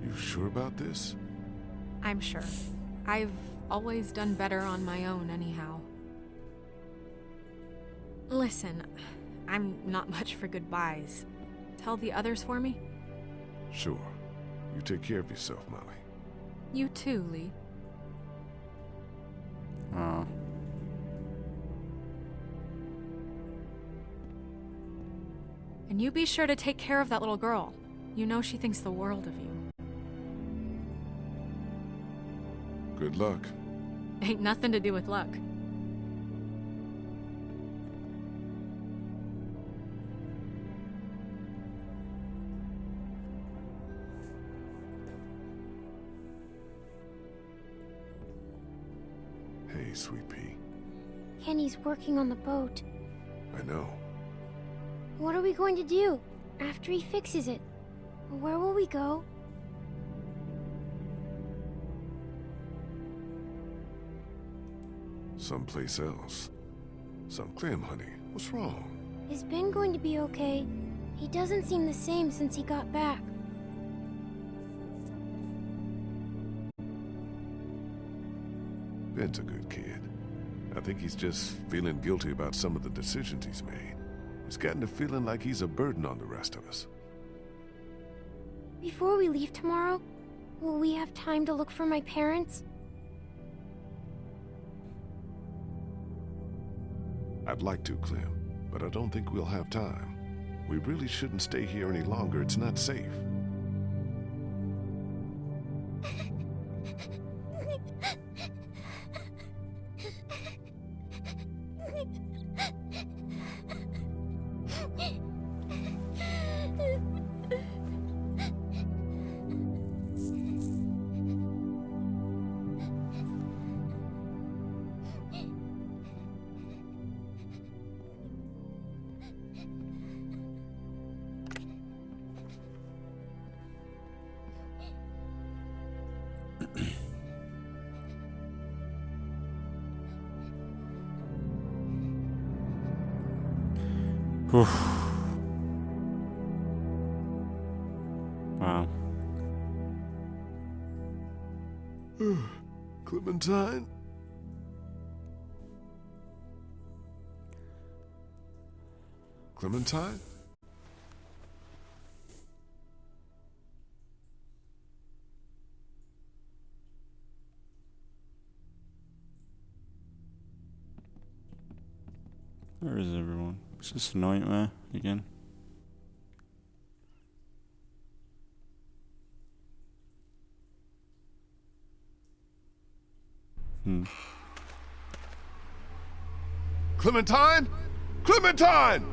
You sure about this? I'm sure. I've always done better on my own anyhow. Listen, I'm not much for goodbyes. Tell the others for me? Sure. You take care of yourself, Molly. You too, Lee. Oh. And you be sure to take care of that little girl. You know she thinks the world of you. Good luck. Ain't nothing to do with luck. Hey, Sweet Pea. Kenny's working on the boat. I know. What are we going to do after he fixes it? Where will we go? Someplace else. Clem, honey. What's wrong? Is Ben going to be okay? He doesn't seem the same since he got back. Ben's a good kid. I think he's just feeling guilty about some of the decisions he's made. He's gotten to feeling like he's a burden on the rest of us. Before we leave tomorrow, will we have time to look for my parents? I'd like to, Clem, but I don't think we'll have time. We really shouldn't stay here any longer. It's not safe. Wow. Clementine? Clementine? Where is everyone? Is this a nightmare again? Clementine? Clementine!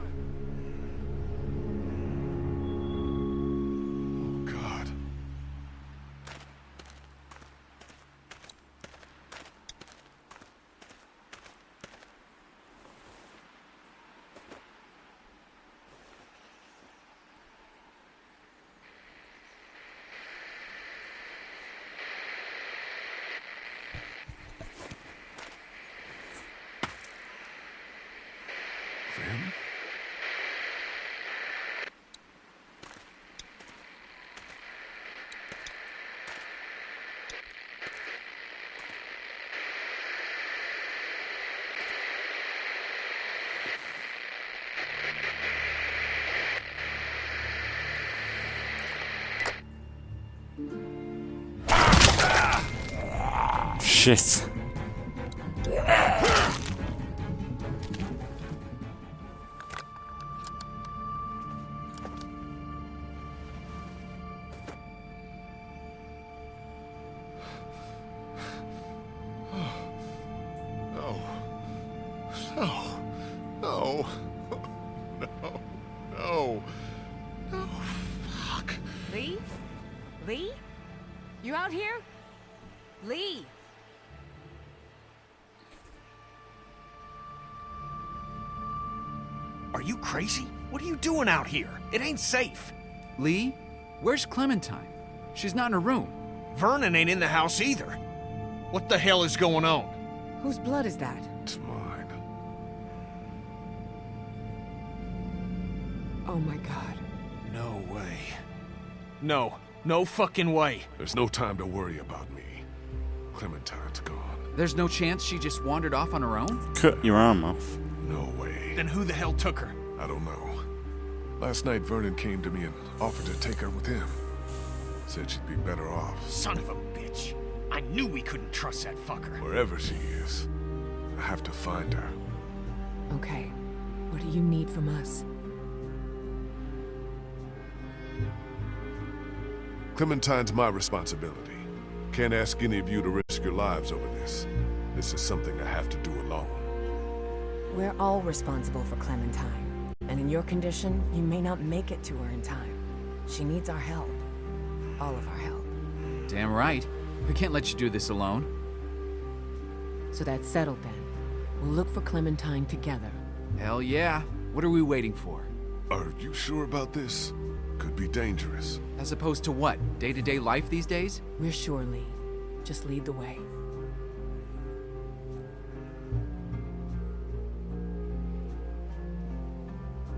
Oh, God. Clem? Shit. No. No. No. No. Fuck. Lee? Lee? You out here? Lee! Are you crazy? What are you doing out here? It ain't safe. Lee? Where's Clementine? She's not in her room. Vernon ain't in the house either. What the hell is going on? Whose blood is that? It's mine. Oh my god. No way. No fucking way. There's no time to worry about me. Clementine's gone. There's no chance she just wandered off on her own? Cut your arm off. No way. Then who the hell took her? I don't know. Last night Vernon came to me and offered to take her with him. Said she'd be better off. Son of a bitch. I knew we couldn't trust that fucker. Wherever she is, I have to find her. Okay. What do you need from us? Clementine's my responsibility. Can't ask any of you to risk your lives over this. This is something I have to do alone. We're all responsible for Clementine. And in your condition, you may not make it to her in time. She needs our help. All of our help. Damn right. We can't let you do this alone. So that's settled then. We'll look for Clementine together. Hell yeah. What are we waiting for? Are you sure about this? Could be dangerous. As opposed to what? Day-to-day life these days? We're sure, Lee. Just lead the way.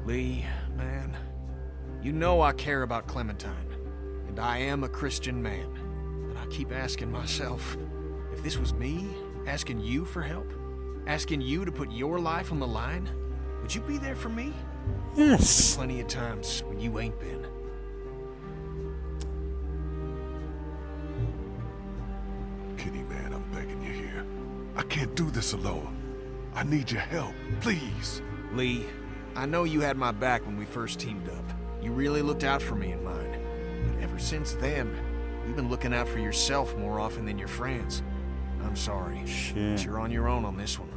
Lee, man, you know I care about Clementine, and I am a Christian man. But I keep asking myself, if this was me, asking you for help, asking you to put your life on the line, would you be there for me? Yes. There's been plenty of times when you ain't been. Kitty, man, I'm begging you here. I can't do this alone. I need your help, please. Lee, I know you had my back when we first teamed up. You really looked out for me and mine. But ever since then, you've been looking out for yourself more often than your friends. I'm sorry. Shit. But you're on your own on this one.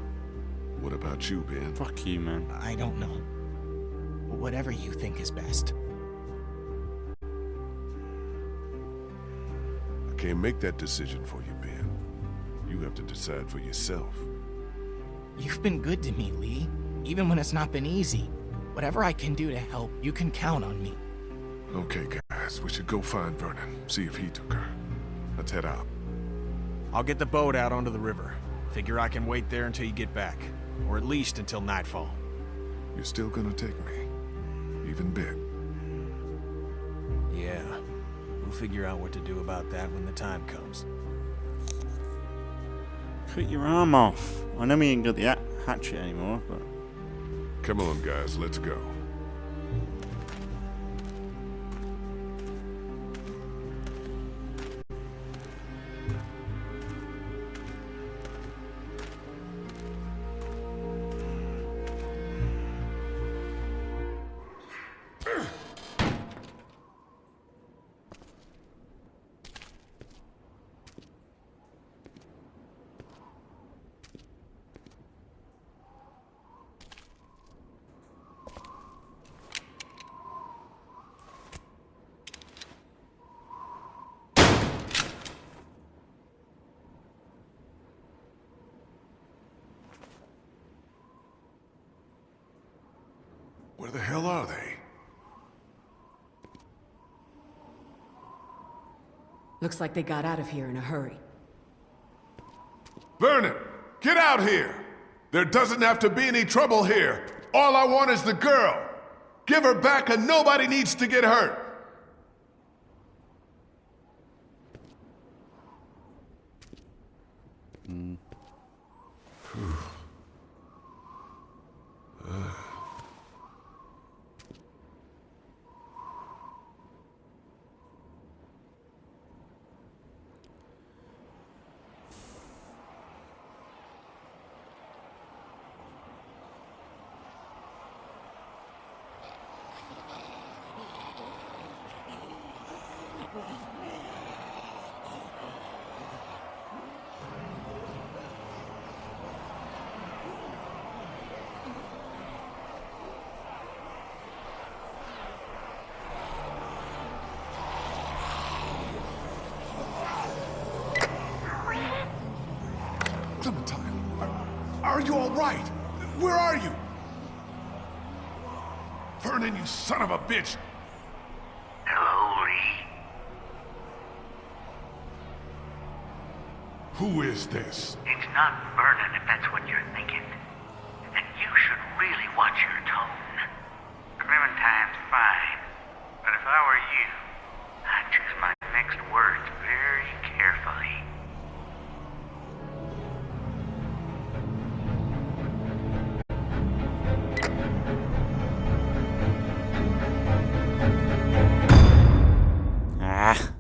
What about you, Ben? Fuck you, man. I don't know. Whatever you think is best. I can't make that decision for you, Ben. You have to decide for yourself. You've been good to me, Lee. Even when it's not been easy. Whatever I can do to help, you can count on me. Okay, guys, we should go find Vernon, see if he took her. Let's head out. I'll get the boat out onto the river. Figure I can wait there until you get back. Or at least until nightfall. You're still gonna take me? Even Ben? Yeah. We'll figure out what to do about that when the time comes. Cut your arm off. I know we ain't got the hatchet anymore, but... Come on, guys, let's go. Where the hell are they? Looks like they got out of here in a hurry. Vernon, get out here! There doesn't have to be any trouble here. All I want is the girl. Give her back and nobody needs to get hurt. Vernon, you son of a bitch! Hello, Lee. Who is this? It's not Vernon, if that's what you're thinking. And you should really watch your tone. Clementine's fine, but if I were you, I'd choose my next words very carefully. Ah.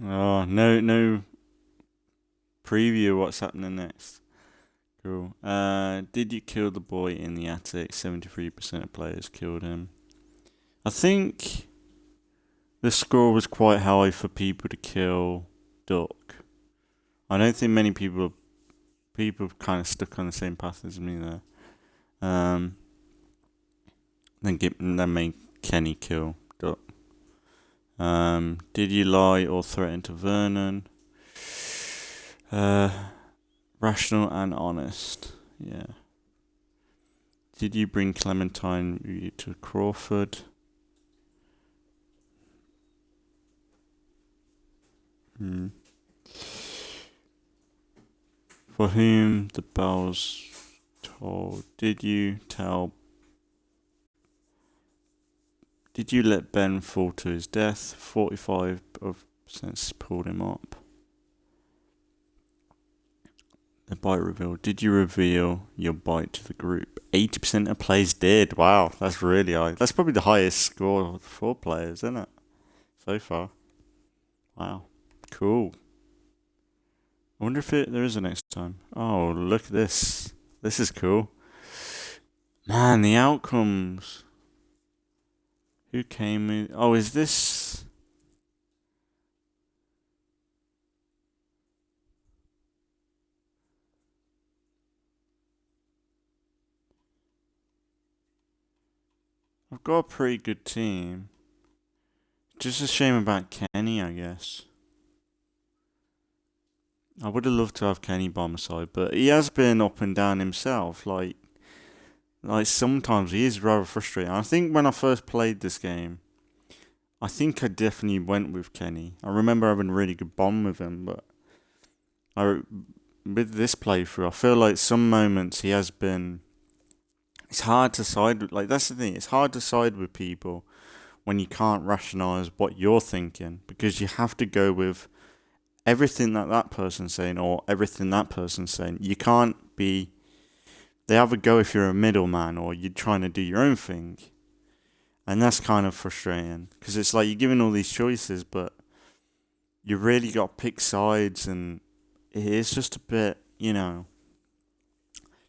Oh, no preview of what's happening next. Cool. Did you kill the boy in the attic? 73% of players killed him. I think the score was quite high for people to kill Duck. I don't think many people kind of stuck on the same path as me there. Then made Kenny kill Duck. Did you lie or threaten to Vernon? Rational and honest. Yeah. Did you bring Clementine with you to Crawford? For whom the bells tolled? Did you let Ben fall to his death? 45% pulled him up. The bite reveal. Did you reveal your bite to the group? 80% of players did. Wow, that's really high. That's probably the highest score for players, isn't it? So far. Wow. Cool. I wonder if there is a next time. Oh, look at this. This is cool. Man, the outcomes. Who came in? Oh, is this... I've got a pretty good team. Just a shame about Kenny, I guess. I would have loved to have Kenny by my side, but he has been up and down himself. Like sometimes he is rather frustrating. I think when I first played this game, I think I definitely went with Kenny. I remember having a really good bond with him, but with this playthrough, I feel like some moments he has been... It's hard to side with, like, that's the thing, it's hard to side with people when you can't rationalise what you're thinking, because you have to go with everything that person's saying or everything that person's saying. You can't be... They either go if you're a middleman or you're trying to do your own thing. And that's kind of frustrating, because it's like you're given all these choices, but you really got to pick sides, and it's just a bit, you know...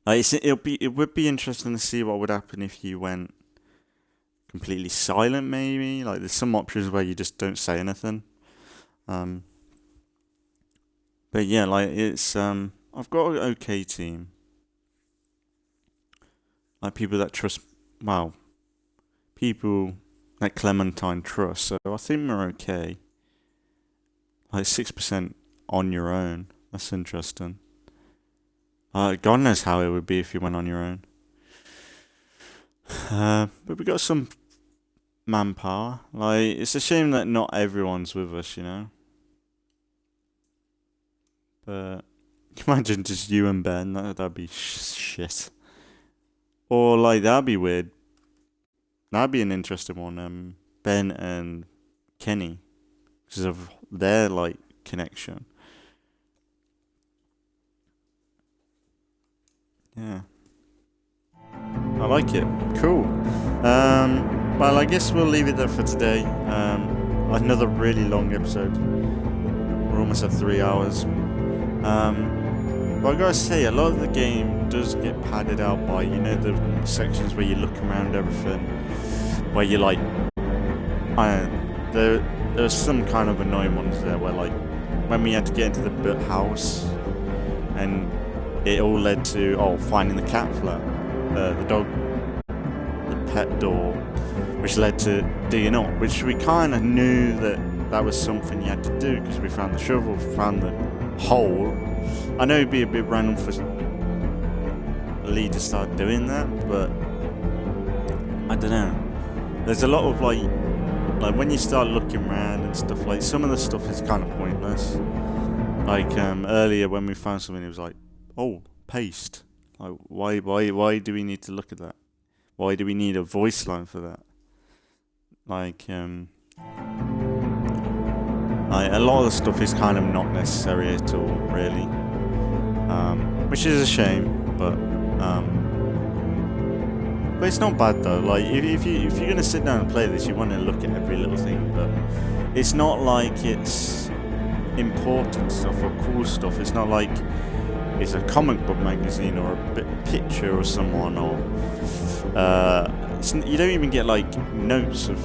Like it would be interesting to see what would happen if you went completely silent, maybe. Like there's some options where you just don't say anything. But yeah, like it's I've got an okay team. Like people that trust, well, people that Clementine trusts. So I think we're okay. Like 6% on your own. That's interesting. God knows how it would be if you went on your own. But we got some manpower. Like, it's a shame that not everyone's with us, you know. But imagine just you and Ben. That'd be shit. Or like that'd be weird. That'd be an interesting one. Ben and Kenny, because of their like connection. Yeah. I like it. Cool. Well, I guess we'll leave it there for today. Another really long episode. We're almost at 3 hours. But I gotta say, a lot of the game does get padded out by, you know, the sections where you look around everything, where you like, there's some kind of annoying ones there where like, when we had to get into the house, and it all led to, finding the cat flap, the dog, the pet door, which led to digging up, which we kind of knew that that was something you had to do because we found the shovel, found the hole. I know it'd be a bit random for Lee to start doing that, but I don't know. There's a lot of like when you start looking around and stuff, like some of the stuff is kind of pointless. Like earlier when we found something, it was like, oh, paste. Like why do we need to look at that? Why do we need a voice line for that? Like a lot of the stuff is kind of not necessary at all, really. Which is a shame, but it's not bad though. Like if you're gonna sit down and play this, you want to look at every little thing, but it's not like it's important stuff or cool stuff. It's not like it's a comic book magazine or a picture of someone, or you don't even get like notes of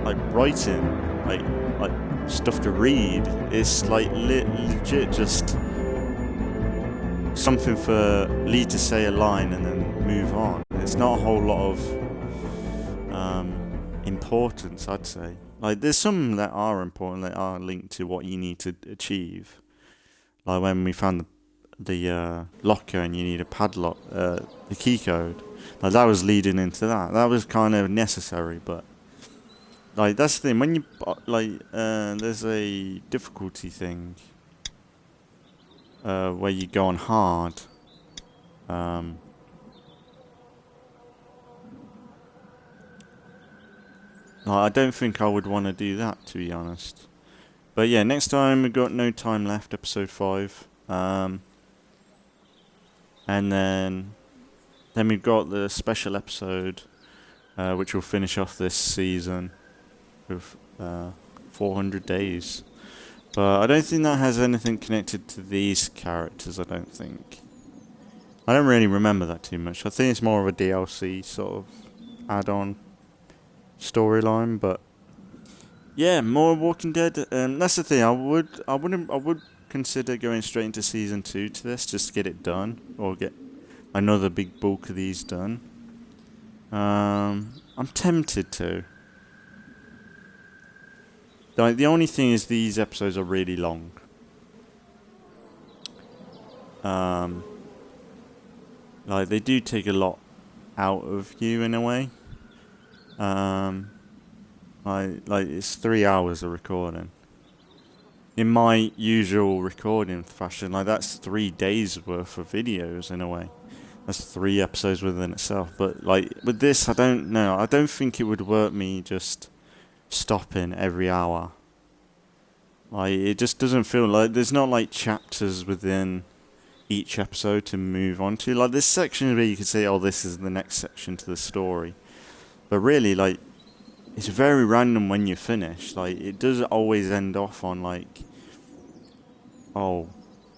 like writing, like stuff to read. It's like legit just something for Lee to say a line and then move on. It's not a whole lot of importance, I'd say. Like there's some that are important, that are linked to what you need to achieve. Like when we found the locker and you need a padlock, the key code. Like that was leading into that. That was kind of necessary, but like that's the thing. When you there's a difficulty thing where you go on hard. I don't think I would want to do that, to be honest. But yeah, next time we've got No Time Left, episode 5. And then we've got the special episode, which will finish off this season with 400 days. But I don't think that has anything connected to these characters, I don't think. I don't really remember that too much. I think it's more of a DLC sort of add-on storyline, but yeah, more Walking Dead. That's the thing. I would consider going straight into season 2 to this, just to get it done, or get another big bulk of these done. I'm tempted to. Like the only thing is these episodes are really long. Like they do take a lot out of you in a way. Like it's 3 hours of recording. In my usual recording fashion, like that's 3 days worth of videos in a way. That's 3 episodes within itself. But like with this, I don't know. I don't think it would work me just stopping every hour. Like it just doesn't feel like there's not like chapters within each episode to move on to. Like this section where you could say, oh, this is the next section to the story. But really, like, it's very random when you finish. Like, it doesn't always end off on, like, oh,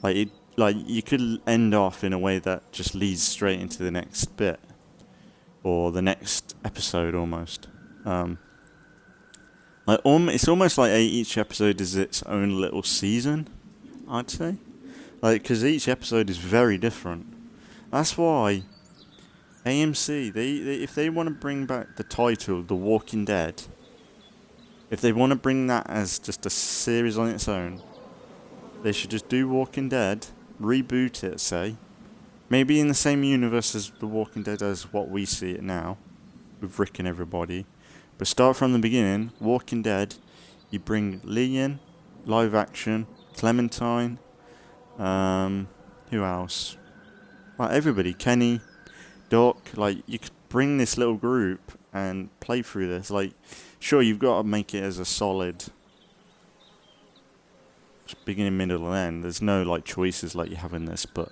like, you could end off in a way that just leads straight into the next bit. Or the next episode, almost. It's almost like each episode is its own little season, I'd say. Like, because each episode is very different. That's why AMC, if they want to bring back the title, The Walking Dead, if they want to bring that as just a series on its own, they should just do Walking Dead, reboot it, say, maybe in the same universe as The Walking Dead as what we see it now, with Rick and everybody, but start from the beginning, Walking Dead, you bring Lee in, live action, Clementine, who else? Well, everybody, Kenny, Doc, like, you could bring this little group and play through this. Like, sure, you've got to make it as a solid beginning, middle, and end. There's no, like, choices like you have in this, but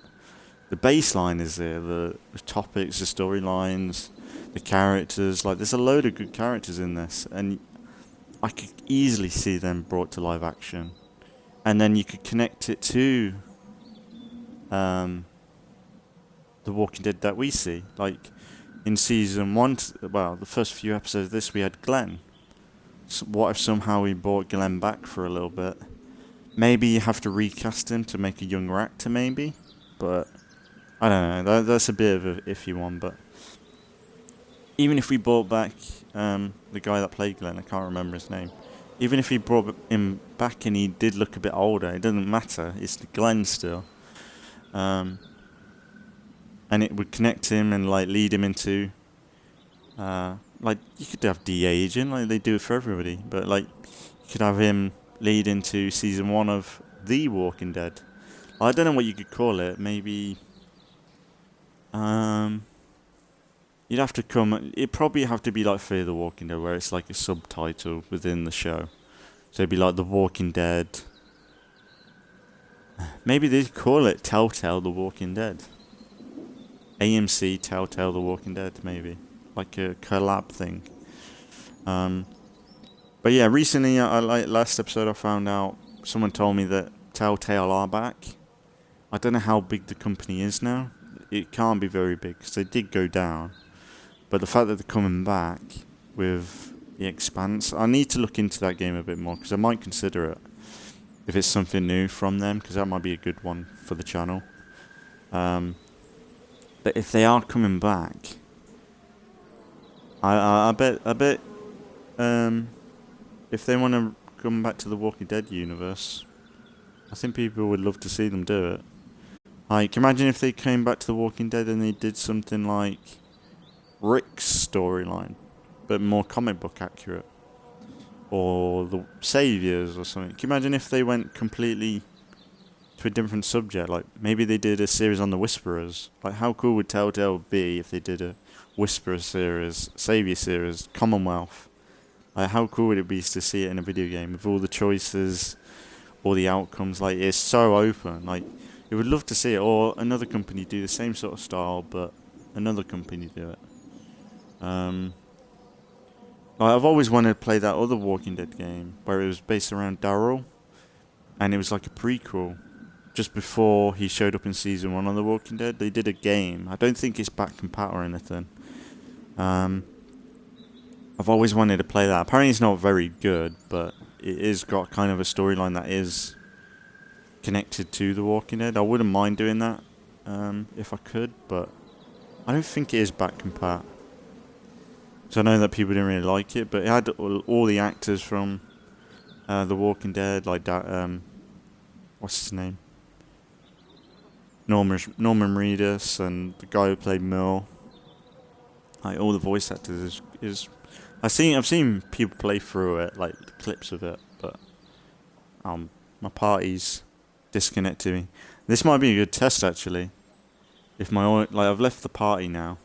the baseline is there. The topics, the storylines, the characters. Like, there's a load of good characters in this, and I could easily see them brought to live action. And then you could connect it to The Walking Dead that we see. Like in season 1, well, the first few episodes of this, we had Glenn. So what if somehow we brought Glenn back for a little bit? Maybe you have to recast him to make a younger actor, maybe. But I don't know. That's a bit of an iffy one. But even if we brought back the guy that played Glenn, I can't remember his name. even if he brought him back and he did look a bit older, it doesn't matter. It's Glenn still. And it would connect him and like lead him into like you could have de-aging like they do it for everybody, but like you could have him lead into season 1 of The Walking Dead. I don't know what you could call it. Maybe you'd have to it'd probably have to be like Fear the Walking Dead, where it's like a subtitle within the show. So it'd be like The Walking Dead. Maybe they'd call it Telltale The Walking Dead. AMC Telltale The Walking Dead, maybe. Like a collab thing. But yeah, recently, like last episode, I found out, someone told me that Telltale are back. I don't know how big the company is now. It can't be very big, because they did go down. But the fact that they're coming back with The Expanse, I need to look into that game a bit more, because I might consider it. If it's something new from them, because that might be a good one for the channel. But if they are coming back, I bet if they want to come back to the Walking Dead universe, I think people would love to see them do it. Like, imagine if they came back to the Walking Dead and they did something like Rick's storyline, but more comic book accurate, or the Saviors or something. Can you imagine if they went completely to a different subject? Like maybe they did a series on the Whisperers. Like how cool would Telltale be if they did a Whisperer series, Savior series, Commonwealth? Like how cool would it be to see it in a video game with all the choices, all the outcomes? Like it's so open. Like you would love to see it, or another company do the same sort of style, but another company do it. Like I've always wanted to play that other Walking Dead game where it was based around Daryl, and it was like a prequel. Just before he showed up in season 1 of The Walking Dead, they did a game. I don't think it's back compat or anything. I've always wanted to play that. Apparently it's not very good, but it is got kind of a storyline that is connected to The Walking Dead. I wouldn't mind doing that if I could, but I don't think it is back compat. So I know that people didn't really like it, but it had all the actors from The Walking Dead, like what's his name? Norman Reedus, and the guy who played Merle. Like all the voice actors is I've seen people play through it, like clips of it, but my party's disconnected me. This might be a good test actually. If I've left the party now.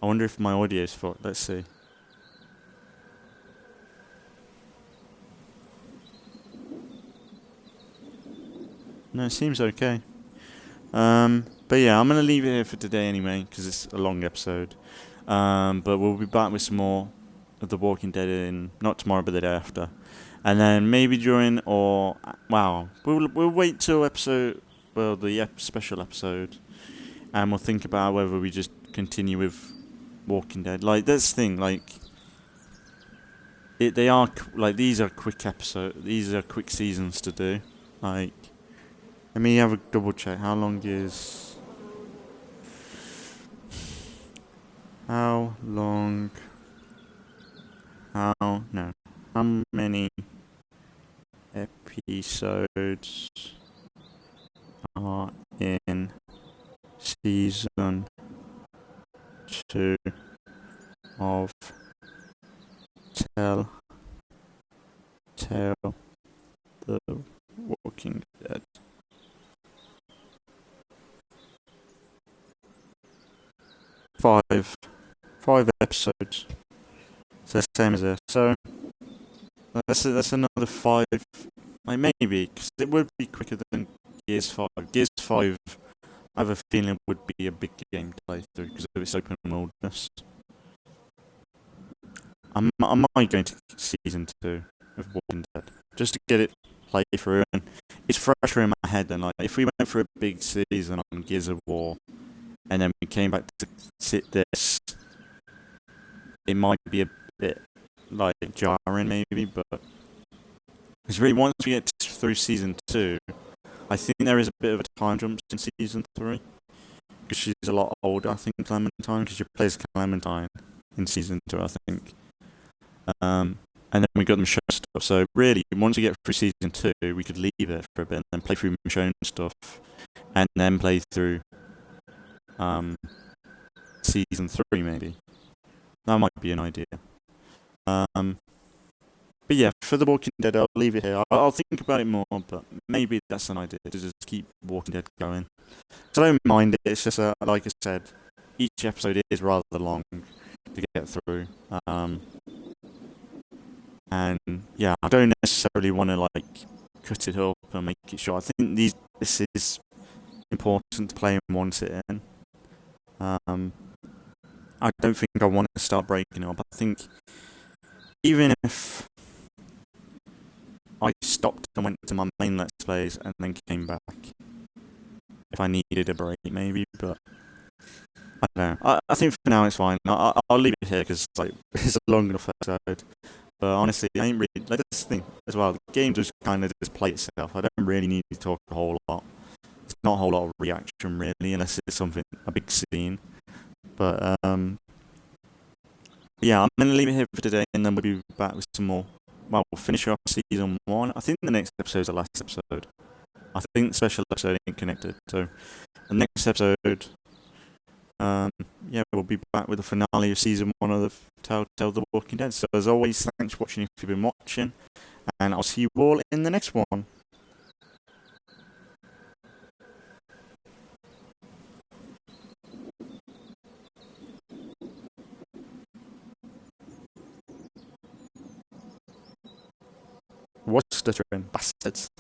I wonder if my audio's fucked. Let's see. No, it seems okay. But yeah, I'm going to leave it here for today anyway, because it's a long episode. But we'll be back with some more of The Walking Dead not tomorrow, but the day after. And then maybe during, we'll wait till the special episode, and we'll think about whether we just continue with Walking Dead. Like, that's the thing, like, these are quick episodes, these are quick seasons to do. Like, let me have a double check. How many episodes are in season 2 of Telltale The Walking Dead? Five episodes. So the same as this. So that's another 5. Like maybe, because it would be quicker than Gears 5. Gears 5, I have a feeling would be a big game to play through because of its open worldness. I might go into season 2 of Walking Dead just to get it played through, and it's fresher in my head than like if we went for a big season on Gears of War and then we came back to sit this, it might be a bit like jarring maybe, but because really once we get through season 2, I think there is a bit of a time jump in season 3 because she's a lot older. I think Clementine, because she plays Clementine in season 2, I think. and then we got them show stuff. So really, once we get through season 2, we could leave it for a bit and then play through Michonne stuff, and then play through season 3 maybe. That might be an idea. But yeah, for The Walking Dead, I'll leave it here. I'll think about it more, but maybe that's an idea to just keep Walking Dead going. So I don't mind it. It's just like I said, each episode is rather long to get through. And yeah, I don't necessarily want to like cut it up and make it short. I think this is important to play in one sit-in. I don't think I want to start breaking it up. I think even if I stopped and went to my main Let's Plays and then came back, if I needed a break maybe, but I don't know. I think for now it's fine. I'll leave it here because like, it's a long enough episode. But honestly, I ain't really... Like, that's the thing as well. The game just kind of just play itself. I don't really need to talk a whole lot. It's not a whole lot of reaction, really, unless it's something, a big scene. But, yeah, I'm going to leave it here for today, and then we'll be back with some more. Well, we'll finish off season 1. I think the next episode is the last episode. I think the special episode ain't connected. So, the next episode... yeah, we'll be back with the finale of season 1 of the Telltale The Walking Dead. So as always, thanks for watching if you've been watching, and I'll see you all in the next one. What's the trend, bastards?